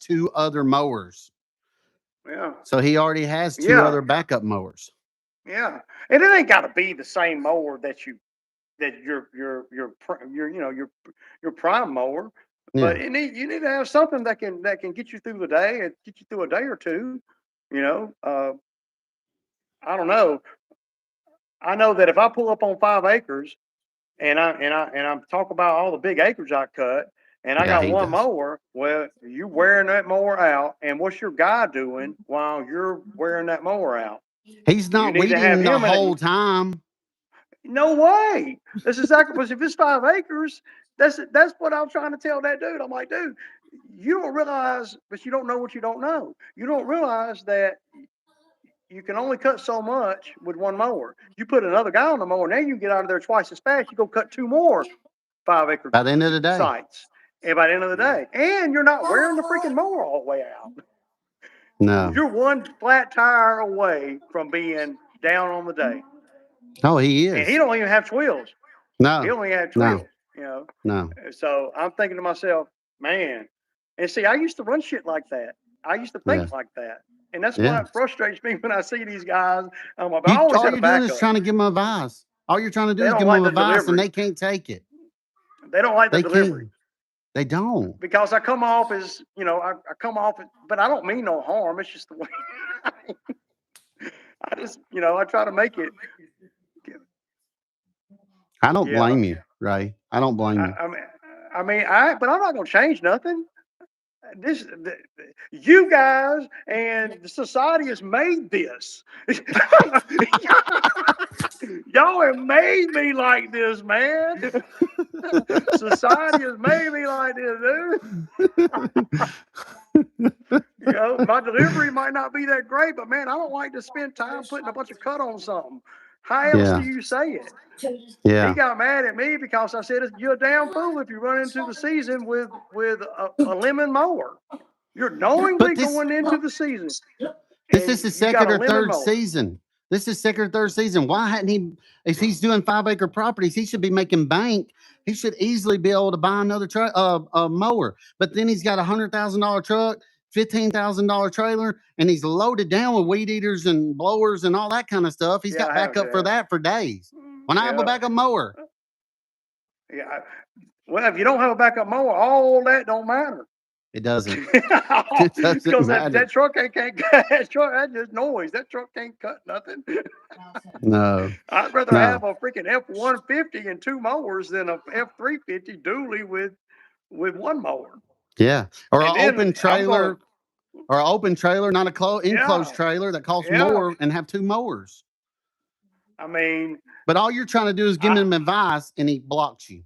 Speaker 1: two other mowers.
Speaker 2: Yeah.
Speaker 1: So he already has two
Speaker 2: Yeah.
Speaker 1: other backup mowers.
Speaker 2: Yeah. And it ain't got to be the same mower that your prime mower.
Speaker 1: Yeah.
Speaker 2: you need to have something that can get you through the day and get you through a day or two. You know, I don't know. I know that if I pull up on 5 acres and I'm talking about all the big acres I cut, and I
Speaker 1: Yeah,
Speaker 2: got
Speaker 1: he
Speaker 2: one
Speaker 1: does.
Speaker 2: mower. Well, you wearing that mower out, and what's your guy doing while you're wearing that mower out?
Speaker 1: He's
Speaker 2: You
Speaker 1: not
Speaker 2: need to have
Speaker 1: weeding the
Speaker 2: him in it.
Speaker 1: whole time.
Speaker 2: No way. That's exactly because if it's 5 acres, that's what I'm trying to tell that dude. I'm like, dude, you don't realize, but you don't know what you don't know. You don't realize that you can only cut so much with one mower. You put another guy on the mower, now you can get out of there twice as fast. You go cut 2 more 5 acre
Speaker 1: By the end of the day.
Speaker 2: sites. And by the end of the day, and you're not wearing the freaking mower all the way out.
Speaker 1: No.
Speaker 2: You're one flat tire away from being down on the day.
Speaker 1: Oh, he
Speaker 2: And he
Speaker 1: is.
Speaker 2: don't even have twills. He
Speaker 1: No.
Speaker 2: only had
Speaker 1: No.
Speaker 2: twills, you know.
Speaker 1: No.
Speaker 2: So I'm thinking to myself, man. And see, I used to run shit like that. I used to
Speaker 1: Yeah.
Speaker 2: think like that. And that's why
Speaker 1: Yeah.
Speaker 2: it frustrates me when I see these guys. I
Speaker 1: You
Speaker 2: always
Speaker 1: all
Speaker 2: had a
Speaker 1: you're doing is
Speaker 2: backup.
Speaker 1: trying to give them advice. All you're trying to do
Speaker 2: They
Speaker 1: is
Speaker 2: don't
Speaker 1: give them
Speaker 2: like the
Speaker 1: advice, and
Speaker 2: delivery.
Speaker 1: they can't take it.
Speaker 2: They don't like the
Speaker 1: They
Speaker 2: delivery
Speaker 1: can't. They don't.
Speaker 2: because I come off as, I come off, but I don't mean no harm. It's just the way I just, I try to make it.
Speaker 1: I don't
Speaker 2: Yeah.
Speaker 1: blame you, Ray. I don't blame
Speaker 2: I,
Speaker 1: you.
Speaker 2: I mean, but I'm not going to change nothing. You guys and the society has made this. Y'all have made me like this, man. Society has made me like this, dude. My delivery might not be that great, but man, I don't like to spend time putting a bunch of cut on something. How else do
Speaker 1: Yeah.
Speaker 2: you say it? He
Speaker 1: Yeah.
Speaker 2: got mad at me because I said you're a damn fool if you run into the season with a lemon mower. You're
Speaker 1: But
Speaker 2: knowingly going into the season
Speaker 1: this
Speaker 2: and
Speaker 1: is the
Speaker 2: you got
Speaker 1: second
Speaker 2: a
Speaker 1: or
Speaker 2: lemon
Speaker 1: third
Speaker 2: mower.
Speaker 1: season. This is second or third season. Why hadn't he? If he's doing 5 acre properties, he should be making bank. He should easily be able to buy another mower. But then he's got $100,000 truck, $15,000 trailer, and he's loaded down with weed eaters and blowers and all that kind of stuff. He's
Speaker 2: Yeah,
Speaker 1: got
Speaker 2: I have
Speaker 1: backup for
Speaker 2: that.
Speaker 1: that for days. When I have a
Speaker 2: Yeah,
Speaker 1: backup mower,
Speaker 2: yeah. Well, if you don't have a backup mower, all that don't matter.
Speaker 1: it doesn't. It doesn't
Speaker 2: Because that
Speaker 1: matter.
Speaker 2: truck can't cut that truck. That's just noise. That truck can't cut nothing.
Speaker 1: No,
Speaker 2: I'd rather
Speaker 1: no.
Speaker 2: have a freaking F-150 and 2 mowers than a F-350 dually with one mower.
Speaker 1: Yeah, or
Speaker 2: And
Speaker 1: an
Speaker 2: then
Speaker 1: open
Speaker 2: I'm gonna,
Speaker 1: trailer, or an open trailer, not a enclosed
Speaker 2: yeah,
Speaker 1: trailer that costs
Speaker 2: yeah.
Speaker 1: more, and have two mowers.
Speaker 2: I mean,
Speaker 1: But all you're trying to do is give
Speaker 2: I
Speaker 1: him advice, and he blocks you.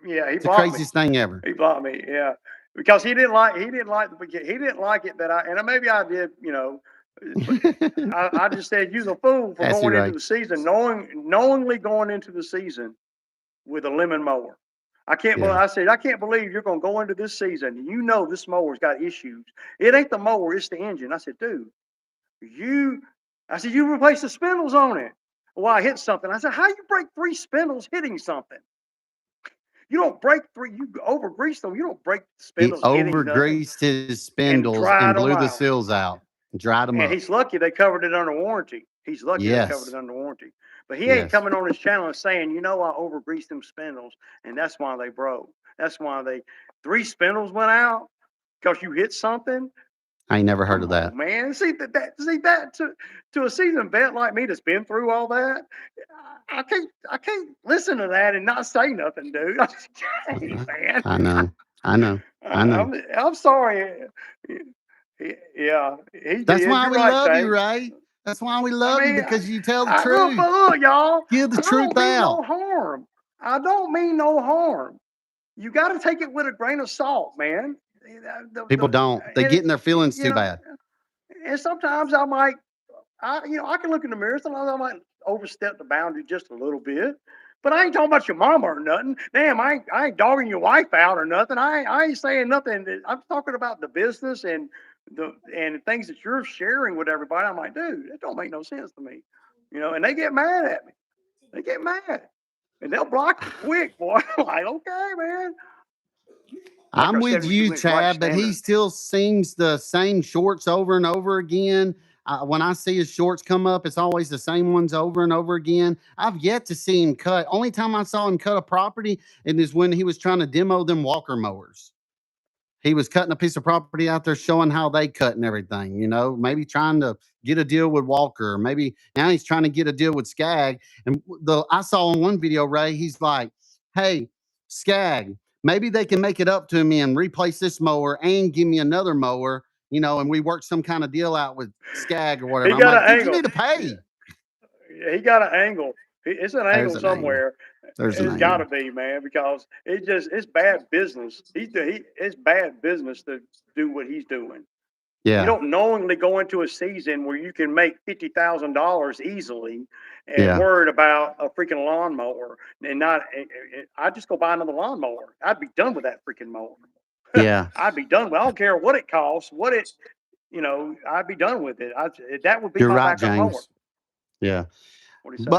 Speaker 2: yeah, he
Speaker 1: It's the
Speaker 2: blocked me.
Speaker 1: craziest thing ever.
Speaker 2: He blocked me. Yeah, because he didn't like it that and maybe I did. But I just said you're a fool for
Speaker 1: That's you
Speaker 2: going into
Speaker 1: right.
Speaker 2: the season, knowingly going into the season with a lemon mower. I can't believe
Speaker 1: Yeah.
Speaker 2: I said I can't believe you're gonna go into this season and this mower's got issues. It ain't the mower, it's the engine. I said, dude, you I said, you replace the spindles on it. Well, I hit something. I said, how you break 3 spindles hitting something? You don't break three, you over grease them. You don't break
Speaker 1: He
Speaker 2: spindles hitting
Speaker 1: over
Speaker 2: nothing
Speaker 1: greased his
Speaker 2: and
Speaker 1: spindles and
Speaker 2: dried them
Speaker 1: blew the
Speaker 2: out.
Speaker 1: seals out, dried them
Speaker 2: And
Speaker 1: up.
Speaker 2: he's lucky they covered it under warranty. He's lucky they covered
Speaker 1: Yes.
Speaker 2: it under warranty. But he ain't
Speaker 1: Yes.
Speaker 2: coming on his channel and saying, I over greased them spindles and that's why they broke. That's why 3 spindles went out because you hit something.
Speaker 1: I ain't never heard
Speaker 2: Come
Speaker 1: of that.
Speaker 2: on, man. See that to a seasoned vet like me that's been through all that. I can't listen to that and not say nothing, dude. I just can't, man.
Speaker 1: I know. I know. I know.
Speaker 2: I'm sorry. Yeah, he
Speaker 1: That's
Speaker 2: did.
Speaker 1: why
Speaker 2: You're
Speaker 1: we
Speaker 2: right,
Speaker 1: love you,
Speaker 2: Tank.
Speaker 1: Ray. That's why we
Speaker 2: I
Speaker 1: love you
Speaker 2: mean,
Speaker 1: because you tell the
Speaker 2: look,
Speaker 1: truth.
Speaker 2: but look, y'all.
Speaker 1: Give the
Speaker 2: I
Speaker 1: truth
Speaker 2: don't mean
Speaker 1: out.
Speaker 2: no harm. I don't mean no harm. You got to take it with a grain of salt, man.
Speaker 1: People don't. They get in their feelings
Speaker 2: You
Speaker 1: too
Speaker 2: know,
Speaker 1: bad.
Speaker 2: and sometimes I can look in the mirror. Sometimes I might overstep the boundary just a little bit. But I ain't talking about your mama or nothing. Damn, I ain't dogging your wife out or nothing. I ain't saying nothing. I'm talking about the business and things that you're sharing with everybody. I'm like, dude, that don't make no sense to me. And they get mad at me. They get mad. And they'll block you quick, boy. I'm like, okay, man. Like
Speaker 1: I'm
Speaker 2: I
Speaker 1: with
Speaker 2: said, we
Speaker 1: you,
Speaker 2: went right
Speaker 1: Chad, but he
Speaker 2: standard.
Speaker 1: still sings the same shorts over and over again. When I see his shorts come up, it's always the same ones over and over again. I've yet to see him cut. Only time I saw him cut a property and is when he was trying to demo them walker mowers. he was cutting a piece of property out there, showing how they cut and everything. Maybe trying to get a deal with Walker. Maybe now he's trying to get a deal with Skag. And I saw in one video, Ray, he's like, "Hey, Skag, maybe they can make it up to me and replace this mower and give me another mower." And we work some kind of deal out with Skag or whatever.
Speaker 3: He got
Speaker 1: I'm like,
Speaker 3: an
Speaker 1: dude, you
Speaker 3: angle.
Speaker 1: need to pay.
Speaker 3: He got an angle. It's an angle
Speaker 1: an
Speaker 3: somewhere.
Speaker 1: There's
Speaker 3: It's got to be, man, because it's bad business. It's bad business to do what he's doing.
Speaker 1: Yeah.
Speaker 3: You don't knowingly go into a season where you can make $50,000 easily and worried about a freaking lawnmower and not. I just go buy another lawnmower. I'd be done with that freaking mower.
Speaker 1: Yeah.
Speaker 3: I'd be done with. I don't care what it costs. I'd be done with it. That would be
Speaker 1: You're
Speaker 3: my
Speaker 1: right,
Speaker 3: backup
Speaker 1: James.
Speaker 3: mower.
Speaker 1: Yeah.
Speaker 3: What do you say?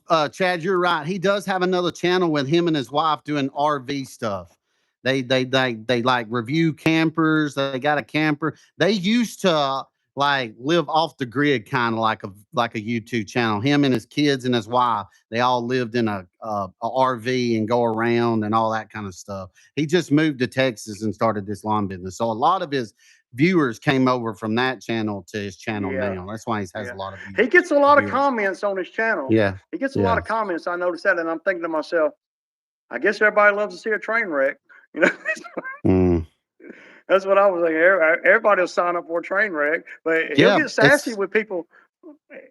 Speaker 1: But Chad, you're right. He does have another channel with him and his wife doing RV stuff. They like review campers. They got a camper. They used to like live off the grid, kind of like a YouTube channel. Him and his kids and his wife, they all lived in a RV and go around and all that kind of stuff. He just moved to Texas and started this lawn business. So a lot of his viewers came over from that channel to his channel now. That's why he has a lot of viewers.
Speaker 3: He gets a lot of comments on his channel.
Speaker 1: Yeah.
Speaker 3: He gets a lot of comments. I noticed that, and I'm thinking to myself, I guess everybody loves to see a train wreck. That's what I was thinking. Everybody will sign up for a train wreck, but he'll get sassy with people.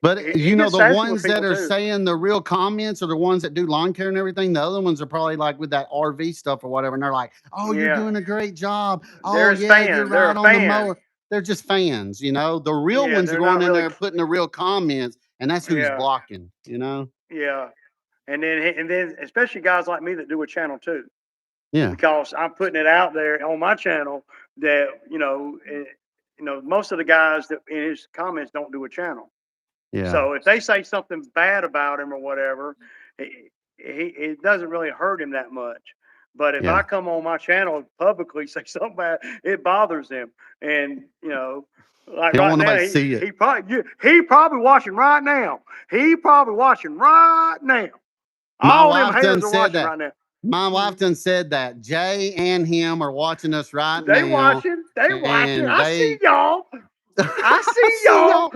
Speaker 1: But the ones that are saying the real comments are the ones that do lawn care and everything. The other ones are probably like with that RV stuff or whatever, and they're like, "Oh, you're doing a great job. Oh,
Speaker 3: fans.
Speaker 1: You're right on the mower." They're just fans, The real ones are going in there putting the real comments, and that's who's blocking,
Speaker 3: Yeah, and then especially guys like me that do a channel too.
Speaker 1: Yeah.
Speaker 3: Because I'm putting it out there on my channel that most of the guys that in his comments don't do a channel.
Speaker 1: Yeah.
Speaker 3: So if they say something bad about him or whatever, it doesn't really hurt him that much. But if I come on my channel and publicly say something bad, it bothers him. And like right now, he probably watching right now. He probably watching right now. All them haters are watching right now.
Speaker 1: My wife done said that Jay and him are watching us right now.
Speaker 3: They watching. I see y'all. I see y'all.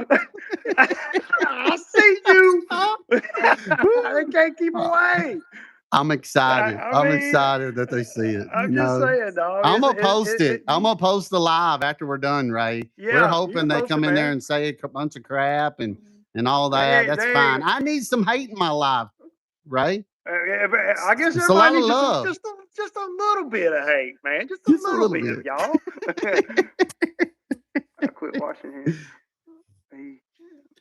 Speaker 3: I see you. They can't keep away.
Speaker 1: I'm excited. I'm excited that they see it.
Speaker 3: I'm just saying, dog.
Speaker 1: I'm gonna post it. I'm gonna post the live after we're done, Ray.
Speaker 3: Yeah,
Speaker 1: we're hoping they come in there and say a bunch of crap and all that. That's fine. I need some hate in my life, Ray.
Speaker 3: I guess it's everybody needs just a little bit of hate, man. Just a little bit, y'all. I quit watching him.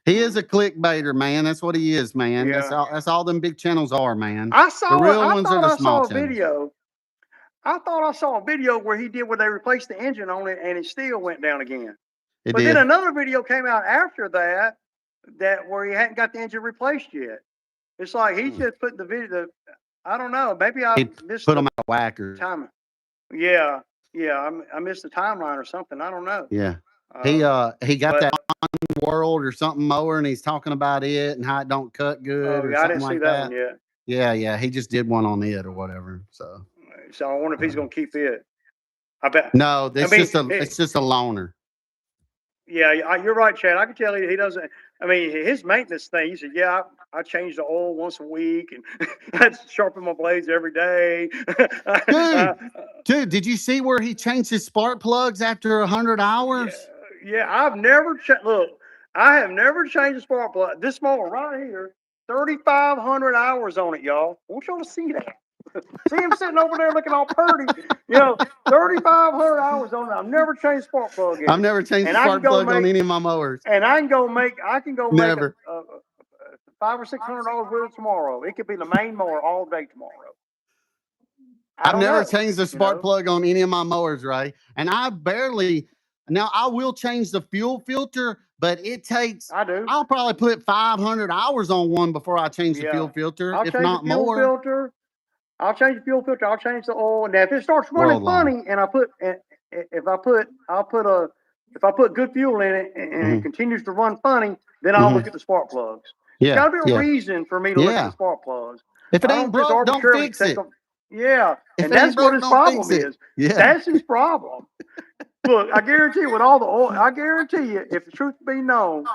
Speaker 1: He is a clickbaiter, man. That's what he is, man. Yeah. That's all them big channels are, man.
Speaker 3: I thought I saw a video. I thought I saw a video where they replaced the engine on it and it still went down again. Then another video came out after that where he hadn't got the engine replaced yet. It's like he just put the video. I don't know. Maybe I missed
Speaker 1: put him out whacker.
Speaker 3: Time. Yeah. I missed the timeline or something. I don't know.
Speaker 1: Yeah. He got that World or something mower, and he's talking about it and how it don't cut good or something
Speaker 3: I didn't
Speaker 1: like
Speaker 3: see that one yet.
Speaker 1: Yeah. He just did one on it or whatever. So
Speaker 3: I wonder if he's gonna keep it. I bet.
Speaker 1: No, it's just a loaner.
Speaker 3: Yeah, you're right, Chad. I can tell you he doesn't. I mean, his maintenance thing. He said, "Yeah, I change the oil once a week, and I sharpen my blades every day."
Speaker 1: Dude, did you see where he changed his spark plugs after 100 hours?
Speaker 3: Yeah, I've never look. I have never changed a spark plug. This mower right here, 3,500 hours on it, y'all. I want y'all to see that. See him sitting over there looking all purty. 3,500 hours on it. I've never changed spark plug.
Speaker 1: I've never changed a spark plug on any of my mowers.
Speaker 3: And I can go make $500 or $600 with it tomorrow. It could be the main mower all day tomorrow.
Speaker 1: I've never changed the spark plug on any of my mowers, Ray. And I will change the fuel filter, but it takes.
Speaker 3: I do.
Speaker 1: I'll probably put 500 hours on one before I change the fuel filter, if not more.
Speaker 3: I'll change the fuel filter. I'll change the oil. Now, if it starts running funny, and if I put good fuel in it and it continues to run funny, then I'll look at the spark plugs.
Speaker 1: Yeah,
Speaker 3: There's got to be a reason for me to look at the spark plugs.
Speaker 1: If it ain't broke, don't fix it.
Speaker 3: Yeah,
Speaker 1: If
Speaker 3: and
Speaker 1: it ain't
Speaker 3: that's what
Speaker 1: broke,
Speaker 3: his
Speaker 1: don't
Speaker 3: problem
Speaker 1: fix it.
Speaker 3: is.
Speaker 1: Yeah.
Speaker 3: That's his problem. Look, I guarantee you, with all the oil, I guarantee you, if the truth be known,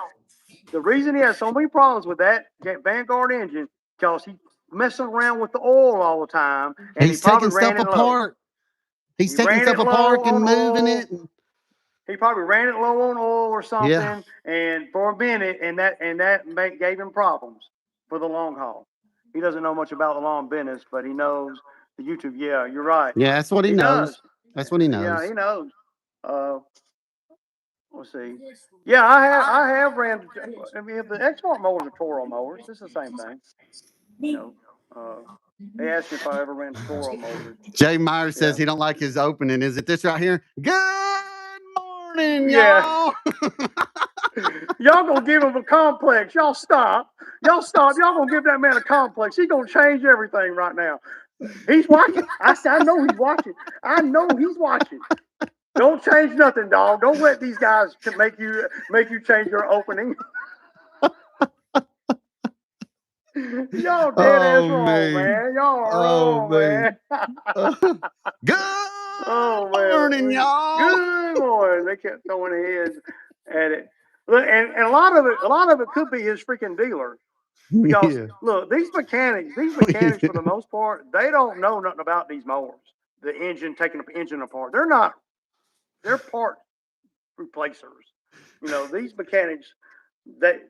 Speaker 3: the reason he has so many problems with that Vanguard engine, because he's messing around with the oil all the time, and he
Speaker 1: He's
Speaker 3: probably
Speaker 1: taking
Speaker 3: ran
Speaker 1: stuff
Speaker 3: it low.
Speaker 1: apart. He's
Speaker 3: He
Speaker 1: taking
Speaker 3: ran
Speaker 1: stuff
Speaker 3: it low
Speaker 1: apart and
Speaker 3: on
Speaker 1: moving
Speaker 3: oil.
Speaker 1: it.
Speaker 3: He probably ran it low on oil or
Speaker 1: Yeah.
Speaker 3: something, and for a minute, and that gave him problems for the long haul. He doesn't know much about the lawn business, but he knows the YouTube. Yeah, you're right.
Speaker 1: Yeah, that's what he
Speaker 3: He
Speaker 1: knows.
Speaker 3: does.
Speaker 1: That's what he
Speaker 3: Yeah,
Speaker 1: knows.
Speaker 3: he knows. Uh, let's see. Yeah, I have ran. I mean, the Exmark mowers are Toro mowers. It's the same thing. You know. They asked me if I ever ran Toro mowers.
Speaker 1: Jay Myers says
Speaker 3: Yeah.
Speaker 1: he don't like his opening. Is it this right here? Good morning,
Speaker 3: Yeah.
Speaker 1: y'all.
Speaker 3: Y'all gonna give him a complex. Y'all stop. Y'all stop. Y'all gonna give that man a complex. He's gonna change everything right now. He's watching. I said, I know he's watching. I know he's watching. Don't change nothing, dog. Don't let these guys make you change your opening. Y'all dead ass wrong, man. Y'all are wrong, man.
Speaker 1: Good
Speaker 3: Oh
Speaker 1: morning,
Speaker 3: man.
Speaker 1: y'all.
Speaker 3: Good morning. They kept throwing heads at it. Look, and a lot of it could be his freaking dealer. Because
Speaker 1: Yeah.
Speaker 3: look, these mechanics for the most part, they don't know nothing about these mowers. The engine, taking the engine apart. They're part replacers. You know, these mechanics, they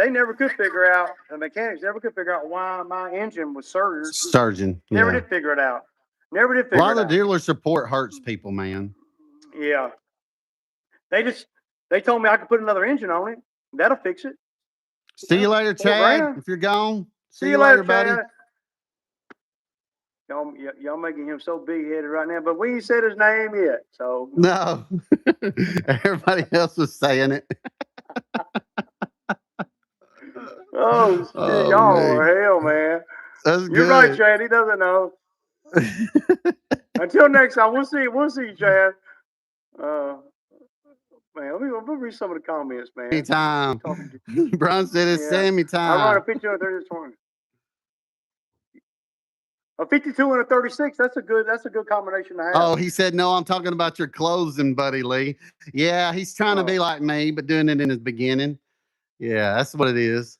Speaker 3: never could figure out, the mechanics never could figure out why my engine was surged.
Speaker 1: Surgeon.
Speaker 3: Never
Speaker 1: Yeah.
Speaker 3: did figure it out. Never did
Speaker 1: A
Speaker 3: figure
Speaker 1: lot
Speaker 3: it
Speaker 1: of the
Speaker 3: out.
Speaker 1: dealer support hurts people, man.
Speaker 3: Yeah. They told me I could put another engine on it. That'll fix it.
Speaker 1: See you later, Chad.
Speaker 3: $4,000.
Speaker 1: If you're gone.
Speaker 3: See you later, buddy. Y'all making him so big headed right now, but we ain't said his name yet. So
Speaker 1: no. Everybody else was saying it.
Speaker 3: oh shit, y'all are hell, man.
Speaker 1: That's
Speaker 3: You're right,
Speaker 1: good.
Speaker 3: Chad. He doesn't know. Until next time, we'll see, Chad. Man, let me read some of the comments, man.
Speaker 1: Anytime. Brian said it's Sammy time.
Speaker 3: I run a 52 and a 36. A 52 and a 36. That's a good combination to have.
Speaker 1: Oh, he said no. I'm talking about your closing, buddy Lee. Yeah, he's trying to be like me, but doing it in his beginning. Yeah, that's what it is.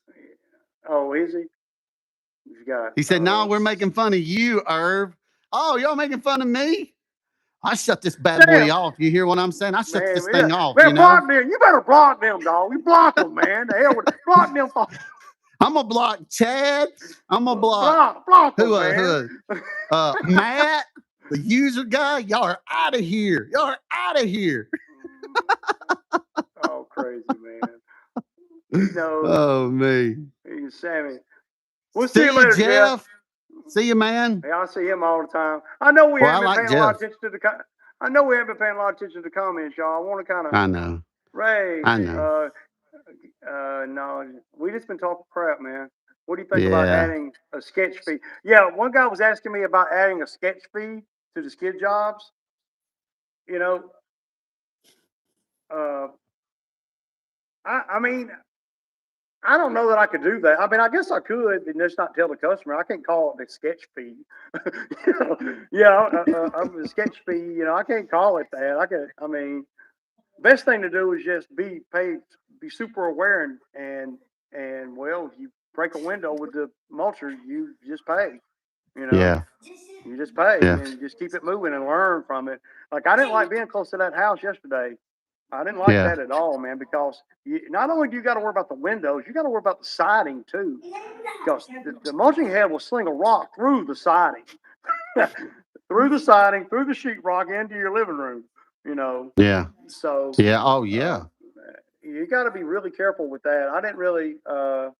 Speaker 3: Oh, is he?
Speaker 1: He said, "No, we're making fun of you, Irv. Oh, y'all making fun of me? I shut this bad boy off. You hear what I'm saying? I shut this thing off.
Speaker 3: Man,
Speaker 1: you know?
Speaker 3: block them. You better block them, dog. You block them, man. The hell with block them.
Speaker 1: I'm gonna block Chad. I'm gonna block
Speaker 3: them, man.
Speaker 1: Matt, the user guy. Y'all are out of here. Y'all are out of here.
Speaker 3: Oh, crazy, man. You know.
Speaker 1: Oh, me.
Speaker 3: Sammy. We'll
Speaker 1: see
Speaker 3: you later,
Speaker 1: Jeff. See you, man.
Speaker 3: Hey, I see him all the time. I know we haven't been paying
Speaker 1: Jeff.
Speaker 3: a lot of attention to the comments, y'all. I want to kind of.
Speaker 1: I know.
Speaker 3: Ray.
Speaker 1: I know.
Speaker 3: No, we just been talking crap, man. What do you think about adding a sketch fee? Yeah, one guy was asking me about adding a sketch fee to the skid jobs. You know, I mean, I don't know that I could do that. I mean, I guess I could and just not tell the customer. I can't call it the sketch fee. I'm the sketch fee. You know, I can't call it that. I mean, best thing to do is just be super aware and well, if you break a window with the mulcher, you just pay. You know, you just pay and just keep it moving and learn from it. Like I didn't like being close to that house yesterday. I didn't like that at all, man, because not only do you got to worry about the windows, you got to worry about the siding too. Because the mulching head will sling a rock through the siding, through the sheetrock into your living room, you know.
Speaker 1: Yeah.
Speaker 3: So.
Speaker 1: Yeah. Oh, yeah.
Speaker 3: You got to be really careful with that. I didn't really. I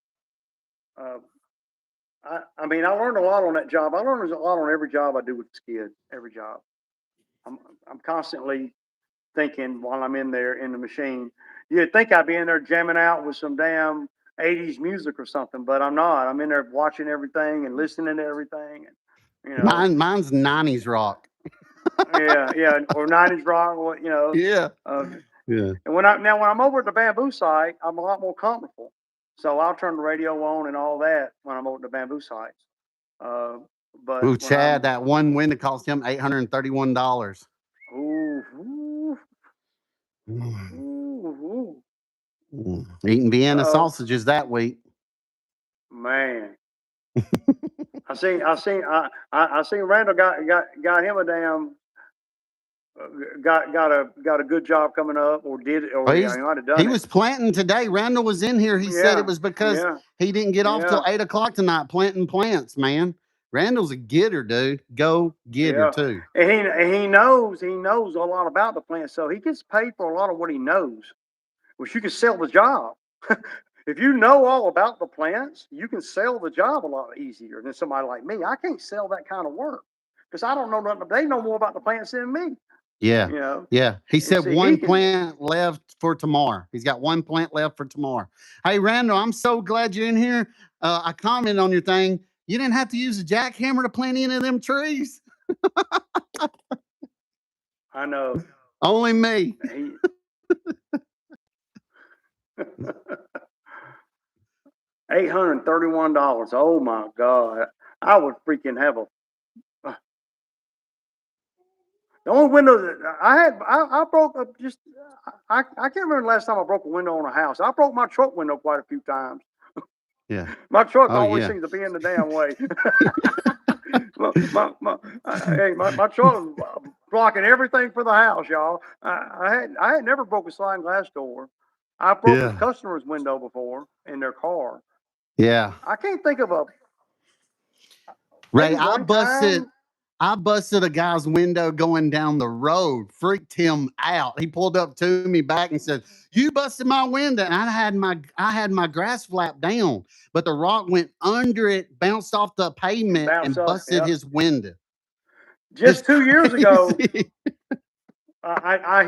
Speaker 3: mean, I learned a lot on that job. I learned a lot on every job I do with the skid. Every job. I'm constantly thinking while I'm in there in the machine. You'd think I'd be in there jamming out with some damn 80s music or something, but I'm not. I'm in there watching everything and listening to everything. And, you know,
Speaker 1: mine's 90s rock.
Speaker 3: yeah, or 90s rock, you know.
Speaker 1: Yeah.
Speaker 3: Yeah. And when I'm over at the bamboo site, I'm a lot more comfortable. So I'll turn the radio on and all that when I'm over at the bamboo sites. But
Speaker 1: Ooh, Chad, that one window cost him $831.
Speaker 3: ooh,
Speaker 1: Mm.
Speaker 3: ooh,
Speaker 1: Eating Vienna
Speaker 3: oh
Speaker 1: sausages that week.
Speaker 3: man. I seen Randall got him a damn got a good job coming up, or did, or
Speaker 1: Well,
Speaker 3: yeah, he might have
Speaker 1: he
Speaker 3: done it.
Speaker 1: was planting today. Randall was in here. He said it
Speaker 3: Yeah,
Speaker 1: was because
Speaker 3: yeah,
Speaker 1: he didn't get off till
Speaker 3: yeah,
Speaker 1: 8 o'clock tonight planting plants, man. Randall's a getter, dude. Go getter
Speaker 3: yeah.
Speaker 1: too.
Speaker 3: And he knows a lot about the plant, so he gets paid for a lot of what he knows, which you can sell the job. If you know all about the plants, you can sell the job a lot easier than somebody like me. I can't sell that kind of work because I don't know nothing. They know more about the plants than me,
Speaker 1: Yeah.
Speaker 3: you know.
Speaker 1: Yeah. He
Speaker 3: And
Speaker 1: said
Speaker 3: see, he
Speaker 1: one
Speaker 3: can.
Speaker 1: plant left for tomorrow. He's got one plant left for tomorrow. Hey, Randall, I'm so glad you're in here. I commented on your thing. You didn't have to use a jackhammer to plant any of them trees.
Speaker 3: I know.
Speaker 1: Only me.
Speaker 3: He, $831. Oh my God. I would freaking have a. The only window that I had, I broke up just, I can't remember the last time I broke a window on a house. I broke my truck window quite a few times.
Speaker 1: Yeah.
Speaker 3: My truck
Speaker 1: Oh,
Speaker 3: always
Speaker 1: yeah.
Speaker 3: seems to be in the damn way. my truck was blocking everything for the house, y'all. I had never broke a sliding glass door. I broke a
Speaker 1: Yeah.
Speaker 3: customer's window before in their car.
Speaker 1: Yeah.
Speaker 3: I can't think of a
Speaker 1: Ray,
Speaker 3: maybe one time.
Speaker 1: I busted a guy's window going down the road, freaked him out. He pulled up to me back and said, "You busted my window." And I had my grass flap down, but the rock went under it, bounced off the
Speaker 3: And
Speaker 1: pavement,
Speaker 3: bounce
Speaker 1: and
Speaker 3: up.
Speaker 1: busted
Speaker 3: Yep.
Speaker 1: his window. It's
Speaker 3: Just 2 years ago,
Speaker 1: crazy.
Speaker 3: I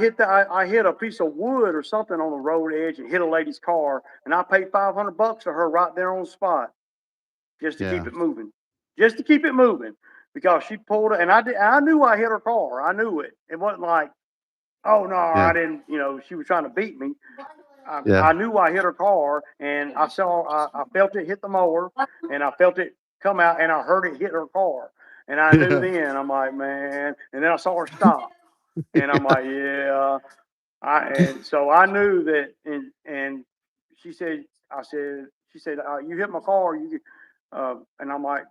Speaker 3: hit a piece of wood or something on the road edge and hit a lady's car, and I paid $500 for her right there on the spot, just to keep
Speaker 1: Yeah.
Speaker 3: it moving, because she pulled it, and I knew I hit her car. I knew it. It wasn't like, oh no, I
Speaker 1: Yeah.
Speaker 3: didn't. She was trying to beat me.
Speaker 1: Yeah.
Speaker 3: I knew I hit her car, and I felt it hit the mower, and I felt it come out, and I heard it hit her car, and I knew
Speaker 1: Yeah.
Speaker 3: then. I'm like, man, and then I saw her stop, and I'm like, yeah. And so I knew that, and she said, she said, you hit my car, and I'm like,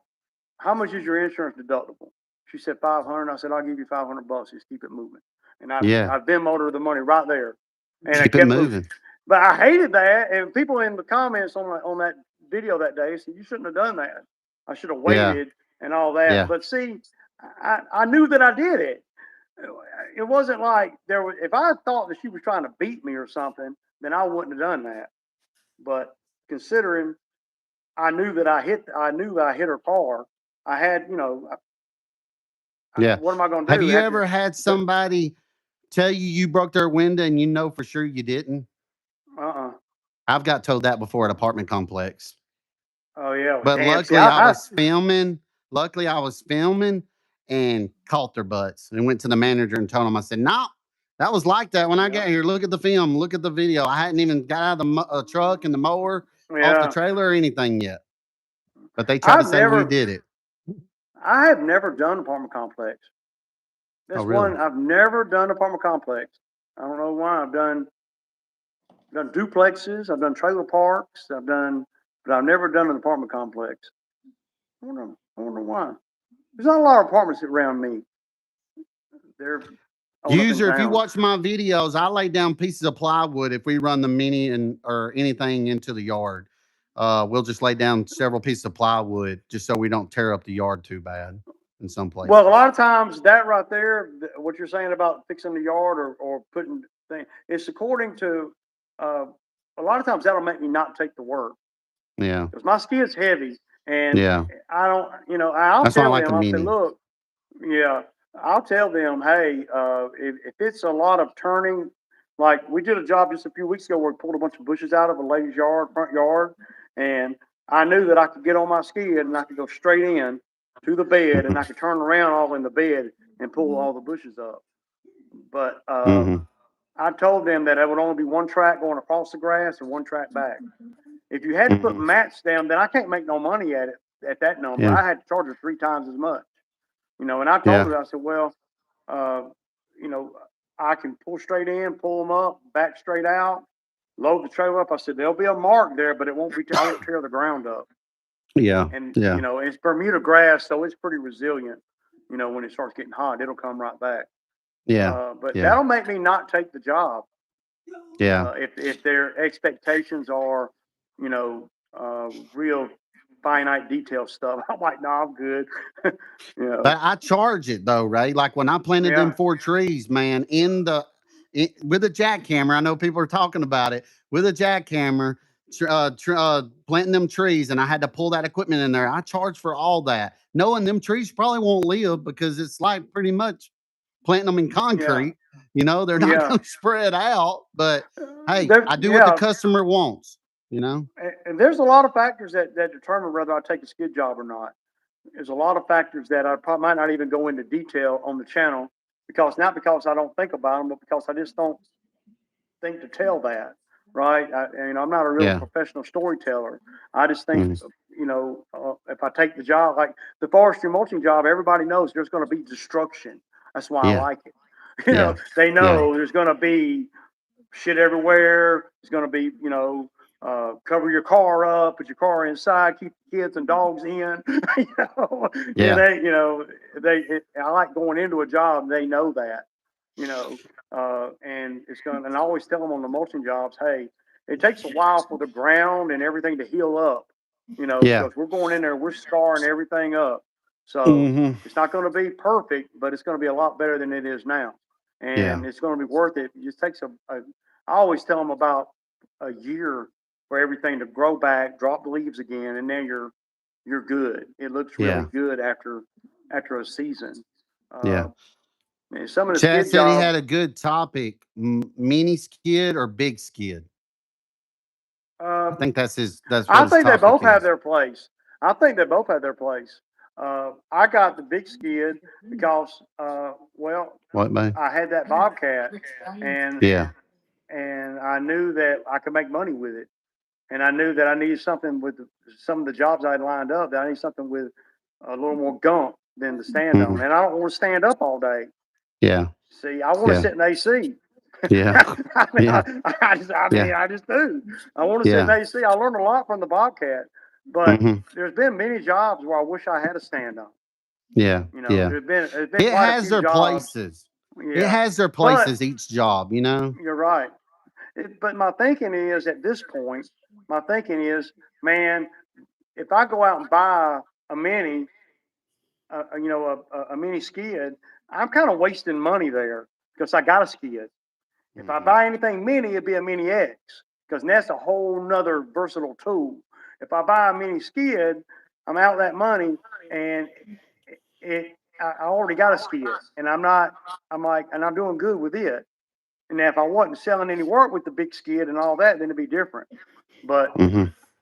Speaker 3: how much is your insurance deductible? She said 500. I said, I'll give you $500. Just keep it moving. And
Speaker 1: Yeah.
Speaker 3: I Venmoed her the money right there, and I
Speaker 1: Keep it
Speaker 3: kept moving.
Speaker 1: moving.
Speaker 3: But I hated that, and people in the comments on that video that day said, you shouldn't have done that. I should have
Speaker 1: Yeah.
Speaker 3: waited and all that.
Speaker 1: Yeah.
Speaker 3: But see, I knew that I did it. It wasn't like there was. If I thought that she was trying to beat me or something, then I wouldn't have done that. But considering I knew that I knew I hit her car, I had,
Speaker 1: Yeah.
Speaker 3: what am I going to
Speaker 1: Have
Speaker 3: do?
Speaker 1: you ever had
Speaker 3: But
Speaker 1: somebody tell you broke their window and you know for sure you didn't?
Speaker 3: uh-uh.
Speaker 1: I've got told that before at apartment complex.
Speaker 3: Oh yeah, well,
Speaker 1: But
Speaker 3: damn. See,
Speaker 1: luckily I was filming. Luckily I was filming and caught their butts and went to the manager and told him, I said, no, that was like that when I
Speaker 3: yeah,
Speaker 1: got here. Look at the film. Look at the video. I hadn't even got out of the truck and the mower off the
Speaker 3: yeah.
Speaker 1: trailer or anything yet. But they tried to
Speaker 3: I've
Speaker 1: say you
Speaker 3: never,
Speaker 1: did it.
Speaker 3: I have never done apartment complex.
Speaker 1: Oh,
Speaker 3: That's
Speaker 1: really?
Speaker 3: one I've never done apartment complex. I don't know why. I've done duplexes. I've done trailer parks. But I've never done an apartment complex. I wonder why. There's not a lot of apartments around me. They're on up in
Speaker 1: User, if you
Speaker 3: town.
Speaker 1: watch my videos, I lay down pieces of plywood if we run the mini and or anything into the yard. We'll just lay down several pieces of plywood just so we don't tear up the yard too bad in some places.
Speaker 3: Well, a lot of times that right there, what you're saying about fixing the yard or putting things, it's according to, a lot of times that'll make me not take the work
Speaker 1: Yeah.
Speaker 3: because my skid's heavy, and
Speaker 1: Yeah.
Speaker 3: I don't, I'll
Speaker 1: That's why I
Speaker 3: tell
Speaker 1: like
Speaker 3: them,
Speaker 1: the
Speaker 3: I'll say,
Speaker 1: mini.
Speaker 3: look, yeah, I'll tell them, hey, if it's a lot of turning, like we did a job just a few weeks ago where we pulled a bunch of bushes out of a lady's front yard, and I knew that I could get on my skid and I could go straight in to the bed and I could turn around all in the bed and pull all the bushes up. But
Speaker 1: Mm-hmm.
Speaker 3: I told them that it would only be one track going across the grass and one track back. If you had to put
Speaker 1: Mm-hmm.
Speaker 3: mats down, then I can't make no money at it at that number. I had to charge her 3 times as much, and I told her, I said, well, uh, you know, I can pull straight in, pull them up, back straight out, load the trailer up. I said, there'll be a mark there, but it won't be, I won't tear the ground up. And, it's Bermuda grass, so it's pretty resilient. When it starts getting hot, it'll come right back. But that'll make me not take the job. If their expectations are, real finite detail stuff, I'm like, no, I'm good.
Speaker 1: But I charge it though, Ray. Like when I planted them 4 trees, man, with a jackhammer. I know people are talking about it with a jackhammer, planting them trees, and I had to pull that equipment in there. I charge for all that, knowing them trees probably won't live because it's like pretty much planting them in concrete. They're not going to spread out. But hey, I do what the customer wants.
Speaker 3: And there's a lot of factors that determine whether I take a skid job or not. There's a lot of factors that I probably might not even go into detail on the channel not because I don't think about them, but because I just don't think to tell that, right? I'm not a real professional storyteller. I just think, if I take the job, like the forestry mulching job, everybody knows there's going to be destruction. That's why I like it. They know there's going to be shit everywhere. It's going to be, cover your car up, put your car inside, keep kids and dogs in. I like going into a job. They know that, and it's going. And I always tell them on the mulching jobs, hey, it takes a while for the ground and everything to heal up, because we're going in there, we're scarring everything up. So it's not going to be perfect, but it's going to be a lot better than it is now, and it's going to be worth it. It just takes I always tell them about a year for everything to grow back, drop the leaves again, and then you're good. It looks really good after a season. Some of the
Speaker 1: Chad
Speaker 3: skid
Speaker 1: said
Speaker 3: jobs,
Speaker 1: he had a good topic: mini skid or big skid. I think that's his. That's what
Speaker 3: I think they both have
Speaker 1: is.
Speaker 3: their place. I think they both have their place. I got the big skid because,
Speaker 1: what, man?
Speaker 3: I had that Bobcat, and and I knew that I could make money with it. And I knew that I needed something with some of the jobs I'd lined up, that I need something with a little more gump than to stand on. And I don't want to stand up all day. See, I want to sit in AC. I just do. I want to sit in AC. I learned a lot from the Bobcat, but there's been many jobs where I wish I had a stand on. There's been
Speaker 1: it has their places. It has their places, each job,
Speaker 3: You're right. But my thinking is, at this point, man, if I go out and buy a mini, a mini skid, I'm kind of wasting money there because I got a skid. If I buy anything mini, it'd be a Mini X, because that's a whole nother versatile tool. If I buy a mini skid, I'm out that money, and I already got a skid, and I'm doing good with it. And if I wasn't selling any work with the big skid and all that, then it'd be different. But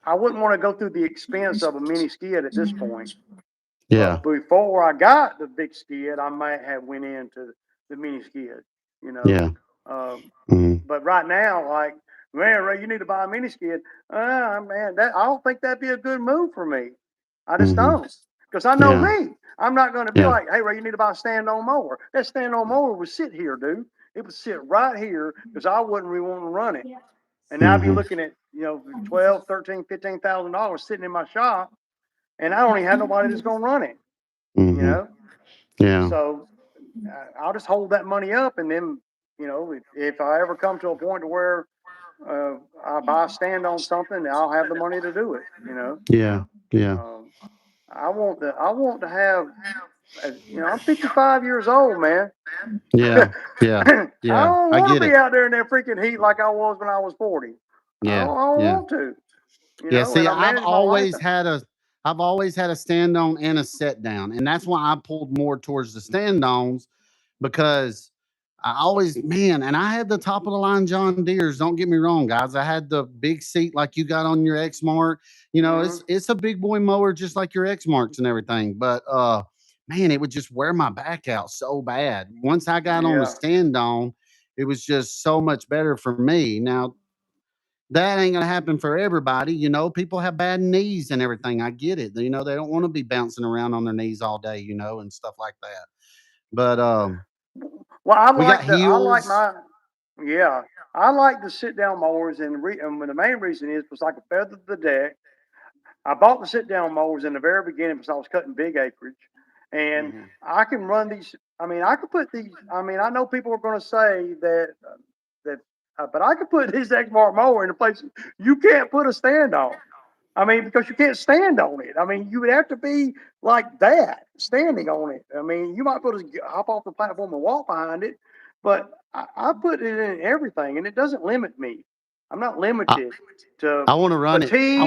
Speaker 3: I wouldn't want to go through the expense of a mini skid at this point. But before I got the big skid, I might have went into the mini skid, But right now, like, man, Ray, you need to buy a mini skid. Man, I don't think that'd be a good move for me. I just don't, because I know me. I'm not going to be like, hey, Ray, you need to buy a stand-on mower. That stand-on mower would sit here, dude. It would sit right here, because I wouldn't really want to run it. And now I'd be looking at, $12,000, $13,000, $15,000 sitting in my shop, and I don't even have nobody that's going to run it. So I'll just hold that money up, and then, if I ever come to a point to where I buy a stand on something, I'll have the money to do it. I want to have. I'm 55 years old, man.
Speaker 1: I
Speaker 3: don't want to be out there in that freaking heat like I was when I was 40. I don't want to.
Speaker 1: See, I've always had a stand on and a set down, and that's why I pulled more towards the stand ons, because I always, and I had the top of the line John Deere's. Don't get me wrong, guys. I had the big seat like you got on your X Mark. It's a big boy mower just like your X Marks and everything. But man, it would just wear my back out so bad. Once I got on the stand on, it was just so much better for me. Now, That ain't gonna happen for everybody. You know, people have bad knees and everything. I get it. You know, they don't want to be bouncing around on their knees all day, you know, and stuff like that. But
Speaker 3: Well,
Speaker 1: we got
Speaker 3: I like
Speaker 1: heels.
Speaker 3: my, yeah, I like the sit down mowers, and the main reason is because I can feather the deck. I bought the sit down mowers in the very beginning because I was cutting big acreage, and
Speaker 1: Mhm.
Speaker 3: I can run these. I mean, I could put these. I mean, I know people are going to say that, but I could put this Exmark mower in a place you can't put a stand on. I mean, because you can't stand on it. I mean, you would have to be like that, standing on it. I mean, you might be able to hop off the platform and walk behind it, but I put it in everything, and it doesn't limit me. I'm not
Speaker 1: I,
Speaker 3: limited to
Speaker 1: I want to run it.
Speaker 3: fatigue.
Speaker 1: I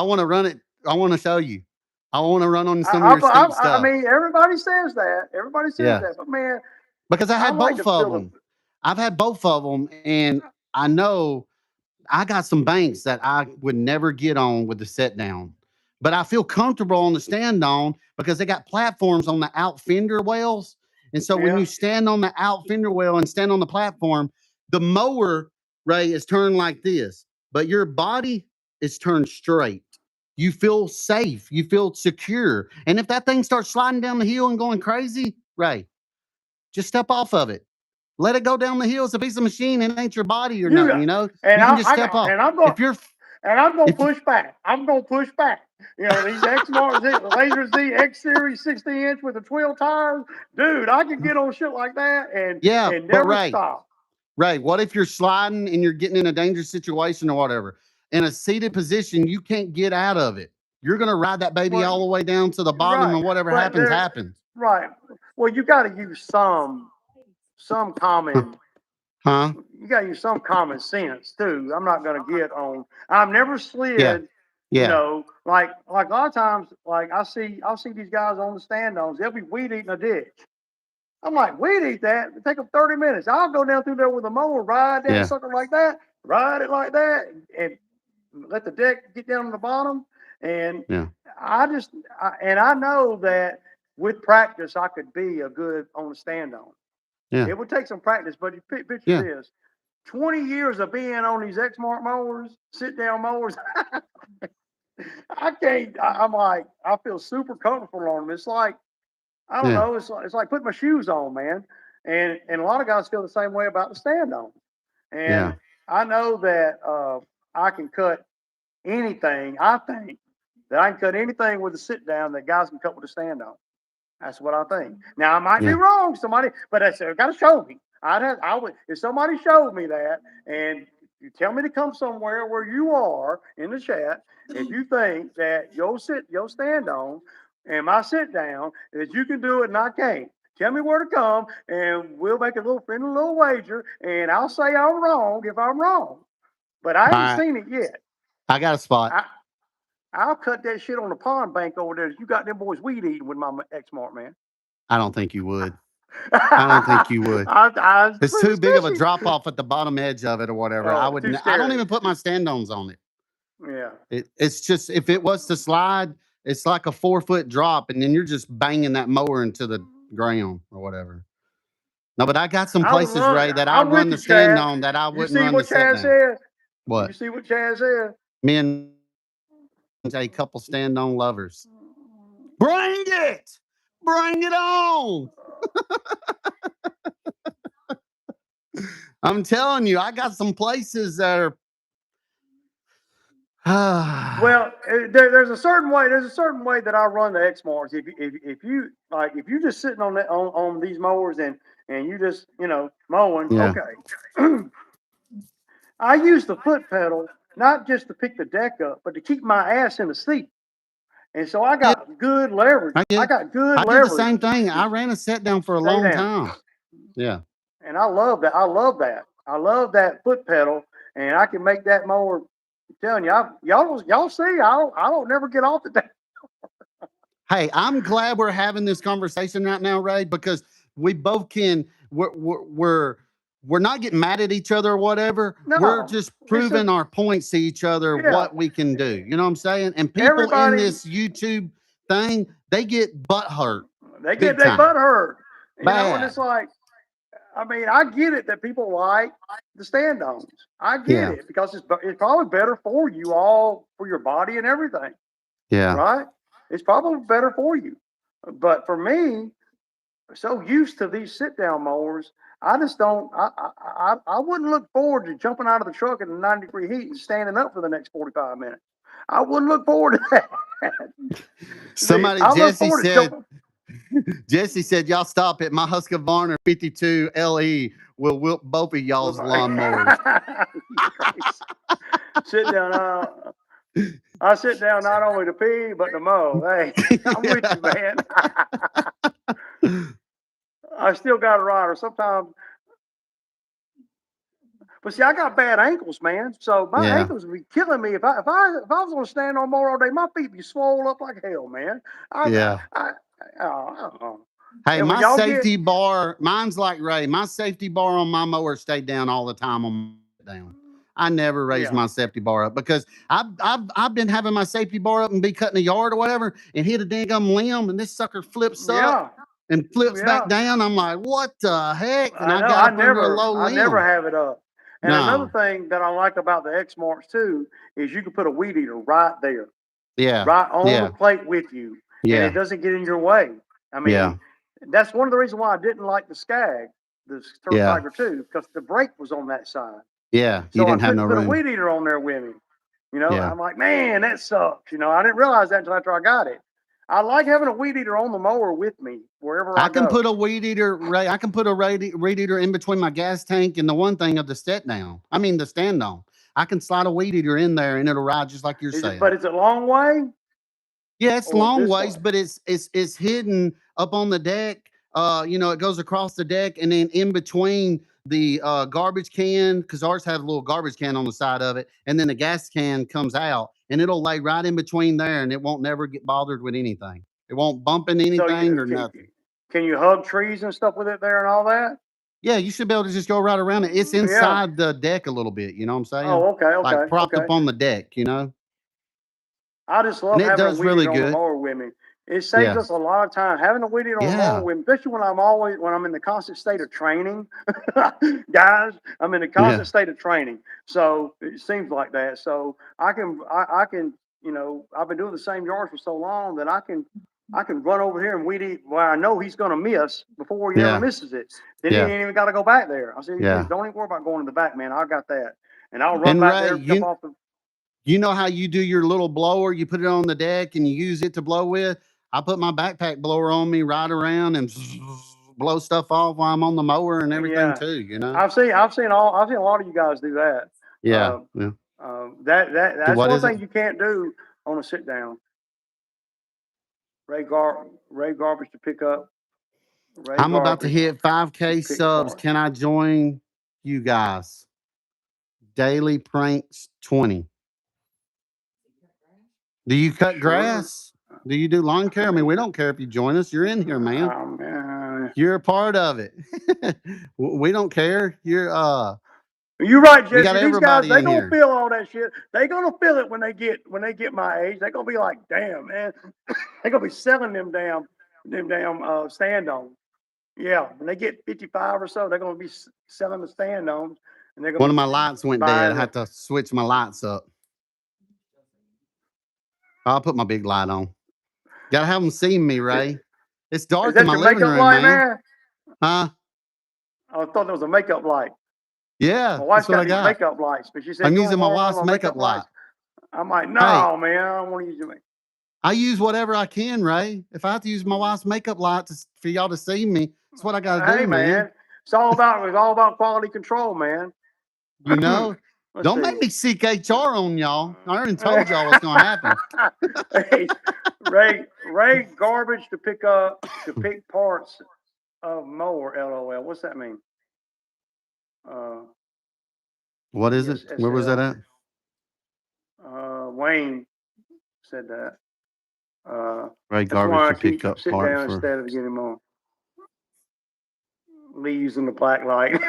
Speaker 1: want to run it. I want to show you. I want to run on some of your steep
Speaker 3: I
Speaker 1: stuff.
Speaker 3: mean, everybody says that. Everybody says
Speaker 1: Yeah,
Speaker 3: that, but man,
Speaker 1: because I
Speaker 3: I
Speaker 1: had
Speaker 3: like to
Speaker 1: both of
Speaker 3: feel the.
Speaker 1: them. I've had both of them, and I know I got some banks that I would never get on with the set down, but I feel comfortable on the stand on because they got platforms on the out fender wells. And so when
Speaker 3: Yeah,
Speaker 1: you stand on the out fender well and stand on the platform, the mower, Ray, is turned like this, but your body is turned straight. You feel safe. You feel secure. And if that thing starts sliding down the hill and going crazy, Ray, just step off of it. Let it go down the hill. It's a piece of machine. It ain't your body or
Speaker 3: you
Speaker 1: nothing,
Speaker 3: got,
Speaker 1: you know?
Speaker 3: and
Speaker 1: You can just
Speaker 3: I
Speaker 1: step
Speaker 3: got,
Speaker 1: off.
Speaker 3: going,
Speaker 1: If you're
Speaker 3: and I'm gonna
Speaker 1: if
Speaker 3: push back. I'm gonna push back. You know, these X Mark Z, Laser Z X Series 60-inch with the 12 tires, dude. I can get on shit like that
Speaker 1: Yeah,
Speaker 3: and
Speaker 1: but
Speaker 3: never stop.
Speaker 1: Ray, what if you're sliding and you're getting in a dangerous situation or whatever? In a seated position, you can't get out of it. You're gonna ride that baby
Speaker 3: Well,
Speaker 1: all the way down to the bottom,
Speaker 3: right,
Speaker 1: and whatever
Speaker 3: but
Speaker 1: happens,
Speaker 3: there,
Speaker 1: happens.
Speaker 3: right. Well, you got to use some
Speaker 1: Huh?
Speaker 3: common.
Speaker 1: Huh?
Speaker 3: You got to use some common sense too. I'm not gonna get on. I've never
Speaker 1: Yeah.
Speaker 3: slid. You
Speaker 1: Yeah.
Speaker 3: know, like a lot of times, like I'll see these guys on the stand-ons. They'll be weed eating a ditch. I'm like, we'd eat that. It'd take them 30 minutes. I'll go down through there with a mower, ride that
Speaker 1: Yeah.
Speaker 3: sucker like that, ride it like that, and let the deck get down on the bottom. And
Speaker 1: Yeah.
Speaker 3: I know that with practice, I could be a good on the stand on.
Speaker 1: Yeah.
Speaker 3: It would take some practice, but you picture
Speaker 1: Yeah.
Speaker 3: this 20 years of being on these Exmark mowers, sit down mowers. I can't, I'm like, I feel super comfortable on them. It's like, I don't
Speaker 1: Yeah.
Speaker 3: know. It's like putting my shoes on, man. And a lot of guys feel the same way about the stand on. And
Speaker 1: Yeah.
Speaker 3: I know that I can cut anything. I think that I can cut anything with a sit down that guys can cut with a stand on. That's what I think. Now I might be
Speaker 1: Yeah.
Speaker 3: wrong, somebody, but I said, got to show me. I would, if somebody showed me that, and you tell me to come somewhere where you are in the chat, if you think that your stand on and my sit down that you can do it and I can't. Tell me where to come, and we'll make a little wager, and I'll say I'm wrong if I'm wrong. But I
Speaker 1: All
Speaker 3: ain't
Speaker 1: right.
Speaker 3: seen it yet.
Speaker 1: I got a spot.
Speaker 3: I I'll cut that shit on the pond bank over there. You got them boys weed eating with my X-Mart, man.
Speaker 1: I don't think you would. I don't think you would. It's too big of a
Speaker 3: Especially,
Speaker 1: drop off at the bottom edge of it or whatever. I
Speaker 3: oh,
Speaker 1: would.
Speaker 3: too
Speaker 1: I don't
Speaker 3: scary.
Speaker 1: even put my stand-ons on it.
Speaker 3: Yeah.
Speaker 1: It's just if it was to slide, it's like a 4 foot drop, and then you're just banging that mower into the ground or whatever. No, but I got some
Speaker 3: I would
Speaker 1: places,
Speaker 3: love.
Speaker 1: Ray, that I'd
Speaker 3: I'm
Speaker 1: run
Speaker 3: with
Speaker 1: the
Speaker 3: you,
Speaker 1: stand
Speaker 3: Chad.
Speaker 1: on that I
Speaker 3: You
Speaker 1: wouldn't
Speaker 3: see
Speaker 1: run the
Speaker 3: what
Speaker 1: set
Speaker 3: Chad
Speaker 1: down.
Speaker 3: said? You
Speaker 1: What?
Speaker 3: see what Chad said?
Speaker 1: Me and a couple stand on lovers. Bring it! Bring it on! I'm telling you, I got some places that are.
Speaker 3: Well, there's a certain way. There's a certain way that I run the X marks. If you like, if you just sitting on that on these mowers and you just mowing,
Speaker 1: Yeah.
Speaker 3: okay. I use the foot pedal not just to pick the deck up, but to keep my ass in the seat. And so I
Speaker 1: Yeah,
Speaker 3: got good leverage.
Speaker 1: I
Speaker 3: I
Speaker 1: get.
Speaker 3: got good
Speaker 1: I did the
Speaker 3: leverage
Speaker 1: same thing.
Speaker 3: to
Speaker 1: I ran a set down for a
Speaker 3: stay
Speaker 1: long
Speaker 3: down.
Speaker 1: time. Yeah.
Speaker 3: And I love that. I love that. I love that foot pedal, and I can make that mower. I'm telling you, y'all see, I don't never get off the deck.
Speaker 1: Hey, I'm glad we're having this conversation right now, Ray, because we both can. We're not getting mad at each other or whatever. We're
Speaker 3: No,
Speaker 1: just
Speaker 3: it's a
Speaker 1: proving our points to each other
Speaker 3: yeah.
Speaker 1: what we can do. You know what I'm saying? And people in
Speaker 3: Everybody
Speaker 1: this YouTube thing, they get butt hurt
Speaker 3: they get
Speaker 1: big
Speaker 3: their
Speaker 1: time,
Speaker 3: butt hurt, and
Speaker 1: bad.
Speaker 3: it's like I mean, I get it that people like the stand-ons. I get
Speaker 1: Yeah.
Speaker 3: it because it's probably better for you all, for your body and everything,
Speaker 1: Yeah.
Speaker 3: right? It's probably better for you. But for me, so used to these sit-down mowers, I just don't. I wouldn't look forward to jumping out of the truck in the 90-degree heat and standing up for the next 45 minutes. I wouldn't look forward to that. See,
Speaker 1: Somebody,
Speaker 3: I look forward to jumping.
Speaker 1: Jesse said, y'all stop it. My Husqvarna 52 LE will whip both of y'all's lawnmowers.
Speaker 3: Sit down. I sit down not only to pee, but to mow. Hey, I'm with you, man. I still got a rider. Sometimes, but see, I got bad ankles, man. So my ankles would be killing me if I was going to stand on mower all day. My feet be swollen up like hell, man.
Speaker 1: Hey,
Speaker 3: and when
Speaker 1: my
Speaker 3: y'all
Speaker 1: safety bar, mine's like Ray. My safety bar on my mower stayed down all the time on down. I never raised my safety bar up because I've been having my safety bar up and be cutting a yard or whatever and hit a dang limb and this sucker flips up and flips back down. I'm like, what the heck? And I got up under a low limb.
Speaker 3: I never have it up. And another thing that I like about the X Marks too is you can put a weed eater right there.
Speaker 1: Yeah.
Speaker 3: Right on the plate with you.
Speaker 1: Yeah.
Speaker 3: And it doesn't get in your way. I mean, that's one of the reasons why I didn't like the Skag, the Turf Tiger 2, because the brake was on that side.
Speaker 1: Yeah.
Speaker 3: So
Speaker 1: you didn't have no
Speaker 3: put
Speaker 1: room.
Speaker 3: a weed eater on there with me. You know, I'm like, man, that sucks. You know, I didn't realize that until after I got it. I like having a weed eater on the mower with me wherever I go.
Speaker 1: I can put a weed eater, Ray. I can put a weed eater in between my gas tank and the one thing of the stand on. I can slide a weed eater in there and it'll ride just like you're saying.
Speaker 3: But it's a long way.
Speaker 1: Yeah, it's long ways, but it's hidden up on the deck. You know, it goes across the deck and then in between the garbage can, because ours have a little garbage can on the side of it, and then the gas can comes out and it'll lay right in between there and it won't never get bothered with anything. It won't bump into anything or nothing.
Speaker 3: Can you hug trees and stuff with it there and all that?
Speaker 1: Yeah, you should be able to just go right around it. It's inside the deck a little bit, you know what I'm saying?
Speaker 3: Oh, okay.
Speaker 1: Like propped up on the deck, you know?
Speaker 3: I just love having a weed eater on the mower with me. It saves us a lot of time. Having a weed eater on the mower with me, especially when I'm in the constant state of training. Guys, I'm in the constant state of training. So it seems like that. So I can, you know, I've been doing the same yard for so long that I can run over here and weed eat where I know he's going to miss before he ever misses it. Then he ain't even got to go back there. I said, don't even worry about going in the back, man. I got that. And I'll run back there and jump off the.
Speaker 1: You know how you do your little blower? You put it on the deck and you use it to blow with. I put my backpack blower on me, ride around and blow stuff off while I'm on the mower and everything too. You know, I've seen
Speaker 3: a lot of you guys do that. That's one thing you can't do on a sit down. Ray Garbage to pick up.
Speaker 1: I'm about to hit 5K subs. Can I join you guys? Daily Pranks 20. Do you cut grass? Do you do lawn care? I mean, we don't care if you join us. You're in here, man.
Speaker 3: Oh, man.
Speaker 1: You're a part of it. We don't care. You're
Speaker 3: right, Jesse. These guys, they gonna feel all that shit. They gonna feel it when they get my age. They gonna be like, damn, man. They gonna be selling them damn stand-ons. Yeah, when they get 55 or so, they're gonna be selling the stand-ons. And they're gonna
Speaker 1: one of my lights went dead. I had to switch my lights up. I'll put my big light on. Gotta have them see me, Ray. It's dark in my living room, man. Huh?
Speaker 3: I thought there was a makeup light.
Speaker 1: Yeah,
Speaker 3: my wife's got these makeup lights, but she said
Speaker 1: I'm using my wife's makeup light.
Speaker 3: I'm like, no, man, I don't want to use your makeup.
Speaker 1: I use whatever I can, Ray. If I have to use my wife's makeup light for y'all to see me, that's what I gotta do, man.
Speaker 3: It's all about quality control, man.
Speaker 1: You know. Don't make me seek HR on y'all. I already told y'all what's gonna happen.
Speaker 3: Hey, Ray Garbage to pick parts of mower. LOL. What's that mean?
Speaker 1: What is it? Where was that at?
Speaker 3: Wayne said that.
Speaker 1: Ray Garbage to pick up parts.
Speaker 3: Sit down instead of getting more. Lee using the black light.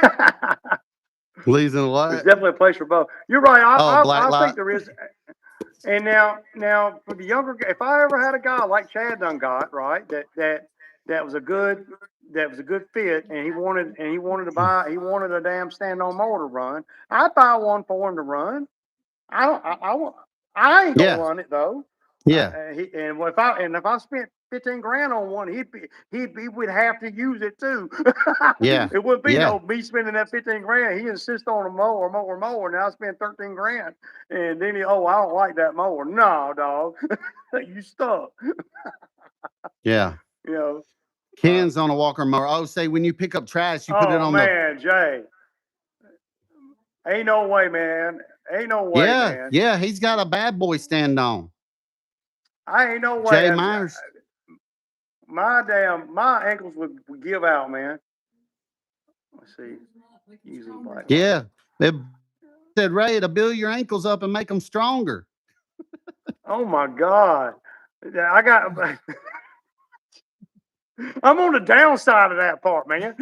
Speaker 1: Lee's in what?
Speaker 3: There's definitely a place for both. You're right. I think there is. And now for the younger, if I ever had a guy like Chad done got, right, that that was a good fit, and he wanted a damn stand-on mower to run. I'd buy one for him to run. I ain't gonna run it though.
Speaker 1: Yeah.
Speaker 3: If I spent 15 grand on one, he would have to use it too.
Speaker 1: Yeah.
Speaker 3: It wouldn't be no me spending that 15 grand. He insists on a mower. Now I spend 13 grand, and then I don't like that mower. No, dog, you stuck.
Speaker 1: Yeah.
Speaker 3: You know.
Speaker 1: Cans on a walker mower. Oh, say when you pick up trash, you put it on
Speaker 3: Jay. Ain't no way, man. Ain't no way, man.
Speaker 1: Yeah, he's got a bad boy stand on.
Speaker 3: I ain't no way.
Speaker 1: Jay Myers.
Speaker 3: My ankles would give out, man. Let's see. Using black.
Speaker 1: Yeah. It said, Ray, it'll build your ankles up and make them stronger.
Speaker 3: Oh my God. I'm on the downside of that part, man.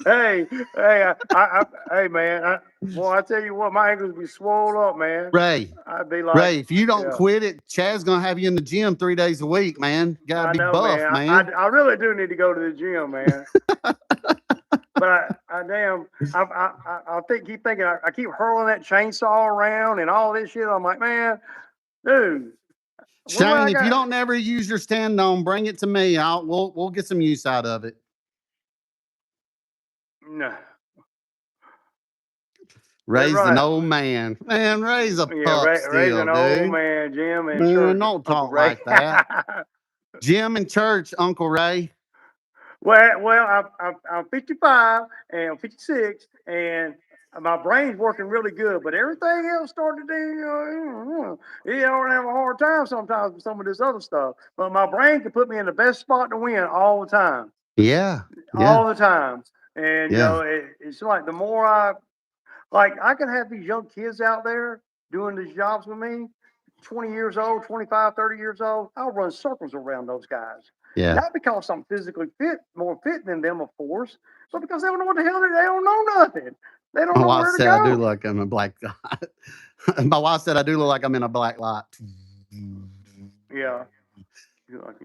Speaker 3: Hey, man. I tell you what, my ankles be swollen up, man.
Speaker 1: Ray,
Speaker 3: I'd be like,
Speaker 1: Ray, if you don't quit it, Chad's gonna have you in the gym 3 days a week, man. Gotta be buff, man.
Speaker 3: I really do need to go to the gym, man. But I keep thinking I keep hurling that chainsaw around and all this shit. I'm like, man, dude.
Speaker 1: Shane, if you don't never use your stand on, bring it to me. We'll get some use out of it.
Speaker 3: No.
Speaker 1: Ray's an old man. Man, Ray's a pup still,
Speaker 3: Ray's an
Speaker 1: dude.
Speaker 3: Old man, Jim. And
Speaker 1: man, don't talk like that. Jim in church, Uncle Ray.
Speaker 3: Well, I'm 55 and I'm 56, and my brain's working really good, but everything else started to do, I don't have a hard time sometimes with some of this other stuff. But my brain can put me in the best spot to win all the time.
Speaker 1: Yeah.
Speaker 3: All the time. And, it's like the more I can have these young kids out there doing these jobs with me, 20 years old, 25, 30 years old. I'll run circles around those guys.
Speaker 1: Yeah.
Speaker 3: Not because I'm physically more fit than them, of course, but because they don't know what the hell they don't know nothing. They don't know where to go.
Speaker 1: I do look like I'm a black light. My wife said I do look like I'm in a black light.
Speaker 3: Yeah.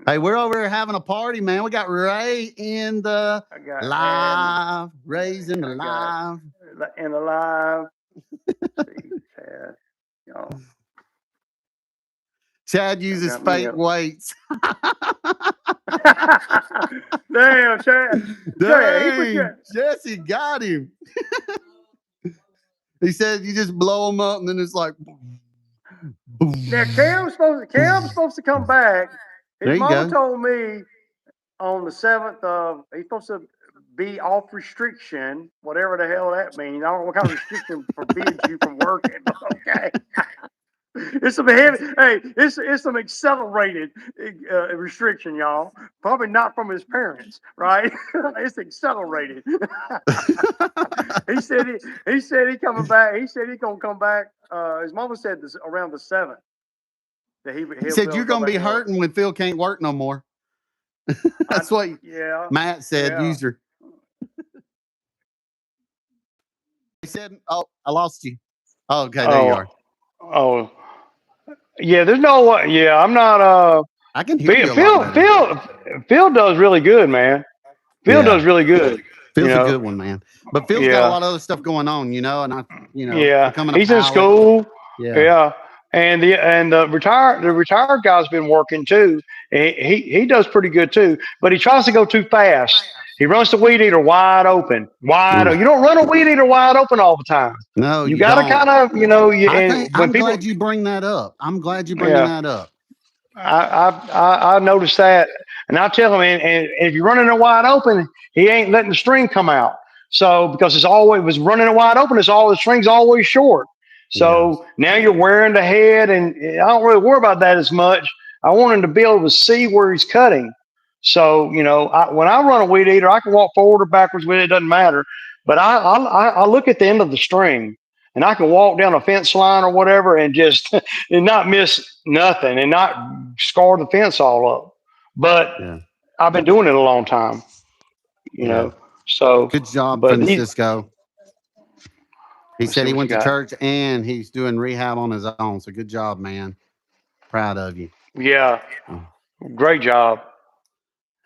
Speaker 1: Hey, we're over here having a party, man. We got Ray in the live. Ray's in the live.
Speaker 3: In the live. See, y'all.
Speaker 1: Chad uses fake weights.
Speaker 3: Damn, Chad.
Speaker 1: Dang, Jesse got him. He said you just blow them up and then it's like boom.
Speaker 3: Now Cam's supposed to come back. His mom told me on the 7th of he's supposed to be off restriction, whatever the hell that means. I don't know what kind of restriction forbids you from working, but okay. It's some heavy. Hey, it's some accelerated restriction, y'all. Probably not from his parents, right? It's accelerated. He said he coming back. He said he's gonna come back. His mama said this around the 7th. That he
Speaker 1: said you're gonna be hurting when Phil can't work no more. That's what Matt said.
Speaker 3: Yeah.
Speaker 1: User. He said, "Oh, I lost you." Oh, okay, there you are.
Speaker 2: Oh. Yeah, there's no way. Yeah, I'm not.
Speaker 1: I can hear you.
Speaker 2: Phil does really good, man. Phil does really good.
Speaker 1: Phil's a good one, man. But Phil's got a lot of other stuff going on, and
Speaker 2: he's in school. Yeah. And the retired guy's been working too. He does pretty good too, but he tries to go too fast. He runs the weed eater wide open. You don't run a weed eater wide open all the time.
Speaker 1: No,
Speaker 2: you got to kind of,
Speaker 1: I'm glad you bring that up. I'm glad you bring that up.
Speaker 2: I noticed that, and I tell him, and if you're running it wide open, he ain't letting the string come out. So because was running it wide open, the string's always short. So now you're wearing the head, and I don't really worry about that as much. I want him to be able to see where he's cutting. So, when I run a weed eater, I can walk forward or backwards with it. It doesn't matter. But I look at the end of the string, and I can walk down a fence line or whatever and just and not miss nothing and not scar the fence all up. But I've been doing it a long time, you know. So
Speaker 1: good job, Francisco. He said he went to church and he's doing rehab on his own. So good job, man. Proud of you.
Speaker 2: Yeah. Great job.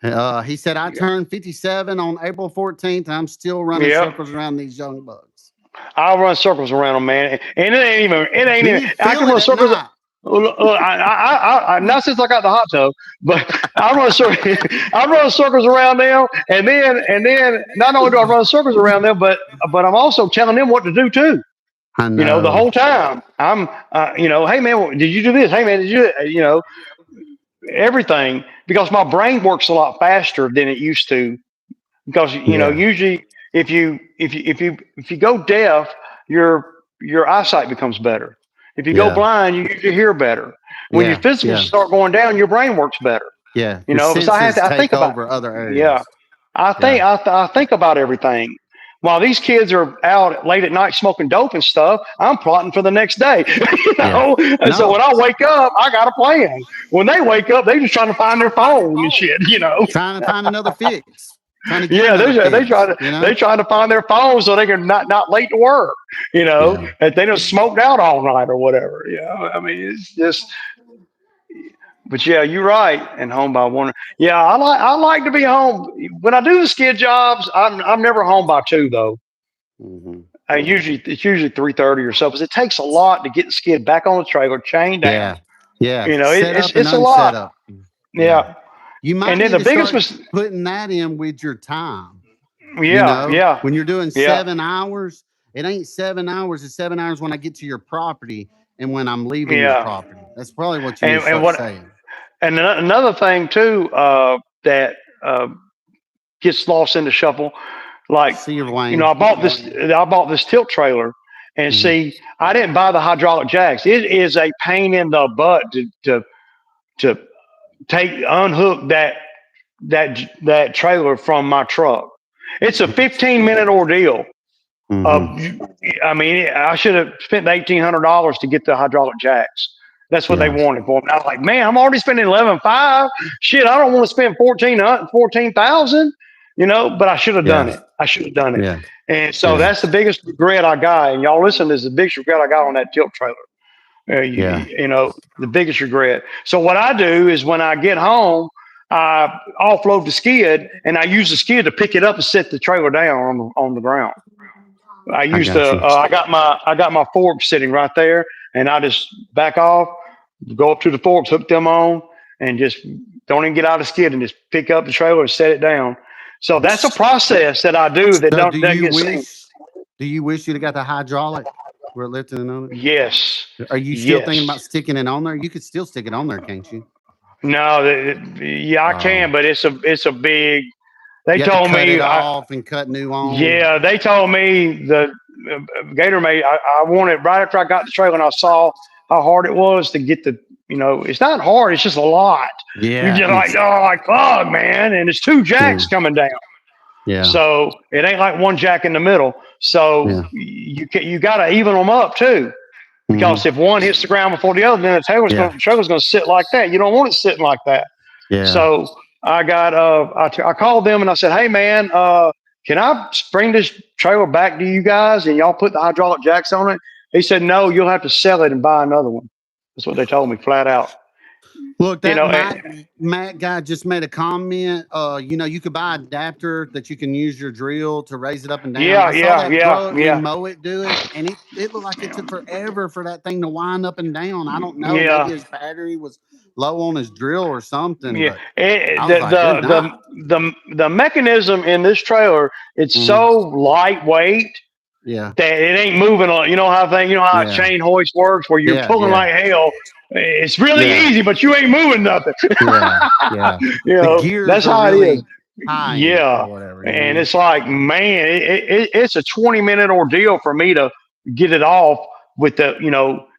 Speaker 1: He said, I turned 57 on April 14th. I'm still running circles around these young bucks.
Speaker 2: I'll run circles around them, man. And it ain't even, I can run circles. Not since I got the hot tub, but I run circles around them. And then not only do I run circles around them, but I'm also telling them what to do too.
Speaker 1: I know.
Speaker 2: The whole time I'm, hey man, did you do this? Hey man, did you, everything, because my brain works a lot faster than it used to. Because usually if you go deaf, your eyesight becomes better. If you go blind, you usually hear better. When your physicals start going down, your brain works better.
Speaker 1: Yeah,
Speaker 2: so I think about
Speaker 1: other areas.
Speaker 2: Yeah, I think about everything. While these kids are out late at night smoking dope and stuff, I'm plotting for the next day. And so when I wake up, I got a plan. When they wake up, they just trying to find their phone and shit.
Speaker 1: Trying to find another fix.
Speaker 2: They trying to find their phone so they can not late to work. If they just smoked out all night or whatever. I mean, it's just. But yeah, you're right. And home by one. Yeah, I like to be home when I do the skid jobs. I'm never home by 2 though.
Speaker 1: Mm-hmm.
Speaker 2: It's usually 3:30 or so, because it takes a lot to get the skid back on the trailer, chained down.
Speaker 1: Yeah.
Speaker 2: It's a lot. Yeah.
Speaker 1: You might. And then the biggest was putting that in with your time.
Speaker 2: Yeah.
Speaker 1: When you're doing 7 hours, it ain't 7 hours. It's 7 hours when I get to your property and when I'm leaving your property. That's probably what you need to start saying. And
Speaker 2: another thing too, that gets lost in the shuffle, like I bought this tilt trailer, and see, I didn't buy the hydraulic jacks. It is a pain in the butt to unhook that trailer from my truck. It's a 15-minute ordeal. I mean, I should have spent $1,800 to get the hydraulic jacks. That's what they wanted for me. I was like, man, I'm already spending $11,500. Shit, I don't want to spend $14,000. But I should have done it.
Speaker 1: Yeah.
Speaker 2: And so that's the biggest regret I got. And y'all listen, this is the biggest regret I got on that tilt trailer. The biggest regret. So what I do is when I get home, I offload the skid, and I use the skid to pick it up and set the trailer down on the ground. I got my forks sitting right there, and I just back off, go up to the forks, hook them on, and just don't even get out of the skid, and just pick up the trailer and set it down. So that's a process that I do that doesn't get seen.
Speaker 1: Do you wish you'd have got the hydraulic? We're lifting it on it?
Speaker 2: Yes.
Speaker 1: Are you still thinking about sticking it on there? You could still stick it on there, can't you?
Speaker 2: No, I can, but it's a big. They told me
Speaker 1: it off and cut new on.
Speaker 2: Yeah, they told me the Gator made. I wanted right after I got the trailer and I saw how hard it was to get the. It's not hard. It's just a lot.
Speaker 1: Yeah,
Speaker 2: you're just like fuck, man, and it's 2 jacks coming down.
Speaker 1: Yeah.
Speaker 2: So it ain't like one jack in the middle. So you got to even them up too, because if one hits the ground before the other, then the trailer's going to sit like that. You don't want it sitting like that.
Speaker 1: Yeah.
Speaker 2: So I got I called them and I said, hey man, can I bring this trailer back to you guys and y'all put the hydraulic jacks on it? He said, no, you'll have to sell it and buy another one. That's what they told me flat out.
Speaker 1: Look, that Matt guy just made a comment. You could buy an adapter that you can use your drill to raise it up and down.
Speaker 2: Yeah.
Speaker 1: Mow it, do it, and it looked like it took forever for that thing to wind up and down. I don't know. Maybe his battery was low on his drill or something.
Speaker 2: Yeah, the mechanism in this trailer, it's so lightweight.
Speaker 1: Yeah,
Speaker 2: that it ain't moving. You know how a chain hoist works, where you're pulling like hell. It's really easy, but you ain't moving nothing.
Speaker 1: The gears
Speaker 2: that's how
Speaker 1: really
Speaker 2: it is. Or whatever, and it's like, man, it's a 20-minute ordeal for me to get it off with the,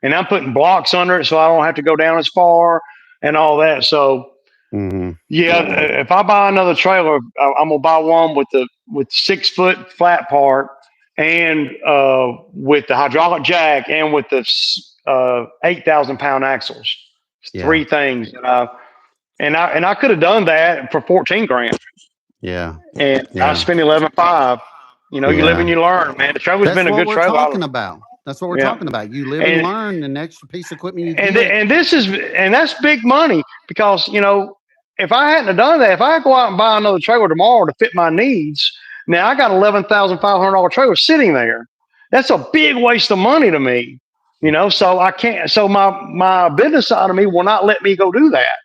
Speaker 2: and I'm putting blocks under it so I don't have to go down as far and all that. So if I buy another trailer, I'm gonna buy one with 6-foot flat part, and with the hydraulic jack, and with the 8,000-pound axles. 3 things. And I could have done that for $14,000.
Speaker 1: Yeah.
Speaker 2: And I spent $11,500. You know, you live and you learn, man. The trailer's been a good trailer.
Speaker 1: Talking about. That's what we're talking about. You live and learn, and the extra piece of equipment you get.
Speaker 2: And that's big money because, you know, if I hadn't have done that, if I go out and buy another trailer tomorrow to fit my needs, now I got $11,500 trailer sitting there. That's a big waste of money to me, you know. So I can't. So my business side of me will not let me go do that.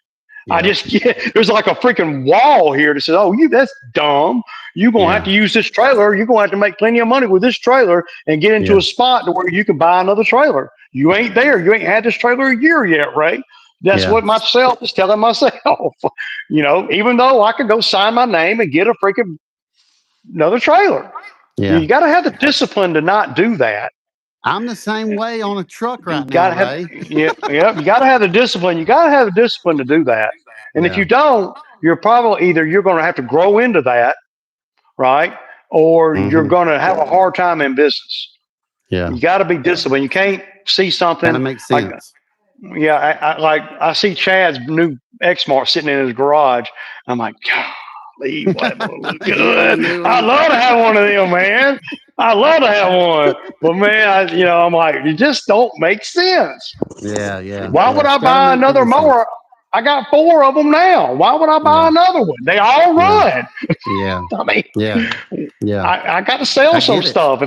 Speaker 2: I just there's like a freaking wall here that says, "Oh, that's dumb. You're gonna have to use this trailer. You're gonna have to make plenty of money with this trailer and get into a spot to where you can buy another trailer. You ain't there. You ain't had this trailer a year yet, Ray." That's what myself is telling myself. You know, even though I could go sign my name and get a freaking another trailer. Yeah. You got to have the discipline to not do that.
Speaker 1: I'm the same way on a truck right now, Ray.
Speaker 2: You got to have the discipline. You got to have the discipline to do that. And if you don't, you're probably you're going to have to grow into that, right? Or you're going to have a hard time in business. Yeah. You got to be disciplined. You can't see something.
Speaker 1: That makes sense.
Speaker 2: I see Chad's new X-Mart sitting in his garage. I'm like, golly, what look good. I'd love to have one of them, man. I love to have one, but man, I'm like, it just don't make sense.
Speaker 1: Yeah.
Speaker 2: Why would I buy another mower? I got 4 of them now. Why would I buy another one? They all run.
Speaker 1: Yeah.
Speaker 2: I mean, I got to sell some stuff.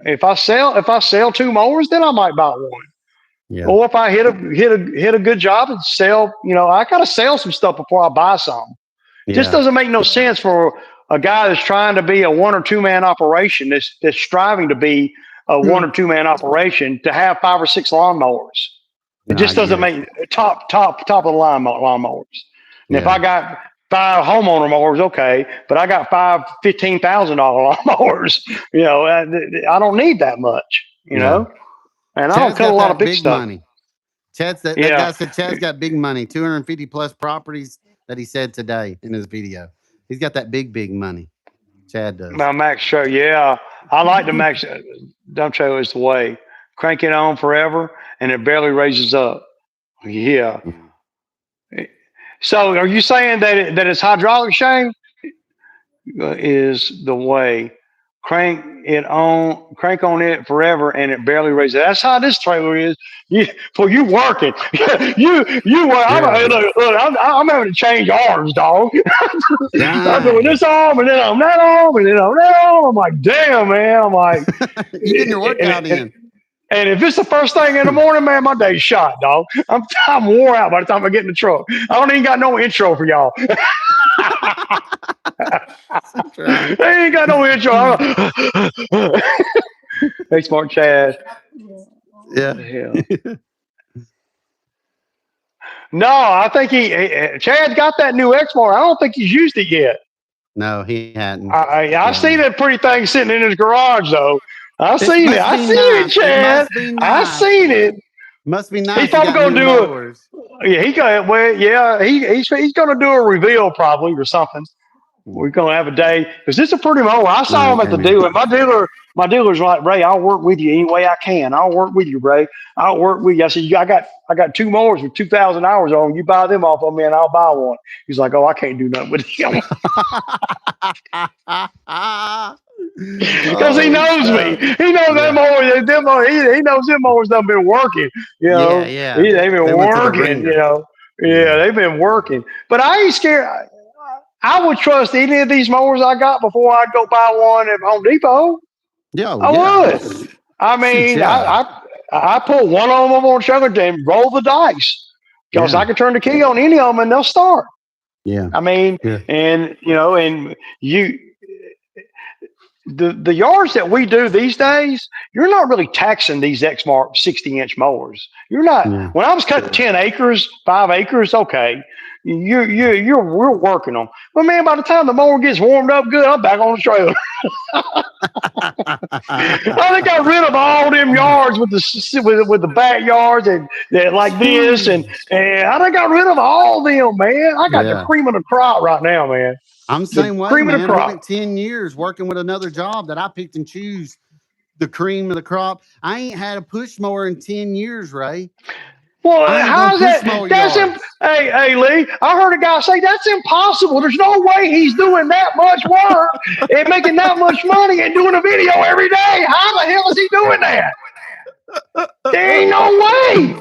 Speaker 2: If I sell 2 mowers, then I might buy one. Yeah. Or if I hit a good job and sell, I got to sell some stuff before I buy some. It just doesn't make no sense for a guy that's trying to be a 1 or 2 man operation, that's striving to be a 1 or 2 man operation, to have 5 or 6 lawnmowers. It just doesn't make top of the line lawnmowers. And if I got 5 homeowner mowers, okay, but I got 5 $15,000 lawnmowers. I don't need that much. You know, and I don't cut a lot of big stuff.
Speaker 1: Money. That guy said Chad's got big money, 250 plus properties that he said today in his video. He's got that big money. Chad does.
Speaker 2: My Max show, I like the Max dump trailer is the way. Crank it on forever, and it barely raises up. Yeah. So, are you saying that it's hydraulic, Shane? Is the way. Crank on it forever, and it barely raises. That's how this trailer is. You working. you work. I'm having to change arms, dog. I'm doing this arm, and then I'm that arm, and then I'm that arm. I'm like, damn, man. I'm like,
Speaker 1: you getting your workout in.
Speaker 2: And if it's the first thing in the morning, man, my day's shot, dog. I'm wore out by the time I get in the truck. I don't even got no intro for y'all. They ain't got no intro. Hey, smart Chad.
Speaker 1: Yeah.
Speaker 2: No, I think Chad's got that new X-Mart. I don't think he's used it yet.
Speaker 1: No, he hadn't.
Speaker 2: I seen that pretty thing sitting in his garage, though. I seen it, Chad. I seen it.
Speaker 1: Must be nice.
Speaker 2: He's probably gonna do it. Yeah, he's gonna do a reveal probably or something. We're gonna have a day because it's a pretty mower. I saw him at the dealer. My dealer's like, Ray, I'll work with you any way I can. I'll work with you, Ray. I'll work with you. I said, I got 2 mowers with 2,000 hours on them. You buy them off of me, and I'll buy one. He's like, oh, I can't do nothing with him. Because he knows me. He knows them mowers. He knows them mowers done been working. They've been working. They've been working. But I ain't scared. I would trust any of these mowers I got before I'd go buy one at Home Depot. I would. I mean, I put one of them on the trailer and roll the dice because I can turn the key on any of them and they'll start.
Speaker 1: Yeah.
Speaker 2: I mean, and the yards that we do these days, you're not really taxing these X-Mart 60-inch mowers. You're not. Yeah. When I was cutting 10 acres, 5 acres, okay, we're working them. But man, by the time the mower gets warmed up good, I'm back on the trailer. I think I got rid of all them yards with the backyards and like this, and I think I got rid of all them, man. I got the cream of the crop right now, man.
Speaker 1: I'm the same way, man. I went 10 years working with another job that I picked and choose the cream of the crop. I ain't had a push mower in 10 years, Ray.
Speaker 2: Well,
Speaker 1: I ain't
Speaker 2: how
Speaker 1: gonna
Speaker 2: is
Speaker 1: push
Speaker 2: that?
Speaker 1: mow yards.
Speaker 2: Hey, Lee, I heard a guy say that's impossible. There's no way he's doing that much work and making that much money and doing a video every day. How the hell is he doing that? There ain't no way.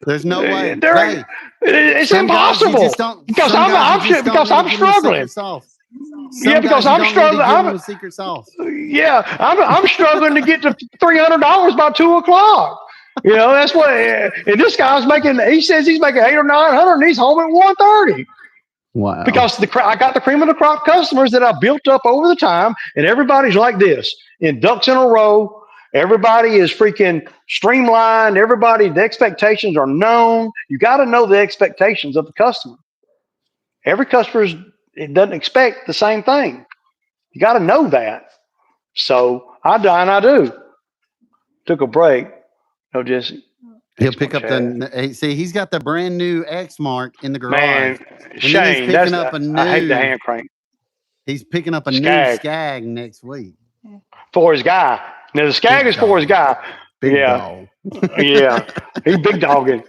Speaker 1: There's no way.
Speaker 2: There,
Speaker 1: Hey,
Speaker 2: it's
Speaker 1: some guys you
Speaker 2: impossible
Speaker 1: just don't.
Speaker 2: because
Speaker 1: Some guys you just don't
Speaker 2: because
Speaker 1: need to
Speaker 2: I'm
Speaker 1: give them the
Speaker 2: struggling.
Speaker 1: secret sauce.
Speaker 2: Yeah,
Speaker 1: Some
Speaker 2: because
Speaker 1: guys you
Speaker 2: I'm
Speaker 1: don't need to
Speaker 2: struggling.
Speaker 1: give them the secret sauce.
Speaker 2: I'm struggling to get to $300 by 2 o'clock. You know, that's what. And this guy's making. He says he's making 800 or 900, and he's home at 1:30.
Speaker 1: Wow.
Speaker 2: Because I got the cream of the crop customers that I've built up over the time, and everybody's like this in ducks in a row. Everybody is freaking streamlined. The expectations are known. You got to know the expectations of the customer. Every customer it doesn't expect the same thing. You got to know that. So I do. Took a break. No, Jesse.
Speaker 1: He'll pick up he's got the brand new X mark in the garage.
Speaker 2: Man,
Speaker 1: and
Speaker 2: Shane,
Speaker 1: then he's picking up a new.
Speaker 2: I hate the hand crank.
Speaker 1: He's picking up a new Skag next week
Speaker 2: for his guy. Now the Skag is for his guy.
Speaker 1: Big dog.
Speaker 2: Yeah, he's big dogging.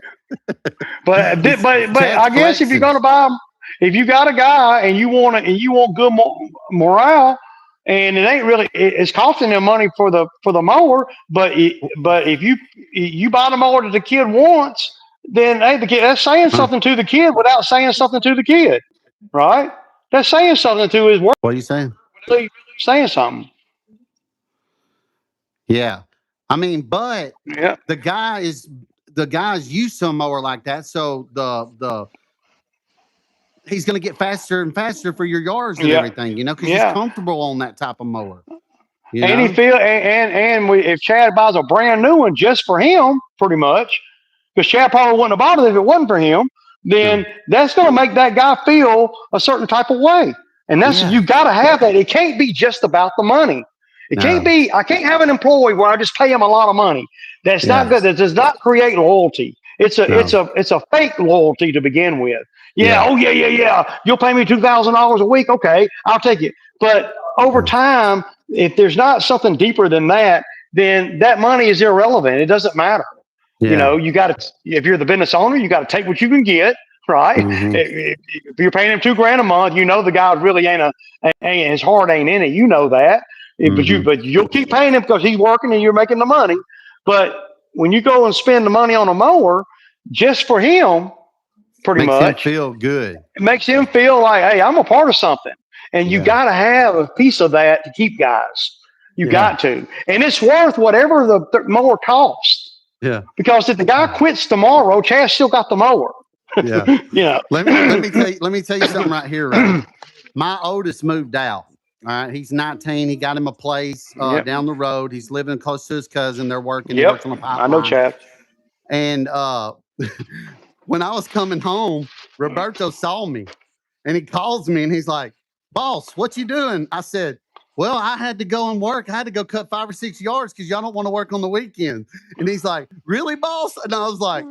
Speaker 2: But I guess if you're gonna buy him, if you got a guy and you want good morale, and it ain't really it's costing them money for the mower, but if you buy the mower that the kid wants, then hey, that's saying something to the kid without saying something to the kid, right? That's saying something to his work.
Speaker 1: What are you saying?
Speaker 2: Really saying something.
Speaker 1: Yeah, I mean, but the guys use some mower like that, so he's going to get faster and faster for your yards and everything, because he's comfortable on that type of mower.
Speaker 2: And he if Chad buys a brand new one just for him, pretty much, because Chad probably wouldn't have bought it if it wasn't for him, then that's going to make that guy feel a certain type of way. And you got to have that. It can't be just about the money. It can't be. I can't have an employee where I just pay him a lot of money. That's not good. That does not create loyalty. It's a fake loyalty to begin with. Yeah. You'll pay me $2,000 a week. Okay, I'll take it. But over time, if there's not something deeper than that, then that money is irrelevant. It doesn't matter.
Speaker 1: Yeah.
Speaker 2: You got to. If you're the business owner, you got to take what you can get. Right.
Speaker 1: Mm-hmm.
Speaker 2: If you're paying him $2,000 a month, the guy really ain't his heart ain't in it. You know that.
Speaker 1: Mm-hmm.
Speaker 2: But you'll keep paying him because he's working and you're making the money. But when you go and spend the money on a mower just for him,
Speaker 1: makes him feel good.
Speaker 2: It makes him feel like, hey, I'm a part of something. And you got to have a piece of that to keep guys. You got to. And it's worth whatever the mower costs.
Speaker 1: Yeah.
Speaker 2: Because if the guy quits tomorrow, Chad's still got the mower.
Speaker 1: Yeah. Let me tell you something right here. Right? My oldest moved out. All right, he's 19. He got him a place down the road. He's living close to his cousin. They're working. He works on a pipeline.
Speaker 2: I know, Chad.
Speaker 1: And when I was coming home, Roberto saw me, and he calls me, and he's like, "Boss, what you doing?" I said, "Well, I had to go and work. I had to go cut 5 or 6 yards because y'all don't want to work on the weekend." And he's like, "Really, boss?" And I was like,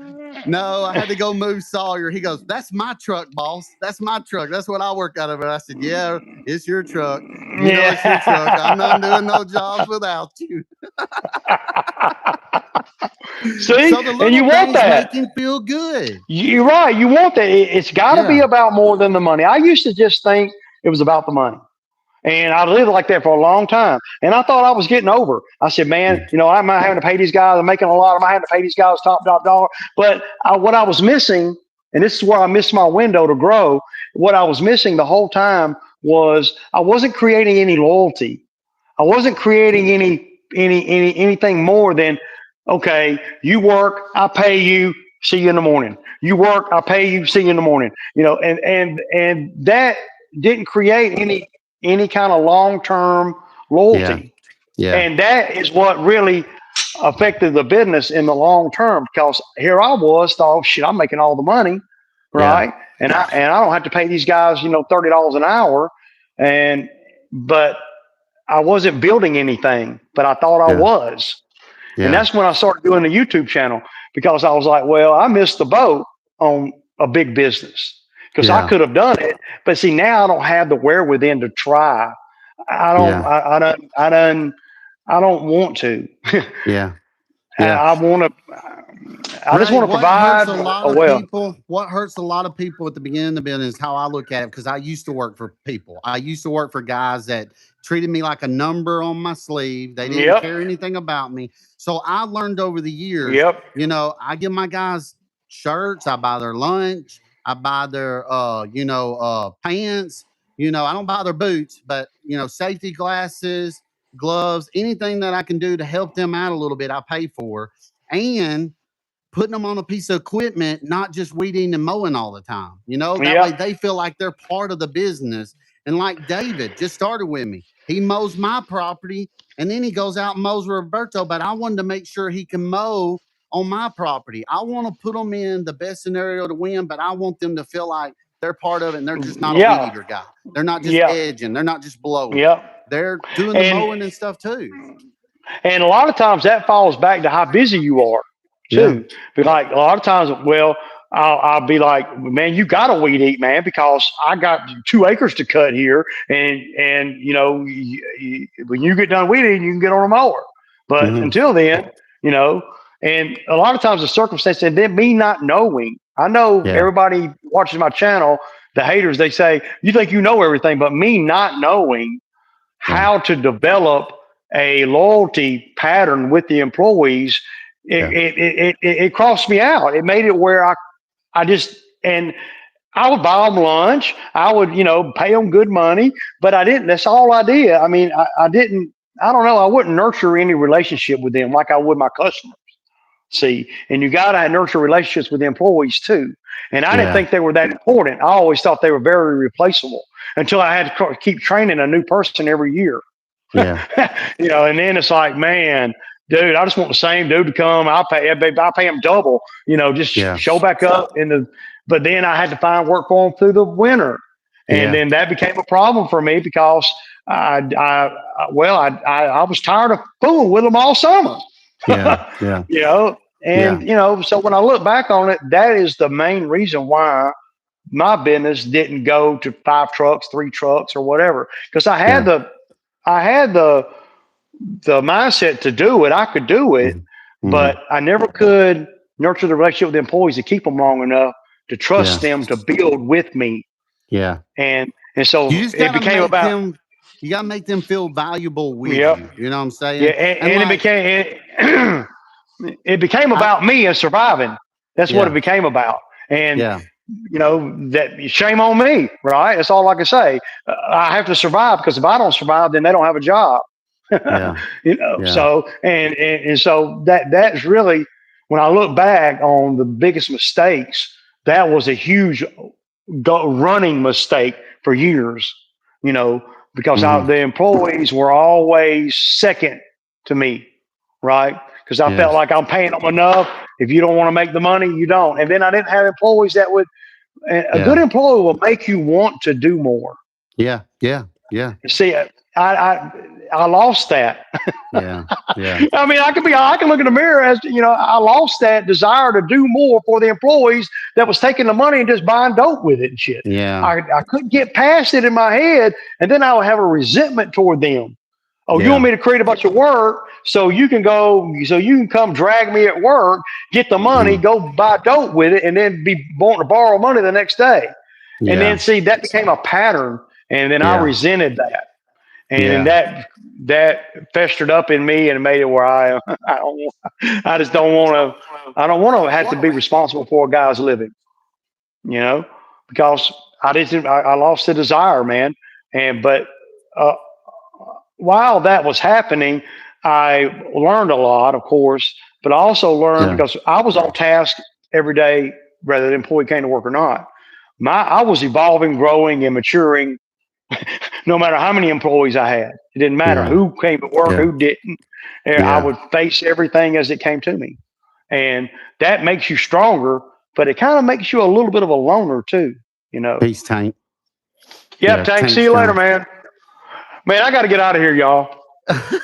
Speaker 1: "No, I had to go move Sawyer." He goes, "That's my truck, boss. That's my truck. That's what I work out of it." I said, "Yeah, it's your truck. It's your truck. I'm not doing no jobs without you."
Speaker 2: See,
Speaker 1: so the little
Speaker 2: and you want that.
Speaker 1: Make him feel good.
Speaker 2: You're right. You want that. It's got to be about more than the money. I used to just think it was about the money. And I lived like that for a long time. And I thought I was getting over. I said, man, I'm not having to pay these guys. I'm making a lot. I'm not having to pay these guys top dollar. But what I was missing, and this is where I missed my window to grow, what I was missing the whole time was I wasn't creating any loyalty. I wasn't creating anything more than, okay, you work, I pay you, see you in the morning. You work, I pay you, see you in the morning. And that didn't create any kind of long-term loyalty.
Speaker 1: Yeah.
Speaker 2: And that is what really affected the business in the long term, because here I was thought, shit, I'm making all the money, right? And I don't have to pay these guys, $30 an hour. But I wasn't building anything, but I thought I was. And that's when I started doing the YouTube channel, because I was like, well, I missed the boat on a big business. Because I could have done it, but see, now I don't have the wherewithal to try. I don't want to.
Speaker 1: Yeah.
Speaker 2: I want to. I just
Speaker 1: Ray,
Speaker 2: want to
Speaker 1: what hurts
Speaker 2: provide
Speaker 1: a lot
Speaker 2: a
Speaker 1: of
Speaker 2: well.
Speaker 1: people, what hurts a lot of people at the beginning of the business is how I look at it, because I used to work for people. I used to work for guys that treated me like a number on my sleeve. They didn't
Speaker 2: Yep.
Speaker 1: care anything about me. So I learned over the years,
Speaker 2: Yep.
Speaker 1: I give my guys shirts, I buy their lunch, I buy their pants, I don't buy their boots, but safety glasses, gloves, anything that I can do to help them out a little bit, I pay for. And putting them on a piece of equipment, not just weeding and mowing all the time. That way
Speaker 2: Yep.
Speaker 1: they feel like they're part of the business. And like David just started with me, he mows my property and then he goes out and mows Roberto. But I wanted to make sure he can mow on my property. I want to put them in the best scenario to win, but I want them to feel like they're part of it and they're just not a weed
Speaker 2: Yeah.
Speaker 1: eater guy. They're not just
Speaker 2: Yeah.
Speaker 1: edging, they're not just blowing.
Speaker 2: Yep.
Speaker 1: They're doing the
Speaker 2: And
Speaker 1: mowing and stuff too.
Speaker 2: And a lot of times that falls back to how busy you are,
Speaker 1: Yeah.
Speaker 2: too. Be like a lot of times, well, I'll be like, man, you got to weed eat, man, because I got 2 acres to cut here, and when you get done weed eating, you can get on a mower. But
Speaker 1: Mm-hmm.
Speaker 2: until then, you know, and a lot of times the circumstance, and then me not knowing. I know
Speaker 1: Yeah.
Speaker 2: everybody watching my channel, the haters, they say you think you know everything, but me not knowing how to develop a loyalty pattern with the employees, it crossed me out. It made it where I just, and I would buy them lunch. I would, pay them good money, but I didn't, that's all I did. I mean, I didn't, I don't know. I wouldn't nurture any relationship with them like I would my customers. See, and you got to nurture relationships with the employees too. And I didn't think they were that important. I always thought they were very replaceable until I had to keep training a new person every year.
Speaker 1: Yeah.
Speaker 2: And then it's like, man, dude, I just want the same dude to come. I'll pay him double, just show back up but then I had to find work for him through the winter. And then that became a problem for me because I was tired of fooling with them all summer.
Speaker 1: Yeah.
Speaker 2: So when I look back on it, that is the main reason why my business didn't go to 5 trucks, 3 trucks, or whatever. Because I had the mindset to do it. I could do it, but I never could nurture the relationship with the employees to keep them long enough to trust them to build with me.
Speaker 1: Yeah.
Speaker 2: And so
Speaker 1: you just
Speaker 2: it became about
Speaker 1: them. You gotta make them feel valuable with you. You know what I'm saying?
Speaker 2: Yeah, and it became about me and surviving. That's what it became about. And that shame on me, right? That's all I can say. I have to survive because if I don't survive, then they don't have a job. So and so that's really, when I look back on the biggest mistakes, that was a huge running mistake for years. Because the employees were always second to me, right? Because I felt like I'm paying them enough. If you don't want to make the money, you don't. And then I didn't have employees that would. A good employee will make you want to do more.
Speaker 1: Yeah.
Speaker 2: See, I lost that.
Speaker 1: Yeah.
Speaker 2: I mean, I can look in the mirror as I lost that desire to do more for the employees that was taking the money and just buying dope with it and shit.
Speaker 1: Yeah.
Speaker 2: I couldn't get past it in my head, and then I would have a resentment toward them. Oh, you want me to create a bunch of work so you can come drag me at work, get the money, go buy dope with it, and then be wanting to borrow money the next day.
Speaker 1: Yeah.
Speaker 2: And then see, that became a pattern, and then I resented that. And that festered up in me and made it where I just don't want to have to be responsible for a guy's living, because I lost the desire, man. But while that was happening, I learned a lot, of course, but I also learned because I was on task every day, whether the employee came to work or not. I was evolving, growing, and maturing. No matter how many employees I had, it didn't matter who came to work, who didn't. I would face everything as it came to me, and that makes you stronger. But it kind of makes you a little bit of a loner too,
Speaker 1: Peace, Tank.
Speaker 2: Yep, Tank. See you later, man. Man, I got to get out of here, y'all.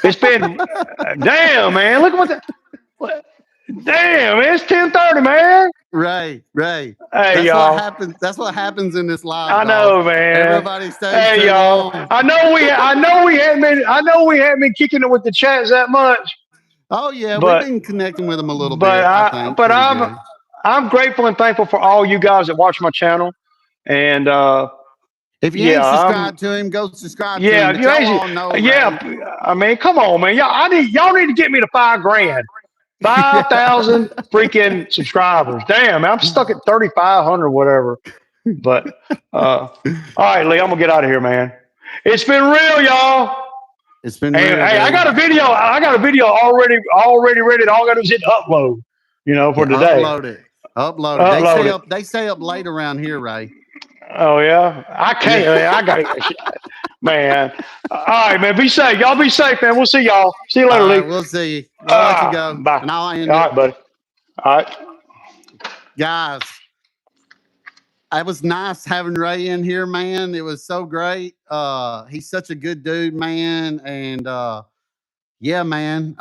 Speaker 2: It's been damn, man. Look at damn, man, it's 10:30, man.
Speaker 1: Right.
Speaker 2: Hey,
Speaker 1: that's
Speaker 2: y'all.
Speaker 1: What happens. That's what happens in this live.
Speaker 2: I know, man.
Speaker 1: Everybody stays.
Speaker 2: Hey, y'all. I know we hadn't been kicking it with the chats that much.
Speaker 1: Oh yeah, we've
Speaker 2: But
Speaker 1: been connecting with him a little
Speaker 2: but
Speaker 1: bit. I
Speaker 2: I
Speaker 1: think
Speaker 2: but
Speaker 1: pretty good.
Speaker 2: I'm grateful and thankful for all you guys that watch my channel. And
Speaker 1: If you ain't
Speaker 2: yeah, I'm
Speaker 1: subscribed to him, go subscribe to him.
Speaker 2: yeah,
Speaker 1: But y'all
Speaker 2: you
Speaker 1: all know
Speaker 2: yeah.
Speaker 1: Ray.
Speaker 2: I mean, come on, man. Y'all need to get me to 5 grand. 5,000 freaking subscribers. Damn, man, I'm stuck at 3,500 whatever. But all right, Lee, I'm gonna get out of here, man. It's been real, y'all.
Speaker 1: It's been
Speaker 2: Hey,
Speaker 1: real,
Speaker 2: hey, I
Speaker 1: dude.
Speaker 2: got a video. I got a video already ready. All I got to do is hit upload. For
Speaker 1: Yeah,
Speaker 2: today.
Speaker 1: upload it. Upload it.
Speaker 2: Upload it.
Speaker 1: They stay up late around here, Ray.
Speaker 2: Oh yeah, I
Speaker 1: Yeah.
Speaker 2: can't. Man, I got to, man. All right, man. Be safe. Y'all be safe, man. We'll see y'all. See you later,
Speaker 1: All right,
Speaker 2: Lee.
Speaker 1: we'll see you. I'll let you go.
Speaker 2: Bye.
Speaker 1: And I'll
Speaker 2: All
Speaker 1: end
Speaker 2: right,
Speaker 1: it.
Speaker 2: buddy. All right.
Speaker 1: Guys, it was nice having Ray in here, man. It was so great. He's such a good dude, man. And yeah, man.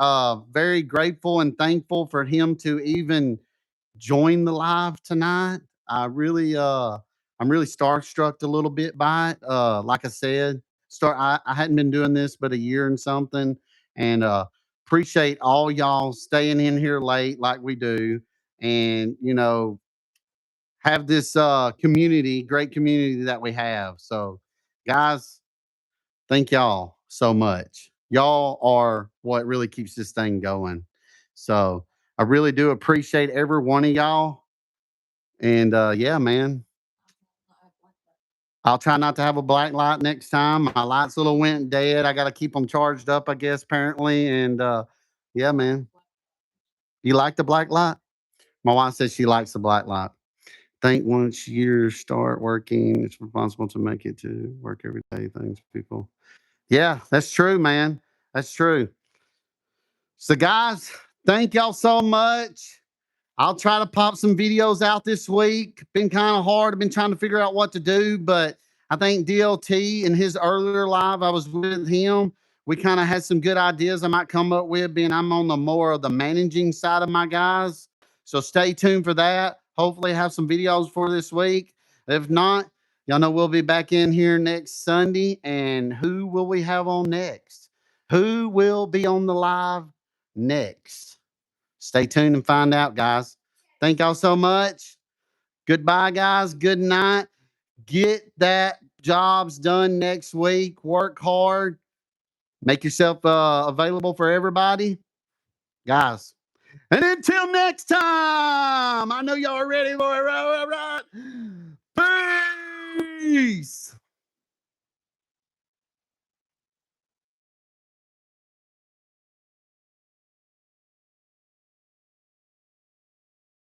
Speaker 1: Very grateful and thankful for him to even join the live tonight. I'm really starstruck a little bit by it. Like I said, I hadn't been doing this but a year and something, and appreciate all y'all staying in here late like we do, and have this great community that we have. So, guys, thank y'all so much. Y'all are what really keeps this thing going. So, I really do appreciate every one of y'all. And yeah, man, I'll try not to have a black light next time. My lights little went dead. I got to keep them charged up, I guess, apparently. And yeah, man, you like the black light? My wife says she likes the black light. Think once you start working, it's responsible to make it to work every day. Thanks, people. Yeah, that's true, man. That's true. So, guys, thank y'all so much. I'll try to pop some videos out this week. Been kind of hard. I've been trying to figure out what to do, but I think DLT in his earlier live, I was with him. We kind of had some good ideas I might come up with, being I'm on the more of the managing side of my guys. So stay tuned for that. Hopefully have some videos for this week. If not, y'all know we'll be back in here next Sunday. And who will we have on next? Who will be on the live next? Stay tuned and find out, guys. Thank y'all so much. Goodbye, guys. Good night. Get that jobs done next week. Work hard. Make yourself available for everybody, guys. And until next time, I know y'all are ready for it.